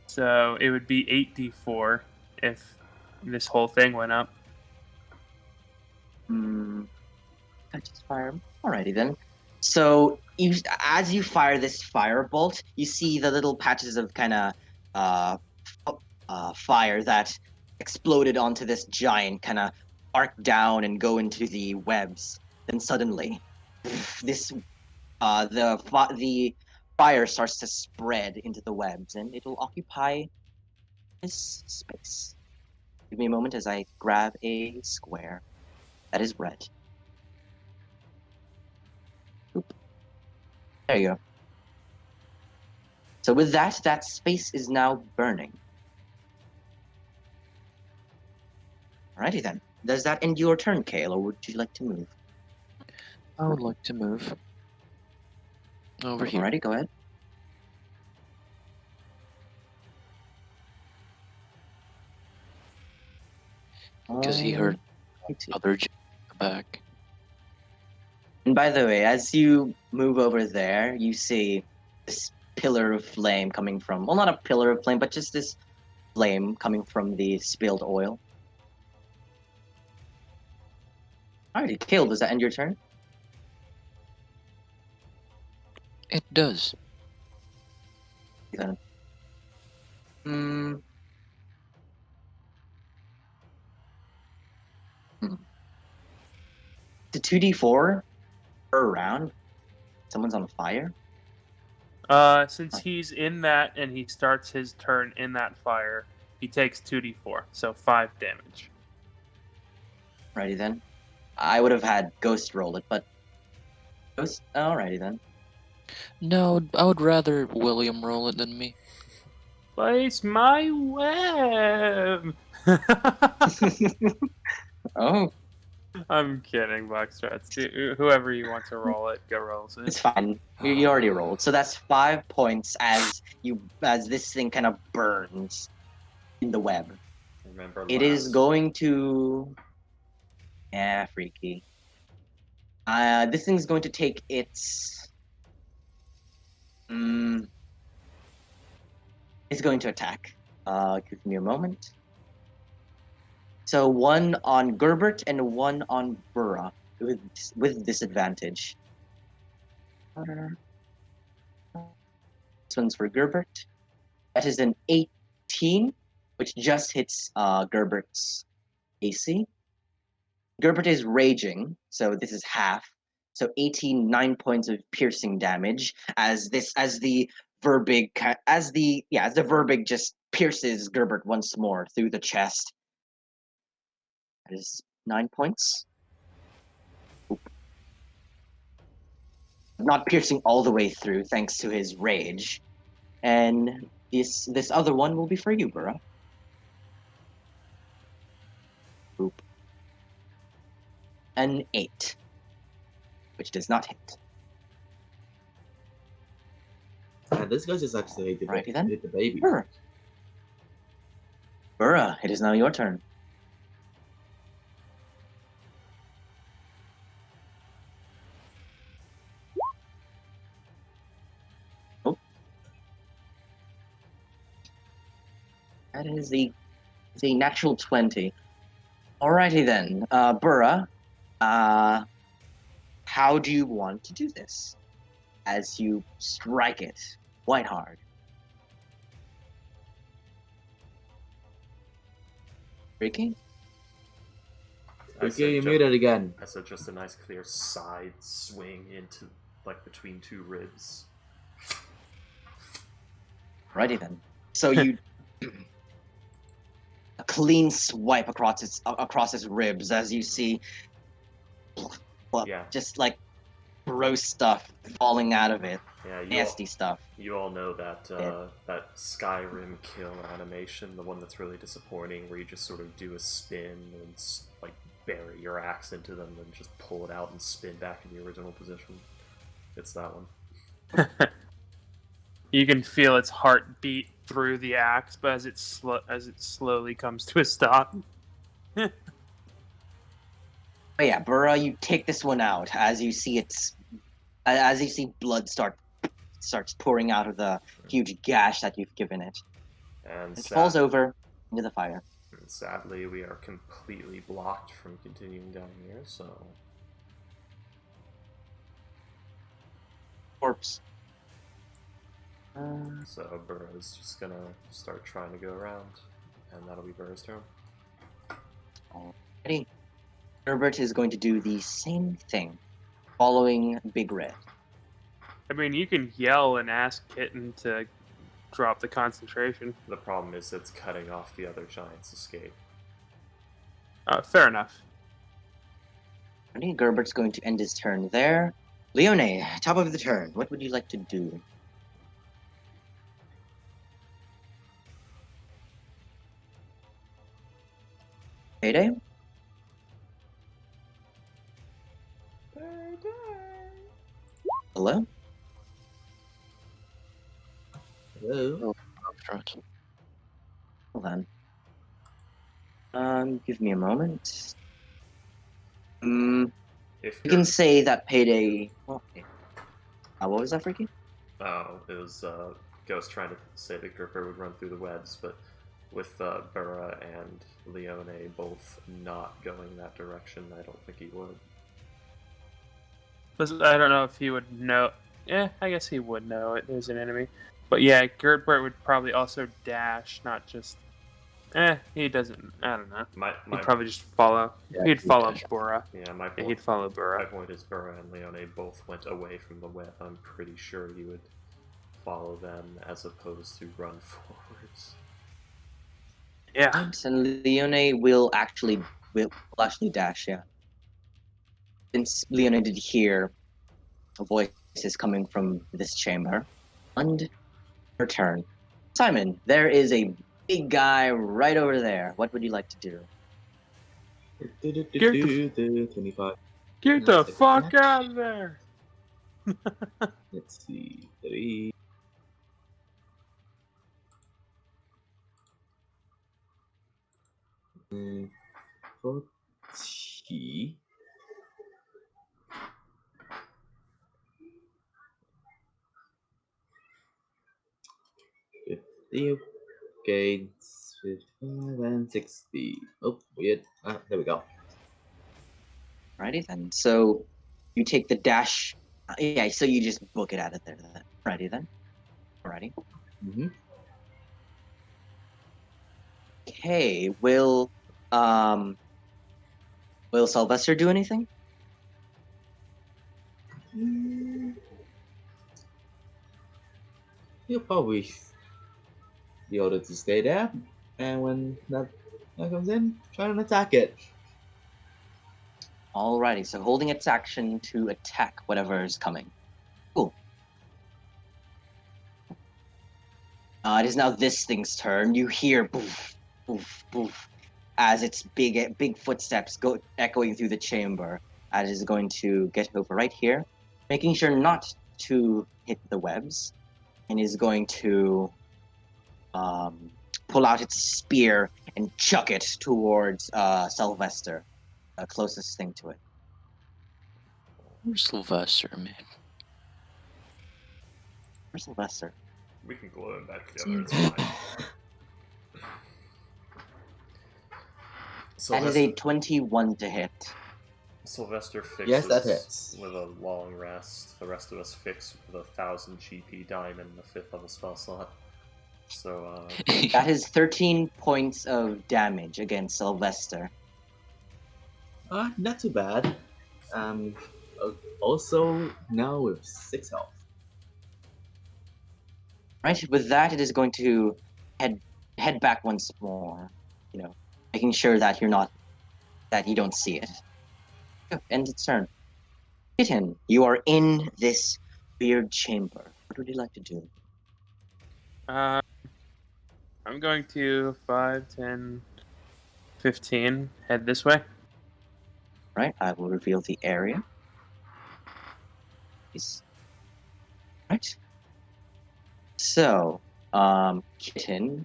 So it would be 8d4 if this whole thing went up. Just fire. Alrighty then. So as you fire this firebolt, you see the little patches of kind of fire that exploded onto this giant kind of arc down and go into the webs. Then suddenly, this the fire starts to spread into the webs, and it'll occupy this space. Give me a moment as I grab a square that is red. Oop. There you go. So with that, that space is now burning. Alrighty then. Does that end your turn, Kale, or would you like to move? I would like to move over here. Alrighty, go ahead. Because he heard Alrighty. other back. And by the way, as you move over there, you see this pillar of flame coming from, well, not a pillar of flame, but just this flame coming from the spilled oil. Alrighty, Kale, does that end your turn? It does. Then. Hmm. The 2d4 per round. Someone's on fire. Since he's in that and he starts his turn in that fire, he takes 2d4, so 5 damage. Alrighty then. I would have had Ghost roll it, but Ghost. Alrighty then. No, I would rather William roll it than me. Place my web! Oh, I'm kidding, Blackstrats. Whoever you want to roll it, go rolls it's it. fine. You already rolled, so that's 5 points as this thing kind of burns in the web. Remember It is last- going to. Freaky. This thing's going to take its. It's going to attack. Give me a moment. So one on Gerbert and one on Burra with disadvantage. This one's for Gerbert. That is an 18, which just hits Gerbert's AC. Gerbert is raging, so this is half. So 18, 9 points of piercing damage as the Verbig just pierces Gerbert once more through the chest. That is 9 points. Oop. Not piercing all the way through thanks to his rage. And this other one will be for you, Burra. Oop. An 8, which does not hit. This guy just actually hit Righty then. the baby. Burra. Burra, it is now your turn. Oh. That is a natural 20. Alrighty then. Burra, how do you want to do this? As you strike it quite hard. Freaky? Okay, you muted again. I said just a nice clear side swing into, like, between two ribs. Righty then. So you a clean swipe across its ribs as you see Yeah. just like gross stuff falling out of it. Yeah, Nasty stuff. You all know that that Skyrim kill animation, the one that's really disappointing, where you just sort of do a spin and like bury your axe into them and just pull it out and spin back in the original position. It's that one. You can feel its heart beat through the axe, but as it slowly comes to a stop. But yeah, Burra, you take this one out as you see blood starts pouring out of the huge gash that you've given it. And It falls over into the fire. And sadly, we are completely blocked from continuing down here, so... Corpse. So Burrow's just gonna start trying to go around, and that'll be Burrow's turn. Alrighty. Gerbert is going to do the same thing, following Big Red. I mean, you can yell and ask Kitten to drop the concentration. The problem is it's cutting off the other giant's escape. Fair enough. Alrighty, Gerbert's going to end his turn there. Leone, top of the turn. What would you like to do? Payday? Hello? Hello. Right. Hold on. Give me a moment. You If can say that Payday... Okay. What was that, Freaky? Oh, it was Ghost trying to say that Gripper would run through the webs, but with Burra and Leone both not going that direction, I don't think he would. Listen, I don't know if he would know. I guess he would know it. There's an enemy. But yeah, Gertbert would probably also dash, not just... he doesn't... I don't know. He'd probably just follow. Yeah, He'd follow dash. Burra. Yeah, my Yeah, point, he'd follow my Burra. point is Burra and Leone both went away from the web. I'm pretty sure he would follow them as opposed to run forwards. Yeah. And Leone will actually dash, yeah. Since Leone did hear voices coming from this chamber. And her turn. Simon, there is a big guy right over there. What would you like to do? 25. Get the Nice. fuck out of there! Let's see. 3. Mm, 40. Gains 55 and 60. Oh, weird. There we go. Alrighty then. So you take the dash. Yeah, so you just book it out of there then. Alrighty then. Alrighty. Mm-hmm. Okay. Will Sylvester do anything? He'll probably be able to stay there, and when that comes in, try and attack it. Alrighty. So holding its action to attack whatever is coming. Cool. It is now this thing's turn. You hear boof, boof, boof, as its big footsteps go echoing through the chamber. It is going to get over right here, making sure not to hit the webs, and is going to pull out its spear and chuck it towards Sylvester, closest thing to it. Where's Sylvester, man? Where's Sylvester? We can glue him back together, it's fine. That is a 21 to hit. Sylvester fixes Yes, that hits. with a long rest. The rest of us fix with a 1000 GP diamond in the 5th level spell slot. So, That is 13 points of damage against Sylvester. Not too bad. Also now with 6 health. Right, with that, it is going to head back once more, making sure that you don't see it. End its turn. Kitten, you are in this weird chamber. What would you like to do? I'm going to 5, 10, 15. Head this way. Right, I will reveal the area. Right. So, Kitten,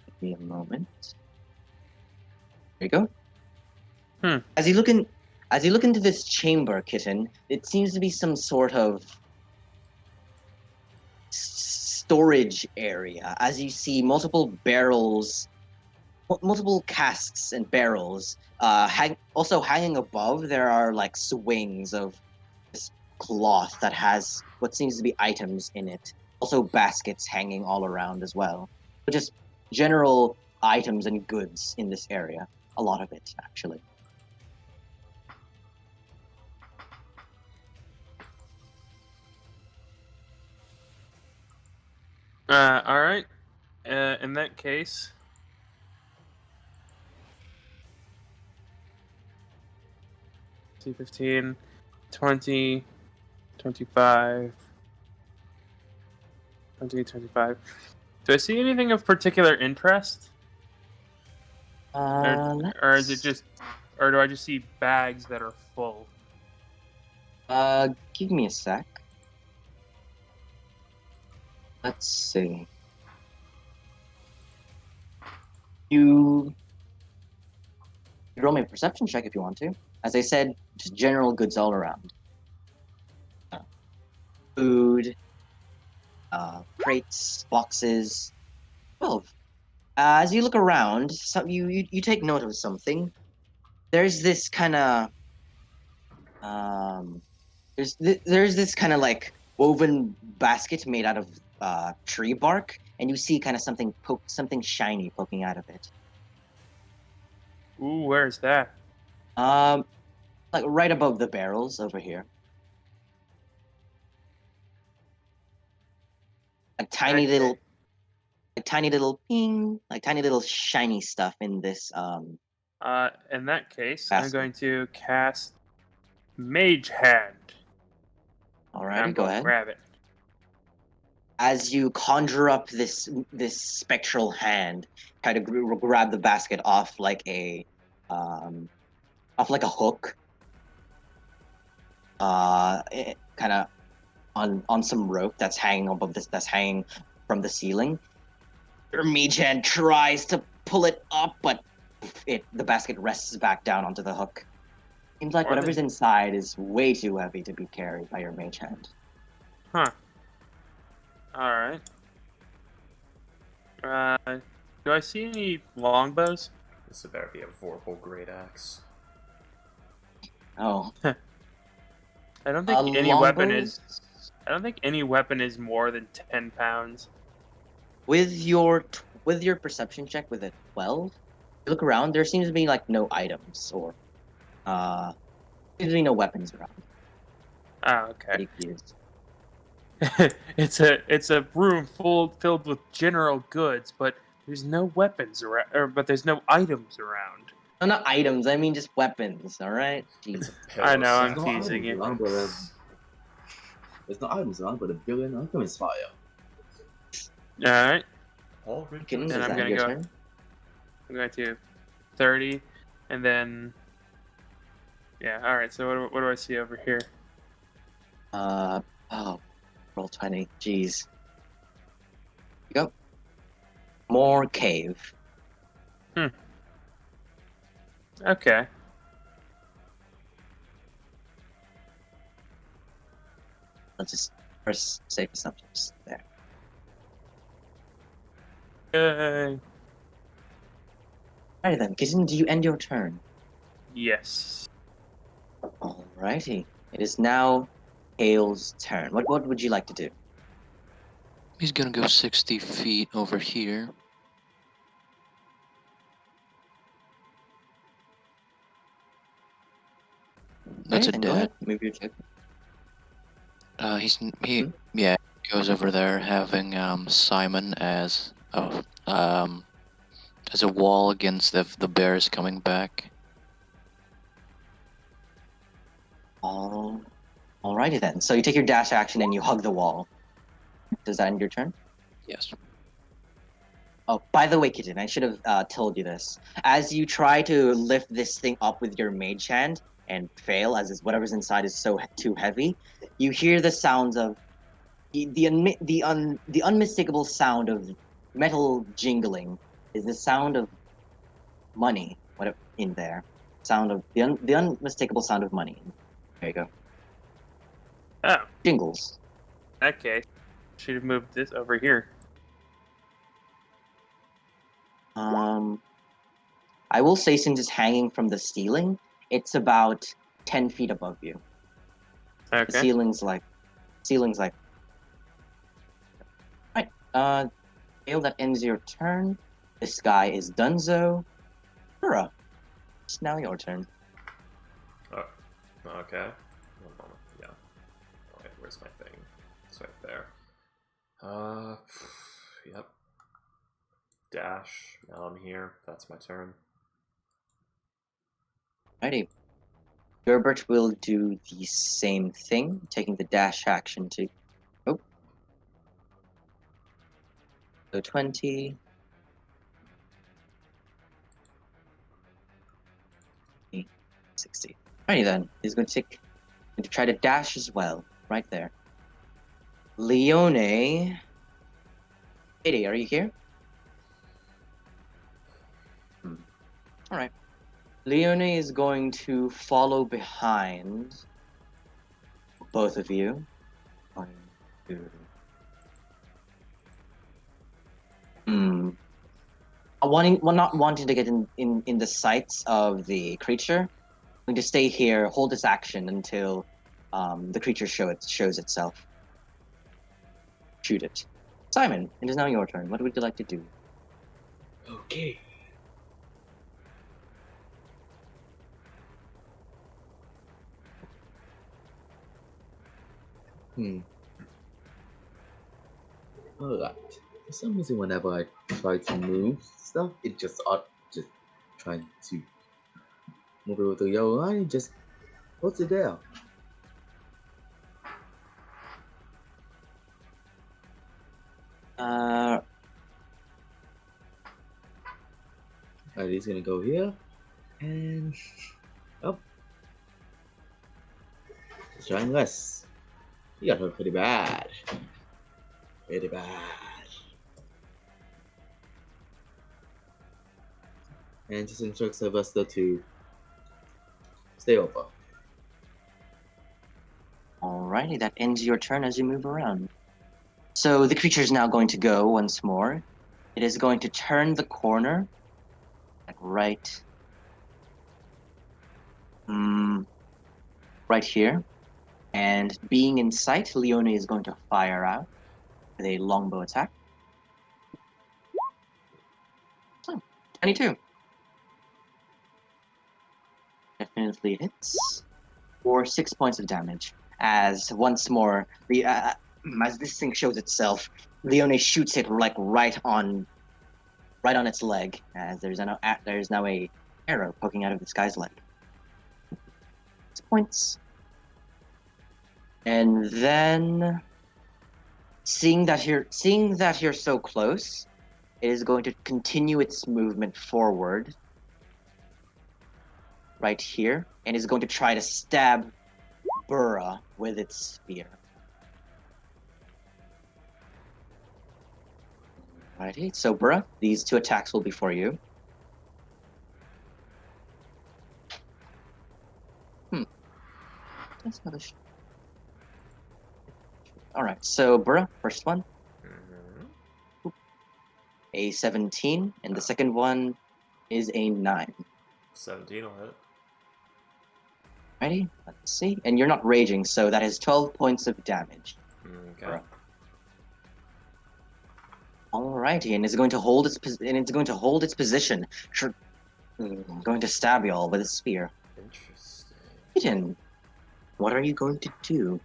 give me a moment. There you go. As you look into this chamber, Kitten, it seems to be some sort of storage area. As you see, multiple casks and barrels. Also hanging above, there are like swings of this cloth that has what seems to be items in it. Also baskets hanging all around as well. But just general items and goods in this area. A lot of it, actually. All right. In that case, see 15, 20, 25, 20, 25. Do I see anything of particular interest? Or is it just, or do I just see bags that are full? Give me a sec. Let's see. You roll me a perception check if you want to. As I said, just general goods all around. Food, crates, boxes. 12. As you look around, you take note of something. There's this kind of there's this kind of like woven basket made out of tree bark, and you see kind of something shiny poking out of it. Ooh, where's that? Like right above the barrels over here. A tiny Okay. little ping, like tiny little shiny stuff in this In that case, I'm basket. going to cast Mage Hand. And Alrighty, I'm go going to ahead. grab it. As you conjure up this spectral hand, try to grab the basket off like a hook, kind of on some rope that's hanging above this, that's hanging from the ceiling. Your mage hand tries to pull it up, but the basket rests back down onto the hook. Seems like Or whatever's inside is way too heavy to be carried by your mage hand. Huh. Alright. Do I see any longbows? This better be a Vorpal Great Axe. Oh, I don't think any weapon longbows? is. I don't think any weapon is more than 10 pounds. With your perception check with a 12, you look around. There seems to be like no items or seems to be no weapons around. Oh, okay. Pretty confused. it's a room filled with general goods, but there's no weapons around, but there's no items around. No, not items. I mean just weapons. All right. It's Jeez. a pillow I know, I'm set. There's no teasing items you. around, but there's no items around, but a billion alchemist fire. All right, All Kittens, Then is I'm that gonna your go- turn? I'm going to 30, and then yeah. All right. So what do I see over here? Oh, roll 20. Jeez. Here you go. More cave. Okay. Let's just first safe assumptions there. Yay. Alright then, Kitten, do you end your turn? Yes. Alrighty. It is now Hale's turn. What would you like to do? He's gonna go 60 feet over here. That's Okay, a then go dead. ahead. Move your check. He yeah, goes over there having Simon as a wall against if the bears coming back. Alrighty then. So you take your dash action and you hug the wall. Does that end your turn? Yes. Oh, by the way, Kitten, I should have told you this. As you try to lift this thing up with your mage hand and fail, as whatever's inside is too heavy, you hear the sounds of the unmistakable sound of metal jingling. Is the sound of money? What in there? Sound of the unmistakable sound of money. There you go. Oh, Jingles. in that case, should have moved this over here. I will say since it's hanging from the ceiling, it's about 10 feet above you. The Okay. ceiling's like. Right. Gale, that ends your turn. This guy is Dunzo. Kura, it's now your turn. Oh, okay. One moment. Yeah. Alright, where's my thing? It's right there. Yep. Dash. Now I'm here. That's my turn. Alrighty. Gerbert will do the same thing, taking the dash action to. Oh. So 20. 60. Alrighty then. He's going to try to dash as well. Right there. Leone. Katie, are you here? Alright. Leone is going to follow behind both of you. 1, 2. Not wanting to get in the sights of the creature, I'm going to stay here, hold this action until the creature shows itself. Shoot it. Simon, it is now your turn. What would you like to do? Okay. Alright. For some reason, whenever I try to move stuff, it just trying to move it with the yellow line and just puts it there. Alright, he's gonna go here and oh, he's trying less. He got hurt pretty bad. Pretty bad. And just instructs Sylvester to stay over. Alrighty, that ends your turn as you move around. So the creature is now going to go once more. It is going to turn the corner, like right here. And being in sight, Leone is going to fire out with a longbow attack. 22. Definitely hits for 6 points of damage. As once more, as this thing shows itself, Leone shoots it like right on its leg, as there's now a arrow poking out of this guy's leg. 6 points. And then, seeing that you're so close, it is going to continue its movement forward, right here, and is going to try to stab Burra with its spear. Alrighty, so Burra, these 2 attacks will be for you. That's another. Alright, so Burra, first one. A 17, and the second one is a 9. 17 will hit. Ready? Let's see. And you're not raging, so that is 12 points of damage. Okay. Alrighty, and it's going to hold its position. Going to stab you all with a spear. Interesting. Eden, what are you going to do?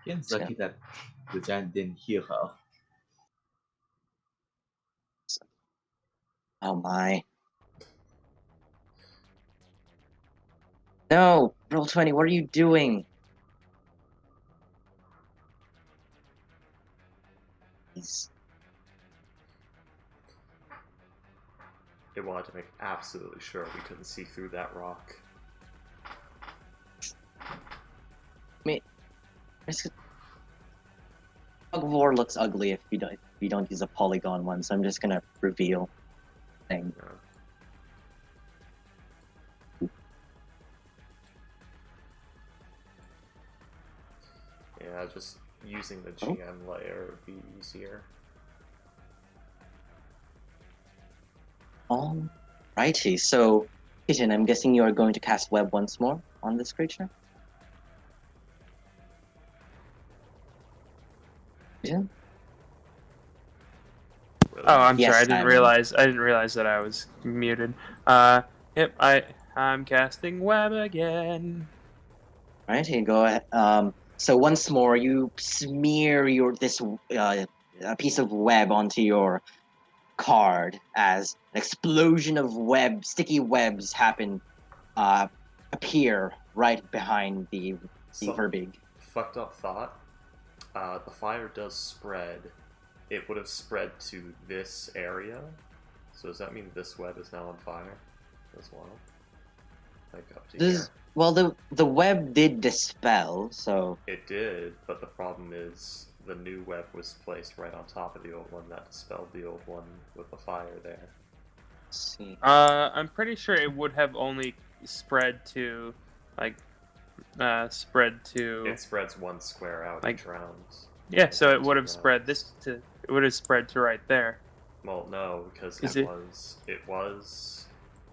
It's lucky that the giant didn't hear her. Oh my. No, Roll20, what are you doing? It wanted to make absolutely sure we couldn't see through that rock. Fog of War looks ugly if you don't use a polygon one, so I'm just gonna reveal thing. Yeah, just using the GM layer would be easier. Alrighty, so Kitten, I'm guessing you are going to cast Web once more on this creature? Kitten? Oh, I'm Yes, sorry. I didn't realize that I was muted. Yep, I'm casting web again. Alright, here you go ahead. So once more, you smear this a piece of web onto your card as an explosion of sticky webs appear right behind the So, verbiage. fucked up thought. The fire does spread. It would have spread to this area. So does that mean this web is now on fire as well? Like up to here? Well, the web did dispel, so It did, but the problem is the new web was placed right on top of the old one that dispelled the old one with the fire there. let's see. I'm pretty sure it would have only spread to, like, It spreads one square out Like- each round. Yeah, so it would have Two spread rounds. it would have spread to right there. Well, no, because Is it it- was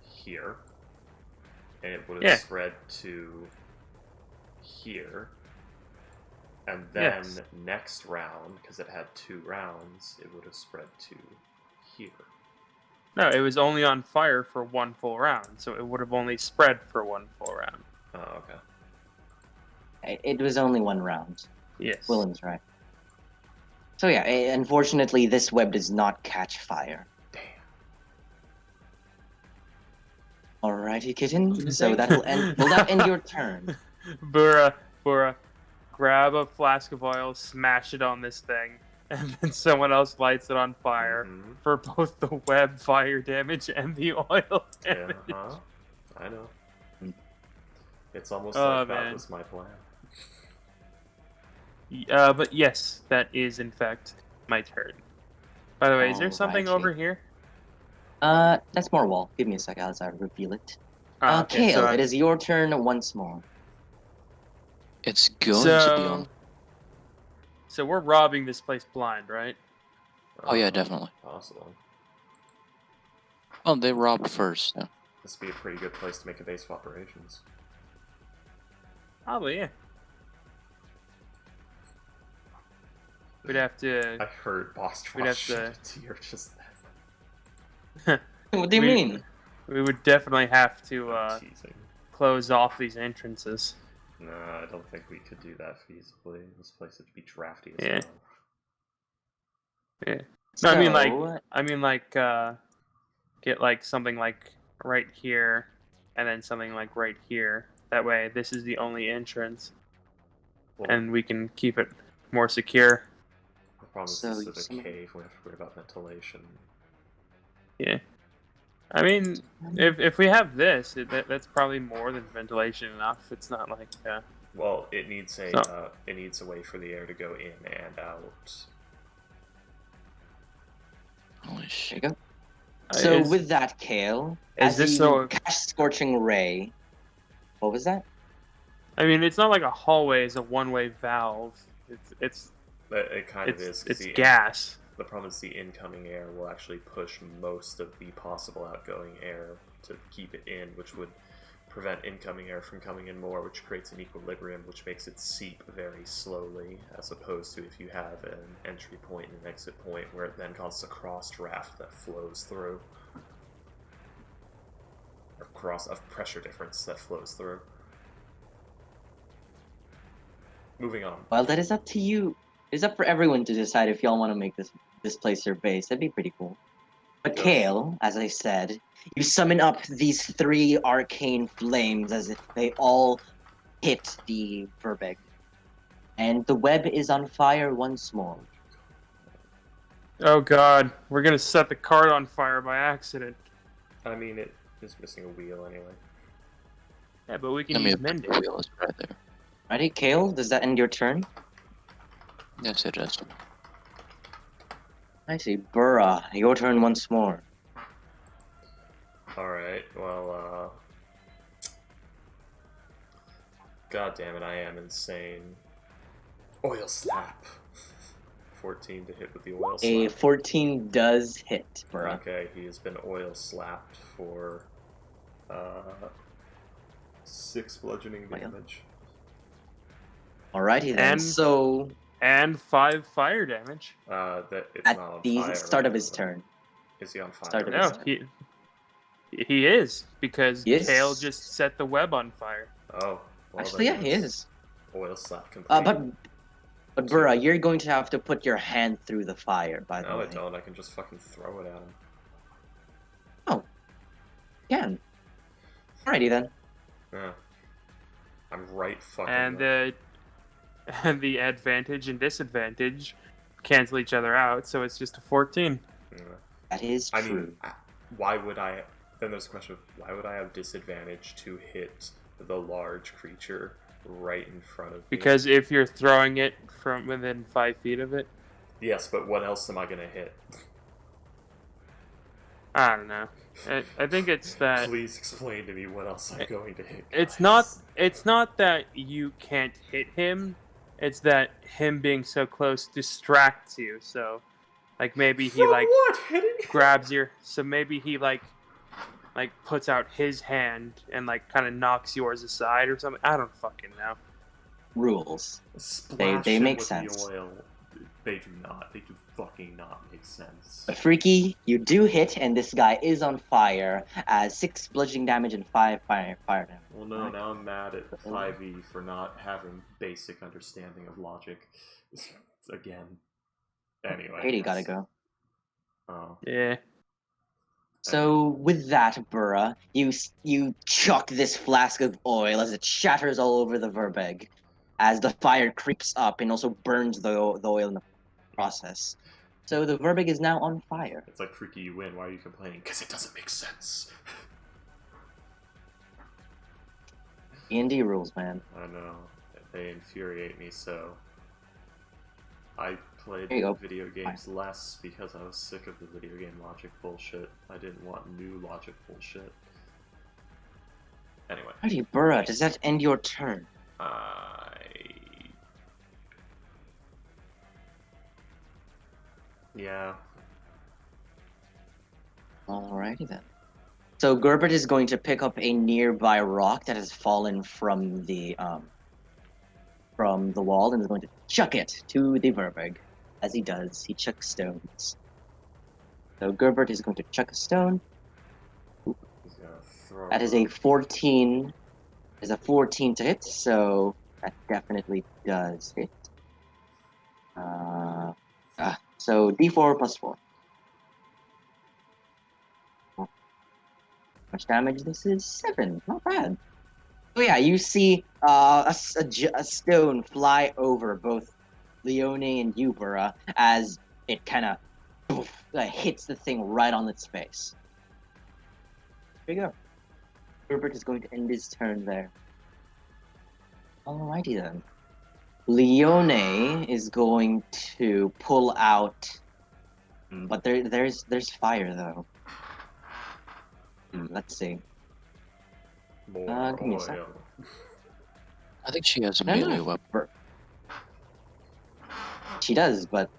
here, and it would have Yeah. spread to here, and then Yes. next round, because it had 2 rounds, it would have spread to here. No, it was only on fire for one full round, so it would have only spread for one full round. Oh, okay. It was only one round. Yes. Willem's right. So yeah, unfortunately, this web does not catch fire. Damn. Alrighty, kitten. So that'll end. Will that end your turn? Bura, grab a flask of oil, smash it on this thing, and then someone else lights it on fire Mhm. for both the web fire damage and the oil Yeah, damage. I know. It's almost Oh, like that man. was my plan. But yes, that is in fact my turn. By the way, is there something Alrighty. over here? That's more wall. Give me a sec as I reveal it. Okay, Kale, so it is your turn once more. It's going to be on. So we're robbing this place blind, right? Oh yeah, definitely. Possible. Oh, they robbed first. Yeah. This would be a pretty good place to make a base of operations. Probably, yeah. We'd have to. I heard boss We'd drop have shit to tier just then. What do you mean? We would definitely have to Teasing. close off these entrances. No, I don't think we could do that feasibly. This place would be drafty as Yeah. hell. Yeah. No, So, I mean like get like something like right here, and then something like right here. That way, this is the only entrance, Well, and we can keep it more secure. the problem is So this is a some- cave. We have to worry about ventilation. Yeah. I mean, if we have this, that's probably more than ventilation enough. It's not like Well, it needs a So- it needs a way for the air to go in and out. Holy there shit. you go. So is- with that, Kale, is as this you so- cast Scorching Ray. What was that? I mean, it's not like a hallway is a one-way valve. It's It kind of is. 'cause it's the gas. The problem is the incoming air will actually push most of the possible outgoing air to keep it in, which would prevent incoming air from coming in more, which creates an equilibrium, which makes it seep very slowly, as opposed to if you have an entry point and an exit point, where it then causes a cross draft that flows through. Or a pressure difference that flows through. Moving on. Well, that is up to you. It's up for everyone to decide if y'all want to make this place your base. That'd be pretty cool. But Yes. Kale, as I said, you summon up these 3 arcane flames as if they all hit the Verbeg. And the web is on fire once more. Oh god, we're gonna set the cart on fire by accident. I mean, it is missing a wheel anyway. Yeah, but we can I mean, use mending. the wheel is right there. Ready, Kale? Does that end your turn? Yes, it is. I see. Burra, your turn once more. Alright, well, God damn it, I am insane. Oil slap. 14 to hit with the oil A slap. 14 does hit, Burra. Okay, he has been oil slapped for 6 bludgeoning Oh, yeah. damage. Alrighty then. And- So, And 5 fire damage. That it's at not on the fire, start of right? his turn. Is he on fire? Start of No, his he is, because Yes. Kale just set the web on fire. Oh, well Actually, then yeah, he yes. is. oil slap complete. But Burra, you're going to have to put your hand through the fire, by the No, way. I don't. I can just fucking throw it at him. Oh. Yeah. Alrighty then. Yeah. I'm right fucking And there. and the advantage and disadvantage cancel each other out, so it's just a 14. Yeah. That is I true. mean, why would I... Then there's a question of, why would I have disadvantage to hit the large creature right in front of me? Because if you're throwing it from within 5 feet of it, Yes, but what else am I gonna hit? I don't know. I think it's that Please explain to me what else I'm going to hit. it's guys. not that you can't hit him. It's that him being so close distracts you. So, like maybe he From like what? Hitting? grabs your. So maybe he like puts out his hand and like kind of knocks yours aside or something. I don't fucking know. Rules. Splash they him make with sense. The oil. They do not. They do fucking not make sense. But Freaky, you do hit, and this guy is on fire as 6 bludgeoning damage and 5 fire damage. Well, no, now I'm mad at 5e for not having basic understanding of logic. Again. Anyway. Katie gotta go. Oh. Yeah. So with that, Burra, you chuck this flask of oil as it shatters all over the Verbeg, as the fire creeps up and also burns the oil in the process. So the Verbeg is now on fire. It's like, Freaky, you win. Why are you complaining? Because it doesn't make sense. D&D rules, man. I know. They infuriate me so. I played There you go. video games less because I was sick of the video game logic bullshit. I didn't want new logic bullshit. Anyway. Alrighty, Burra, does that end your turn? Yeah. Alrighty then. So Gerbert is going to pick up a nearby rock that has fallen from the wall and is going to chuck it to the Verbeg. As he does, he chucks stones. So Gerbert is going to chuck a stone. He's gonna throw That is a 14. Is a 14 to hit, so that definitely does hit. So D4 plus 4. How much damage this is? 7. Not bad. So yeah, you see a stone fly over both Leone and Ubera as it kind of hits the thing right on its face. There you go. Herbert is going to end his turn there. Alrighty then. Leone is going to pull out, but there's fire though. Let's see. more give me a sec. oil. I think she has a No, no, melee weapon. She does, but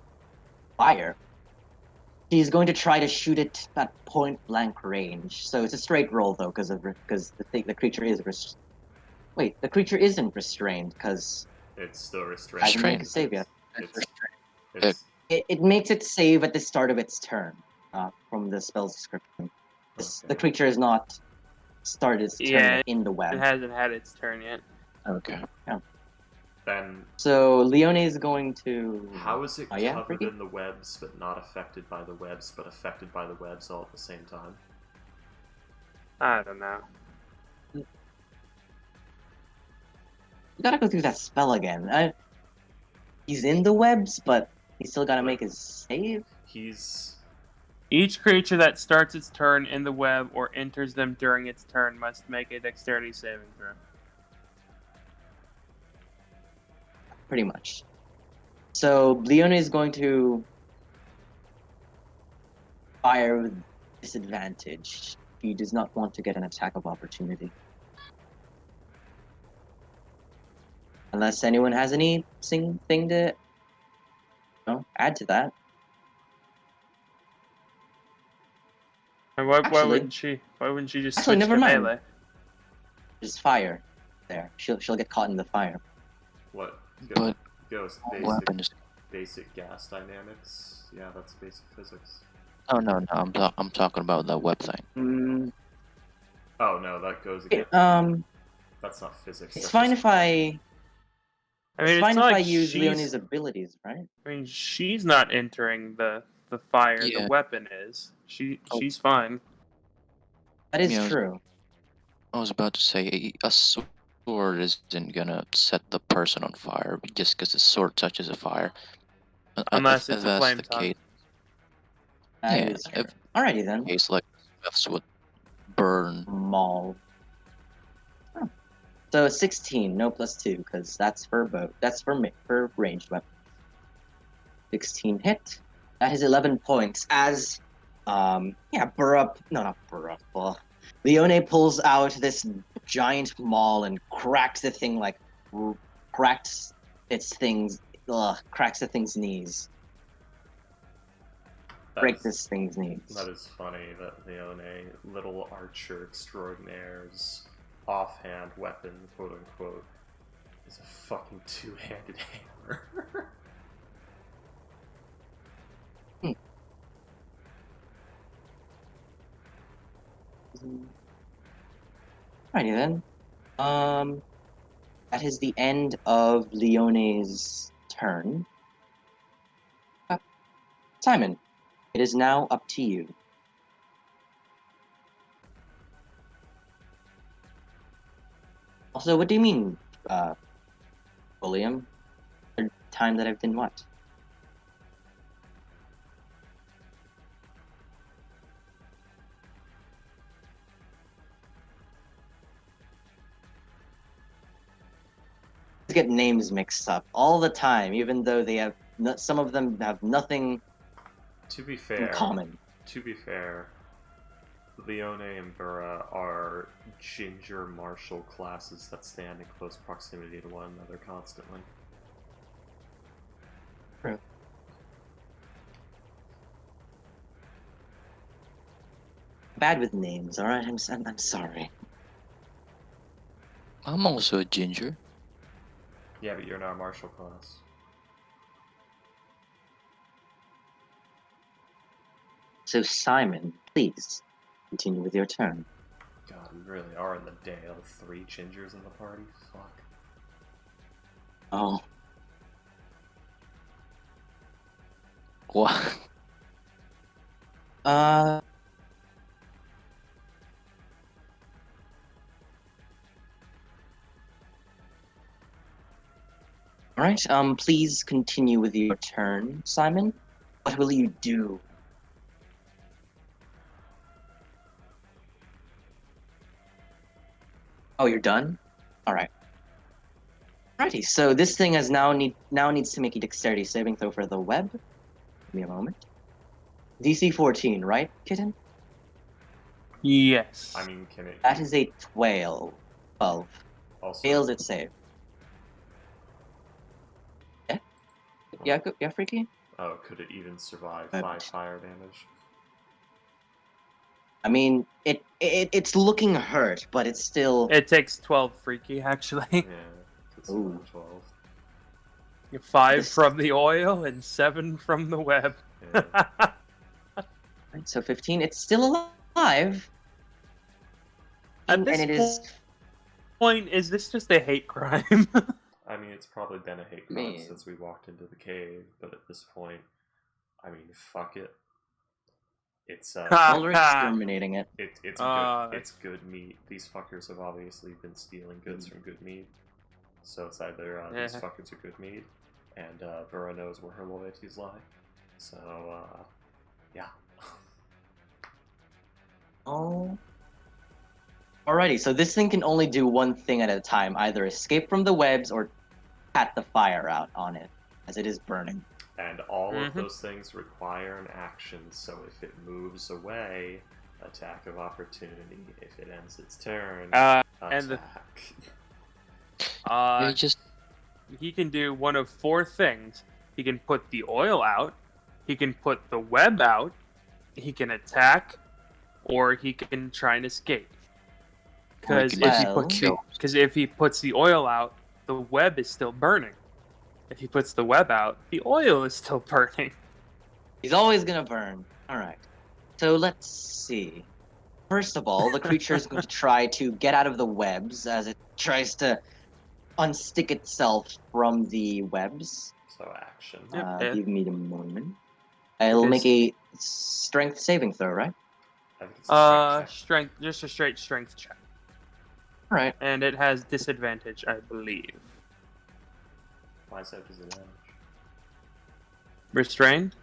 fire. She's going to try to shoot it at point blank range. So it's a straight roll though, because the creature is the creature isn't restrained because It's still I restrained. didn't make a save yet. It's It makes it save at the start of its turn, from the spell's description. The creature is not started its turn in the It web. hasn't had its turn yet. Okay. then So Leone is going to. how is it Oh, yeah, covered Ricky? in the webs but not affected by the webs but affected by the webs all at the same time? I don't know. You gotta go through that spell again. He's in the webs, but he's still gotta make his save. He's Each creature that starts its turn in the web or enters them during its turn must make a dexterity saving throw. Pretty much. So Leone is going to fire with disadvantage. He does not want to get an attack of opportunity. Unless anyone has anything to add to that. And why Actually- wouldn't she? Why wouldn't she just Actually, switch never to mind. melee? Just fire. There. She'll get caught in the fire. what? But Ghost weapon is. basic gas dynamics. Yeah, that's basic physics. Oh no, I'm talking about the web thing. Oh no, that goes again. It, That's not physics. it's that's fine just- if I I mean, It's it's fine if not I like use she's. Leonie's abilities, right? I mean, she's not entering the fire. Yeah. The weapon is. Oh. She's fine. That is Yeah, true. I was about to say a sword isn't gonna set the person on fire just because the sword touches a fire. Unless If it's a that's flame the tongue. case, That yeah. is true. If Alrighty then. case like Smiths would burn. Maul. Oh. So 16, no +2, because that's for bow. That's for ranged weapons. 16 hit. That is 11 points. As Leone pulls out this giant maul and cracks the thing cracks the thing's knees. Break this thing's knees. That is funny that Leone, little archer extraordinaire's offhand weapon, quote unquote, is a fucking two-handed hammer. Alrighty then. That is the end of Leone's turn. Simon, it is now up to you. Also, what do you mean, William? Third time that I've done what? Get names mixed up all the time, even though they have some of them have nothing To be fair, in common. Leone and Burra are ginger martial classes that stand in close proximity to one another constantly. True. Bad with names, alright? I'm sorry. I'm also a ginger. Yeah, but you're not a martial class. So Simon, please continue with your turn. God, we really are in the Dale. 3 gingers in the party? Fuck. Oh, What? Alright, please continue with your turn, Simon. What will you do? Oh, you're done? Alright. Alrighty, so this thing has now needs to make a dexterity saving throw for the web. Give me a moment. DC 14, right, kitten? Yes. I mean, can it... That is a 12. Also, Fails its save. Yeah, Freaky? Oh, could it even survive Uh, 5 fire damage? I mean, it's looking hurt, but it's still... It takes 12 freaky, actually. Yeah, it's Ooh. 12. 5 This- from the oil and 7 from the web. Yeah. Right, so 15. It's still alive. At this and it is... point, is this just a hate crime? I mean, it's probably been a hate crime Man. since we walked into the cave, but at this point, I mean, fuck it. It's Well, we're exterminating it. it's good meat. These fuckers have obviously been stealing goods from good meat, so it's either these Yeah. fuckers are good meat, and Burra knows where her loyalties lie. So yeah. Oh. Alrighty, so this thing can only do one thing at a time, either escape from the webs or pat the fire out on it, as it is burning. And all of Mhm. those things require an action, so if it moves away, attack of opportunity. If it ends its turn, and the- attack. They just He can do one of 4 things. He can put the oil out, he can put the web out, he can attack, or he can try and escape. Because can if he puts the oil out, the web is still burning. If he puts the web out, the oil is still burning. He's always gonna burn. Alright. So let's see. First of all, the creature is going to try to get out of the webs as it tries to unstick itself from the webs. So action. Yep, yeah. Give me the moment. I'll make a strength saving throw, right? I think it's a strength check. Strength, just a straight strength check. All right. And it has disadvantage, I believe. Why is that disadvantage? Restrained?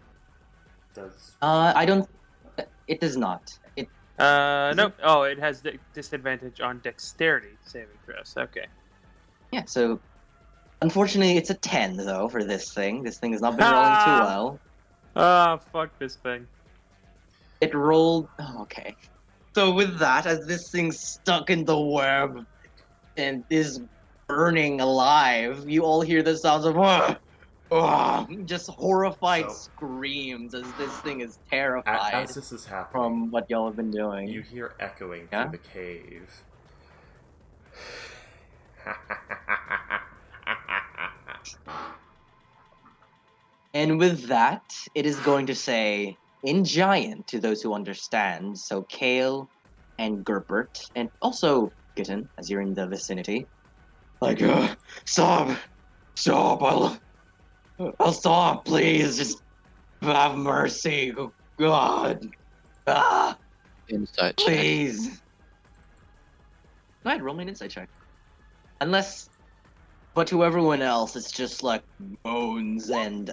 Does I don't. It does not. It. Nope. Oh, it has disadvantage on dexterity saving throws. Okay. Yeah. So, unfortunately, it's a 10 though for this thing. This thing has not been rolling too well. Ah, fuck this thing. It rolled. Oh, okay. So with that, as this thing's stuck in the web and is burning alive, you all hear the sounds of just horrified So- screams as this thing is terrified as this is happening, from what y'all have been doing. you hear echoing Yeah? through the cave. And with that, it is going to say in giant to those who understand. So Kale and Gerbert, and also Kitten, as you're in the vicinity. Like, stop, I'll stop, please, just have mercy, oh, God, Insight check. please. Go ahead, roll me an insight check. But to everyone else, it's just like moans and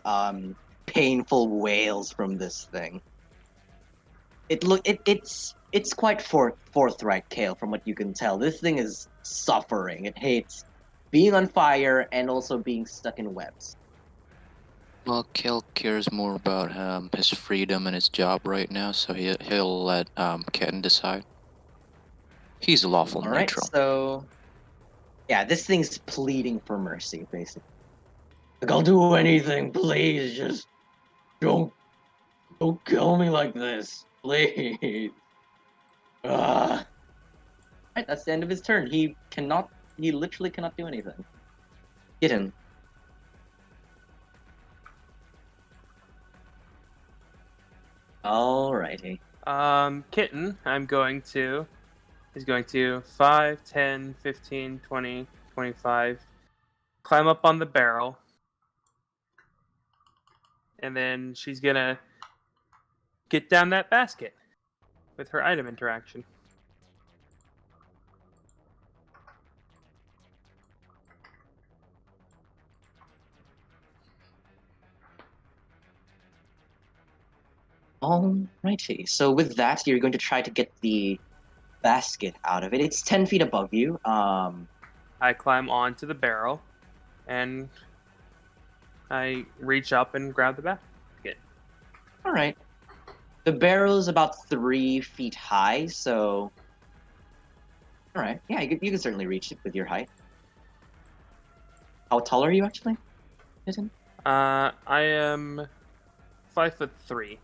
painful wails from this thing. It's quite forthright, Kale, from what you can tell. This thing is suffering. It hates being on fire and also being stuck in webs. Well, Kel cares more about his freedom and his job right now, so he'll let Ken decide. He's lawful All right, neutral. so yeah, this thing's pleading for mercy, basically. Like, I'll do anything, please. Just don't kill me like this, please. Right, that's the end of his turn. He literally cannot do anything. Get him. Alrighty. Kitten, is going to 5, 10, 15, 20, 25, climb up on the barrel, and then she's gonna get down that basket with her item interaction. Alrighty. So with that, you're going to try to get the basket out of it. It's 10 feet above you. I climb onto the barrel, and I reach up and grab the basket. Alright. The barrel is about 3 feet high, so... Alright. Yeah, you can certainly reach it with your height. How tall are you, actually? Kitten? I am 5'3".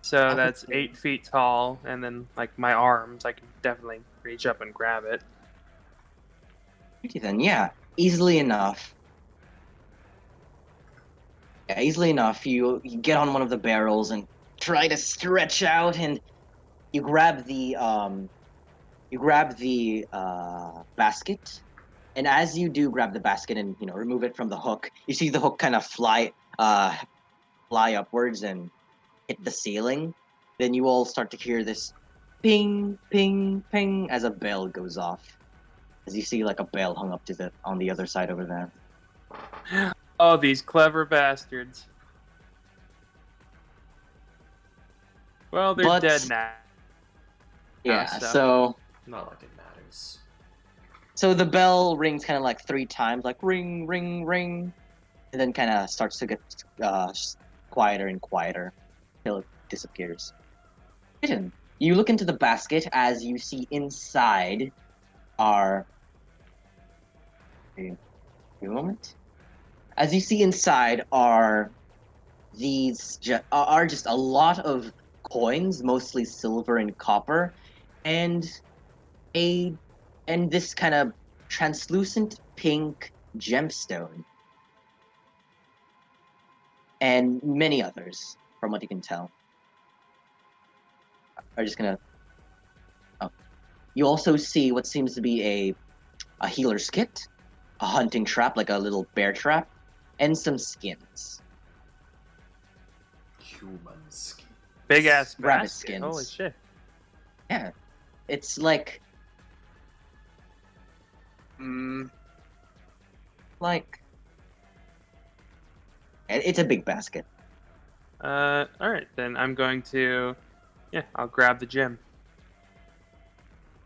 So that's 8 feet tall, and then like my arms, I can definitely reach up and grab it. Alrighty then, yeah. Easily enough. Yeah, easily enough. You get on one of the barrels and try to stretch out, and you grab the basket. And as you do grab the basket and remove it from the hook, you see the hook kind of fly upwards and hit the ceiling. Then you all start to hear this ping, ping, ping as a bell goes off. As you see like a bell hung up on the other side over there. Oh, these clever bastards. Well, they're dead now. Yeah, so- so Not like it matters. So the bell rings kind of like 3 times, like ring, ring, ring, and then kind of starts to get quieter and quieter until it disappears. Hidden. You look into the basket as you see inside are. Wait a moment. As you see inside are are just a lot of coins, mostly silver and copper, and this kind of translucent pink gemstone. And many others, from what you can tell. Are just gonna... Oh. You also see what seems to be a a healer's kit, a hunting trap, like a little bear trap, and some skins. Human skin. Big ass Rabbit basket. skins. Holy shit. Yeah. It's like... like... It's a big basket. Alright, then I'm going to... Yeah, I'll grab the gem.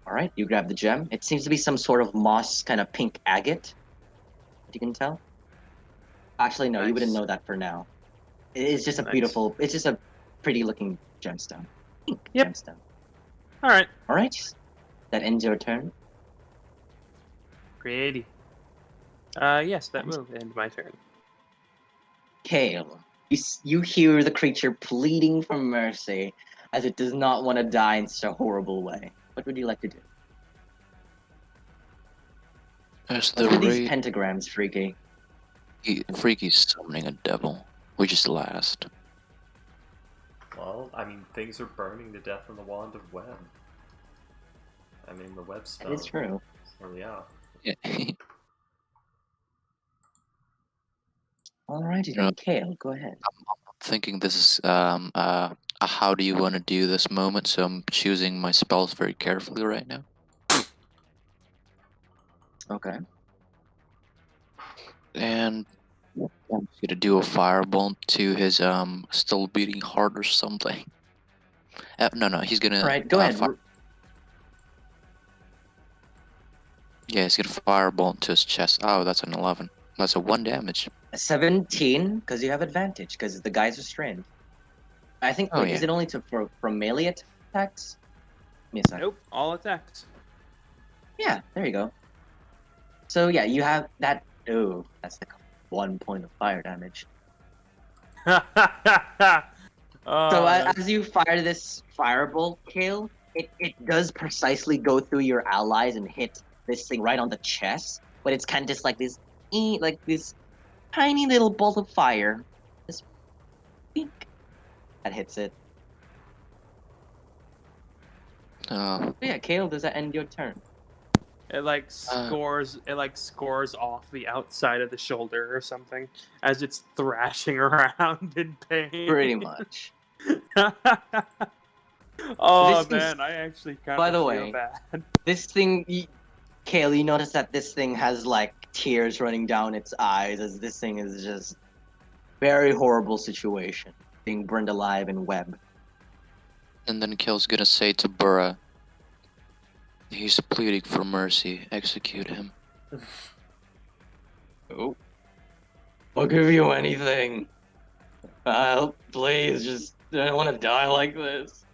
Alright, you grab the gem. It seems to be some sort of moss, kind of pink agate. If you can tell. Actually, no, you wouldn't Nice. know that for now. It's just a Nice. beautiful... It's just a pretty looking gemstone. Pink Yep. gemstone. Alright, Alright. That ends your turn. pretty. Yes, that will end my turn. Kale, you hear the creature pleading for mercy as it does not want to die in such a horrible way. What would you like to do? As the What's with these Ray pentagrams, Freaky? Freaky's summoning a devil, which is last. Well, I mean, things are burning to death in the Wand of Web. I mean, the web spell. That is true. Oh, yeah. Yeah. Alrighty Yeah. then, Kale, go ahead. Thinking this is a how do you want to do this moment, so I'm choosing my spells very carefully right now. Okay. And I'm just gonna do a fireball to his still beating heart or something. No, he's gonna Alright, go ahead. yeah, he's gonna fireball to his chest. Oh, that's an 11. That's a 1 damage. 17, because you have advantage, because the guy's restrained. I think, Oh, wait, is yeah. it only from melee attacks? Give me a sec. Nope, all attacks. Yeah, there you go. So yeah, you have that. Oh, that's like 1 point of fire damage. So as you fire this firebolt, Kale, it does precisely go through your allies and hit this thing right on the chest, but it's kind of just like this tiny little bolt of fire, just pink, that hits it. So yeah, Kale, does that end your turn? It like scores off the outside of the shoulder or something as it's thrashing around in pain. Pretty much. Oh This thing's- man, I actually kind By of the feel way, bad. This thing, Kale, you notice that this thing has like tears running down its eyes as this thing is just very horrible situation, being burned alive in web. And then Kill's gonna say to Burra, he's pleading for mercy, execute him. Oh. I'll give you anything. Please, just, I don't want to die like this.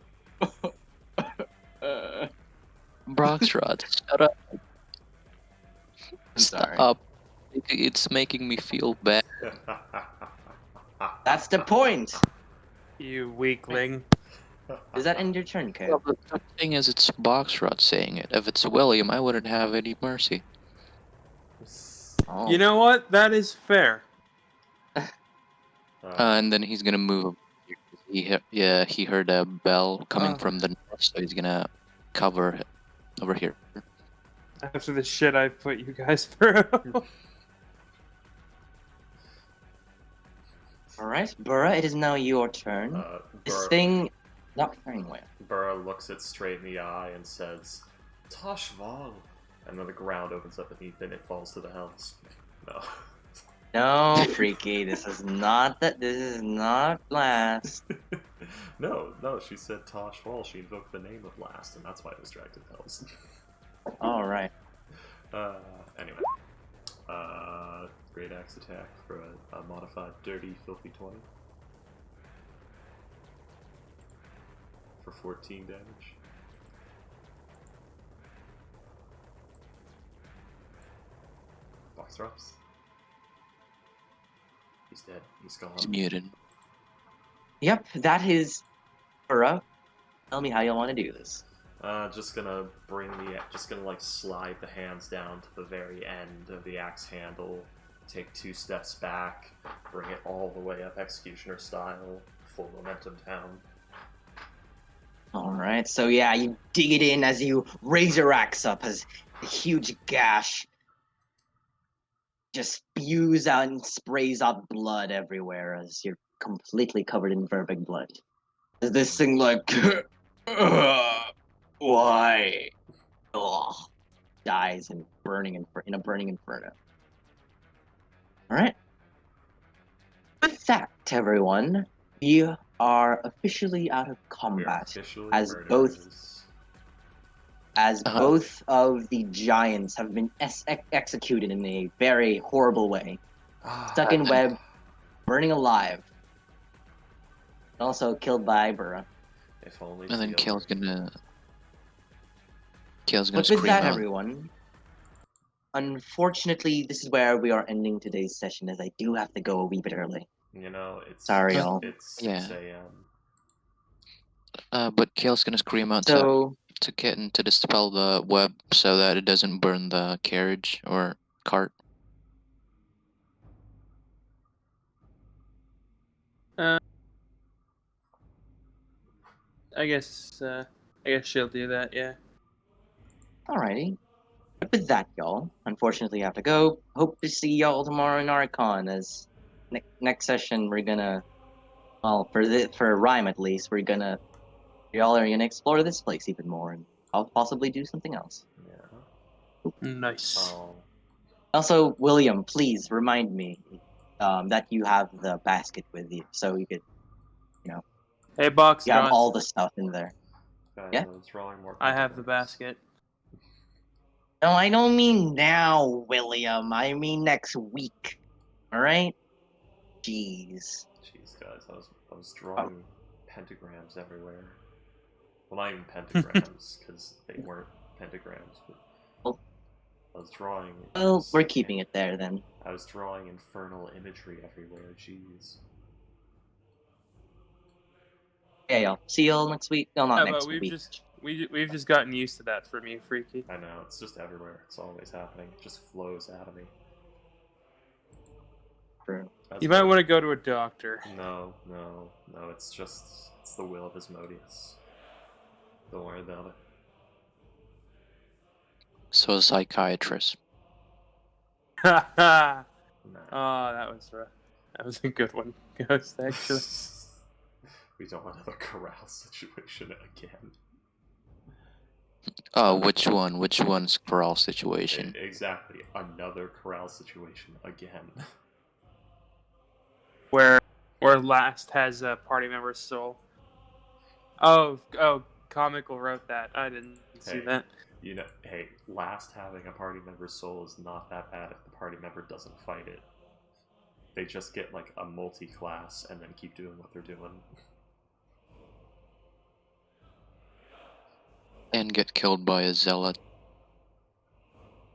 Broxrod, shut up. I'm sorry. Stop. It's making me feel bad. That's the point. You weakling. Does that end your turn, Kale? Well, the thing is, it's Boxrod saying it. If it's William, I wouldn't have any mercy. Oh. You know what? That is fair. And then he's gonna move. He heard a bell coming from the north, so he's gonna cover over here. After the shit I've put you guys through. Alright, Burra, it is now your turn. This thing not faring well. Burra looks it straight in the eye and says, Toshval. And then the ground opens up beneath it and it falls to the hells. No. No, Freaky, this is not last. No, she said Toshval. She invoked the name of last, and that's why it was dragged to the hells. Alright. Anyway. Great axe attack for a modified dirty, filthy 20. For 14 damage. Box drops. He's dead. He's gone. He's muted. Yep, that is Burra. Tell me how you want to do this. Just gonna like slide the hands down to the very end of the axe handle, take 2 steps back, bring it all the way up executioner style, full momentum down. Alright, so yeah, you dig it in as you raise your axe up as A huge gash just spews out and sprays out blood everywhere as you're completely covered in verbic blood. Is this thing like, why? Ugh, dies in in a burning inferno. All right. With that, everyone, we are officially out of We're combat officially as murderers. both of the giants have been executed in a very horrible way, stuck in web, burning alive, and also killed by Burra. If only. And then Theodore- Kale's gonna But with scream that, out. everyone, unfortunately, this is where we are ending today's session, as I do have to go a wee bit early. You know, it's Sorry, y'all. It's 6 Yeah. a.m. But Kale's gonna scream out So, to Kitten to dispel the web so that it doesn't burn the carriage or cart. I guess she'll do that. Yeah. alrighty. But with that, y'all, unfortunately, I have to go. Hope to see y'all tomorrow in Archon. As next session, we're gonna, well, for Rime at least, y'all are gonna explore this place even more, and I'll possibly do something else. Yeah. Nice. Oh, Also, William, please remind me that you have the basket with you, so you could, Hey, box you have gods. all the stuff in there. guys, Yeah? I was drawing more. I have the pentagrams. basket. No, I don't mean now, William. I mean next week. All right? Jeez. Jeez, guys, I was drawing pentagrams everywhere. Well, not even pentagrams, because they weren't pentagrams, but Well- I was drawing. Well, just- we're keeping it there then. I was drawing infernal imagery everywhere. Jeez. Yeah, y'all. See y'all next week. No, not Yeah, next but we've week. we've just gotten used to that from you, Freaky. I know, it's just everywhere. It's always happening. It just flows out of me. True. That's You might what- want to go to a doctor. No, it's the will of Asmodeus. Don't worry about it. So a psychiatrist. Oh, Nah. that was rough. That was a good one, Ghost. Actually, We don't want another corral situation again. Oh, which one? Which one's corral situation? Exactly, another corral situation again. where Last has a party member's soul. Oh, Comical wrote that. I didn't see Hey. that. You know, hey, last having a party member's soul is not that bad if the party member doesn't fight it. They just get like a multi-class and then keep doing what they're doing. And get killed by a zealot.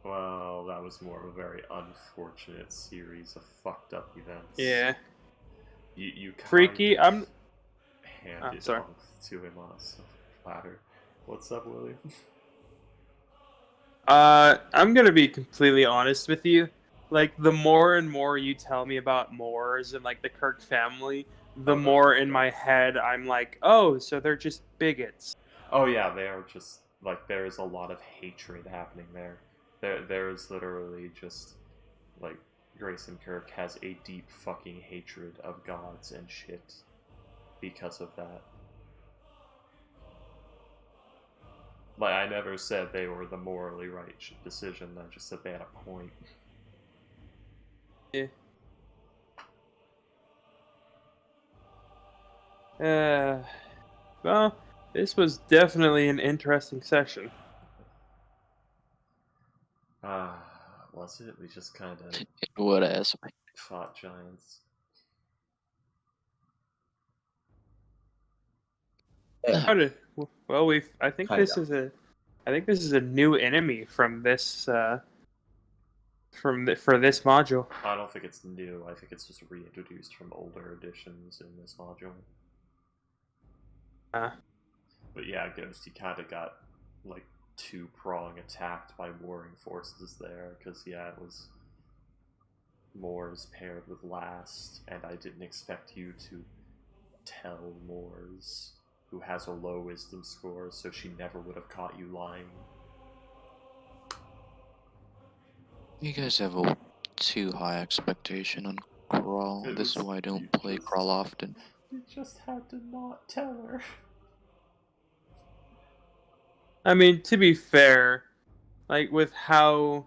Well, that was more of a very unfortunate series of fucked up events. Yeah. You kind Freaky, of I'm- handed sorry. off to him on a platter. What's up, William? I'm gonna be completely honest with you. Like, the more and more you tell me about Moors and like the Kirk family, the Oh, more that's in good. my head I'm like, oh, so they're just bigots. Oh yeah, they are just like there's a lot of hatred happening there. There's literally just like Grayson Kirk has a deep fucking hatred of gods and shit because of that. Like I never said they were the morally right decision. I just said they had a point. Yeah. Well, this was definitely an interesting session. Was it? We just kind of What ass? fought giants. How did? Well, I think Kinda. this is a new enemy from this for this module. I don't think it's new. I think it's just reintroduced from older editions in this module. But yeah, Ghost, he kind of got like two-prong attacked by warring forces there, because yeah, it was Moors paired with Last, and I didn't expect you to tell Moors, who has a low wisdom score, so she never would have caught you lying. You guys have a too high expectation on Crawl. It This is was- why I you don't play just- Crawl often. You just had to not tell her. I mean, to be fair, like with how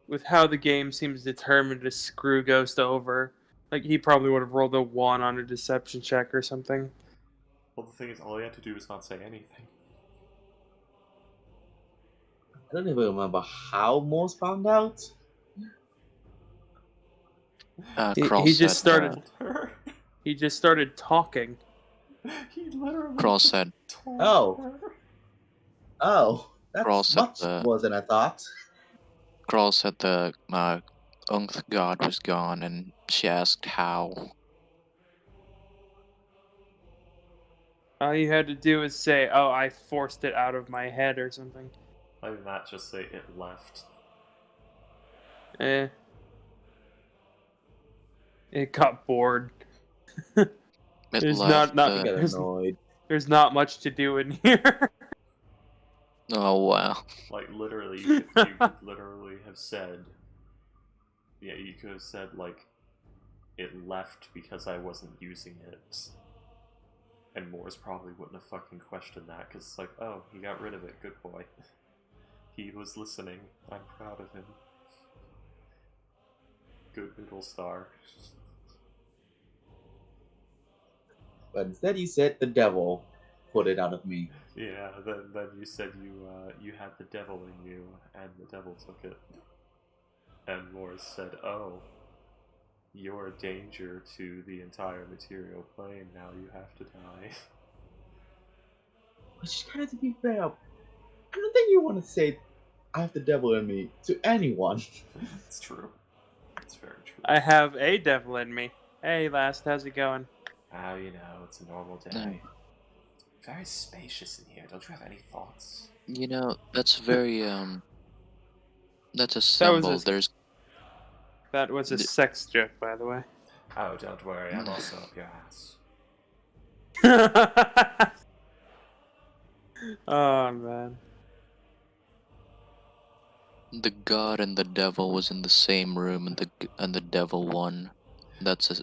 the game seems determined to screw Ghost over, like he probably would have rolled a 1 on a deception check or something. Well, the thing is, all he had to do was not say anything. I don't even remember how Morse found out. Crawl He said, just started. Told her. He just started talking. He literally Crawl just said, told Oh. her. Oh, Crawl that's said much more than I thought. Crawl said the Unkth god was gone, and she asked how. All you had to do was say, "Oh, I forced it out of my head" or something. Other than that, just say it left. It got bored. It There's left not- I got There's- annoyed. There's not much to do in here. Oh wow. Like, literally, you could literally have said... Yeah, you could have said, like, it left because I wasn't using it. And Morse probably wouldn't have fucking questioned that, because it's like, oh, he got rid of it, good boy. He was listening, I'm proud of him. Good little star. But instead, he said the devil put it out of me. Yeah, then you said you had the devil in you, and the devil took it. And Morris said, oh, you're a danger to the entire material plane, now you have to die. Which, kind of to be fair, I don't think you want to say I have the devil in me to anyone. It's true. It's very true. I have a devil in me. Hey, last, how's it going? Oh, you know, it's a normal day. It's very spacious in here, don't you have any thoughts? You know, that's very that's a That was symbol. a- There's That was a sex joke, by the way. Oh, don't worry, I'm also up your ass. Oh man. the god and the devil was in the same room, and the devil won. That's a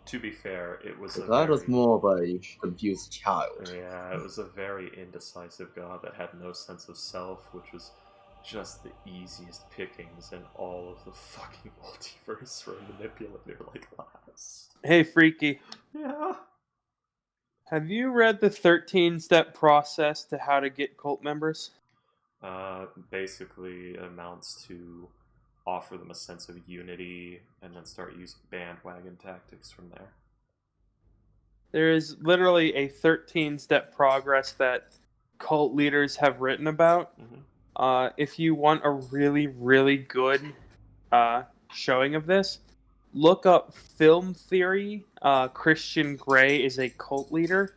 To be fair, it was The a god was very- more of a confused child. Yeah, it was a very indecisive god that had no sense of self, which was just the easiest pickings in all of the fucking multiverse for a manipulator like last. Hey, Freaky. Yeah. Have you read the 13-step process to how to get cult members? Basically amounts to offer them a sense of unity and then start using bandwagon tactics from there. There is literally a 13-step progress that cult leaders have written about. Mhm. If you want a really, really good showing of this, look up Film Theory. Christian Grey is a cult leader,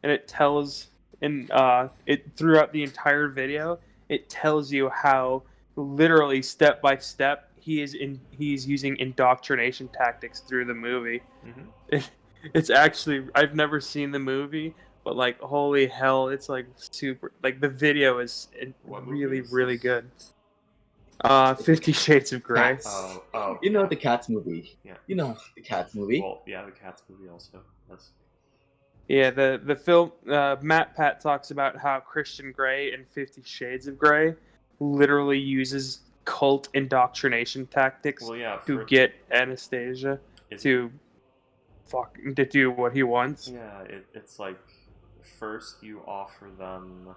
and it tells it throughout the entire video. It tells you how literally step by step he's using indoctrination tactics through the movie. Mhm. It's actually, I've never seen the movie, but like holy hell, it's like super. Like the video is What movie really, is really this? good. 50 Shades of Grey. Cats. Oh, You know yeah. the Cats movie. Yeah. You know the Cats movie. Well, yeah, the Cats movie also. That's... Yeah, the film. Matt Pat talks about how Christian Grey in 50 Shades of Grey literally uses cult indoctrination tactics Well, yeah, to for- get Anastasia it's- to do what he wants. Yeah, it's like first you offer them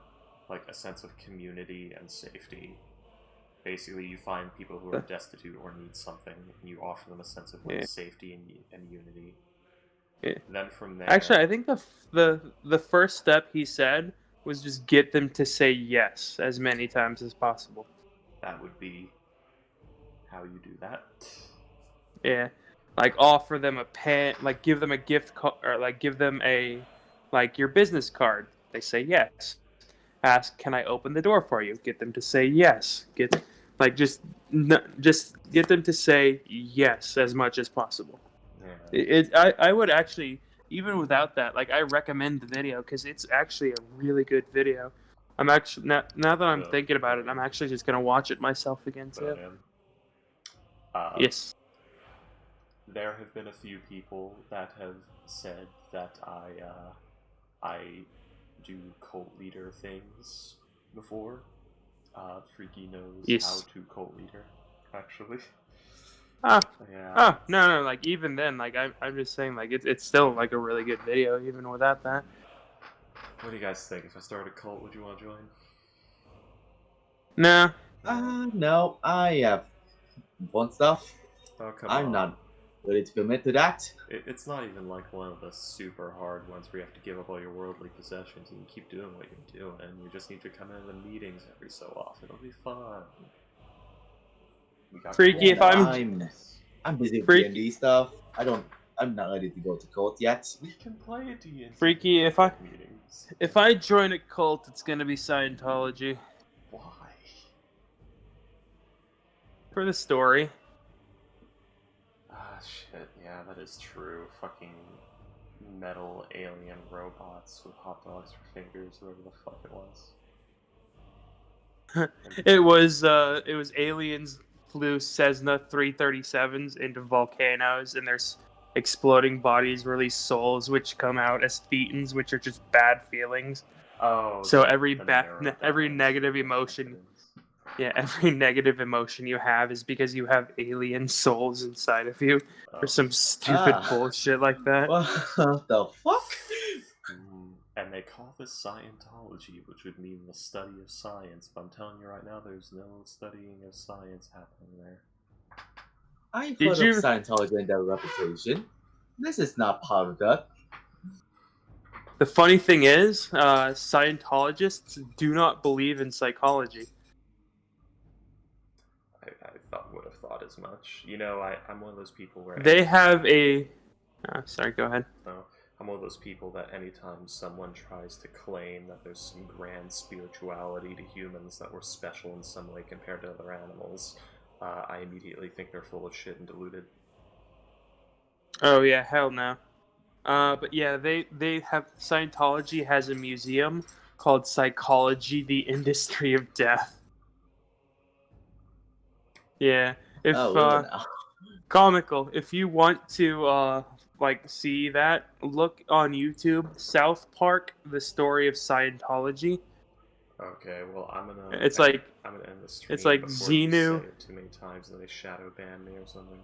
like a sense of community and safety. Basically, you find people who are destitute or need something, and you offer them a sense of like Yeah. safety and unity. Yeah. Then from there, Actually, I think the first step he said was just get them to say yes as many times as possible. that would be how you do that. Yeah, like offer them a pen, like give them a gift card, or like give them a your business card. They say yes. Ask, can I open the door for you? Get them to say yes. Just get them to say yes as much as possible. Yeah. I would actually, even without that, like I recommend the video because it's actually a really good video. I'm actually now that I'm Yeah. thinking about it, I'm actually just gonna watch it myself again too. Yes. There have been a few people that have said that I do cult leader things before. Freaky knows Yes. how to cult leader, actually. Ah. Yeah. Oh no, like even then, like I'm just saying, like it's still like a really good video even without that. What do you guys think? If I started a cult, would you want to join? Nah. No, I have want stuff. Oh, come I'm on. not ready to commit to that. It's not even like one of the super hard ones where you have to give up all your worldly possessions and you keep doing what you're doing. You just need to come into the meetings every so often. It'll be fun. We got Freaky, if I'm busy with Freaky. D&D stuff. I'm not ready to go to cult yet. We can play a D&D. Freaky, if I join a cult, it's gonna be Scientology Why? for the story. Ah, shit. Yeah, that is true. Fucking metal alien robots with hot dogs for fingers, whatever the fuck it was. It was aliens flew Cessna 337s into volcanoes, and there's exploding bodies release souls, which come out as thetans, which are just bad feelings. Oh. So the every neurodynes, negative the emotion, confidence. yeah, every negative emotion you have is because you have alien souls inside of you, or some stupid bullshit like that. What the fuck? And they call this Scientology, which would mean the study of science. But I'm telling you right now, there's no studying of science happening there. I've heard of Scientology and their reputation. This is not part of that. The funny thing is, Scientologists do not believe in psychology. I would have thought as much. You know, I'm one of those people where they have a. Sorry, go ahead. No, I'm one of those people that anytime someone tries to claim that there's some grand spirituality to humans, that we're special in some way compared to other animals, I immediately think they're full of shit and deluded. Oh yeah, hell no. But yeah, they have Scientology has a museum called Psychology: The Industry of Death. Yeah, if comical. If you want to like see that, look on YouTube. South Park: The Story of Scientology. Okay, well I'm gonna. It's like I'm gonna end the stream. it's like before you Xenu. say it too many times and they shadow ban me or something.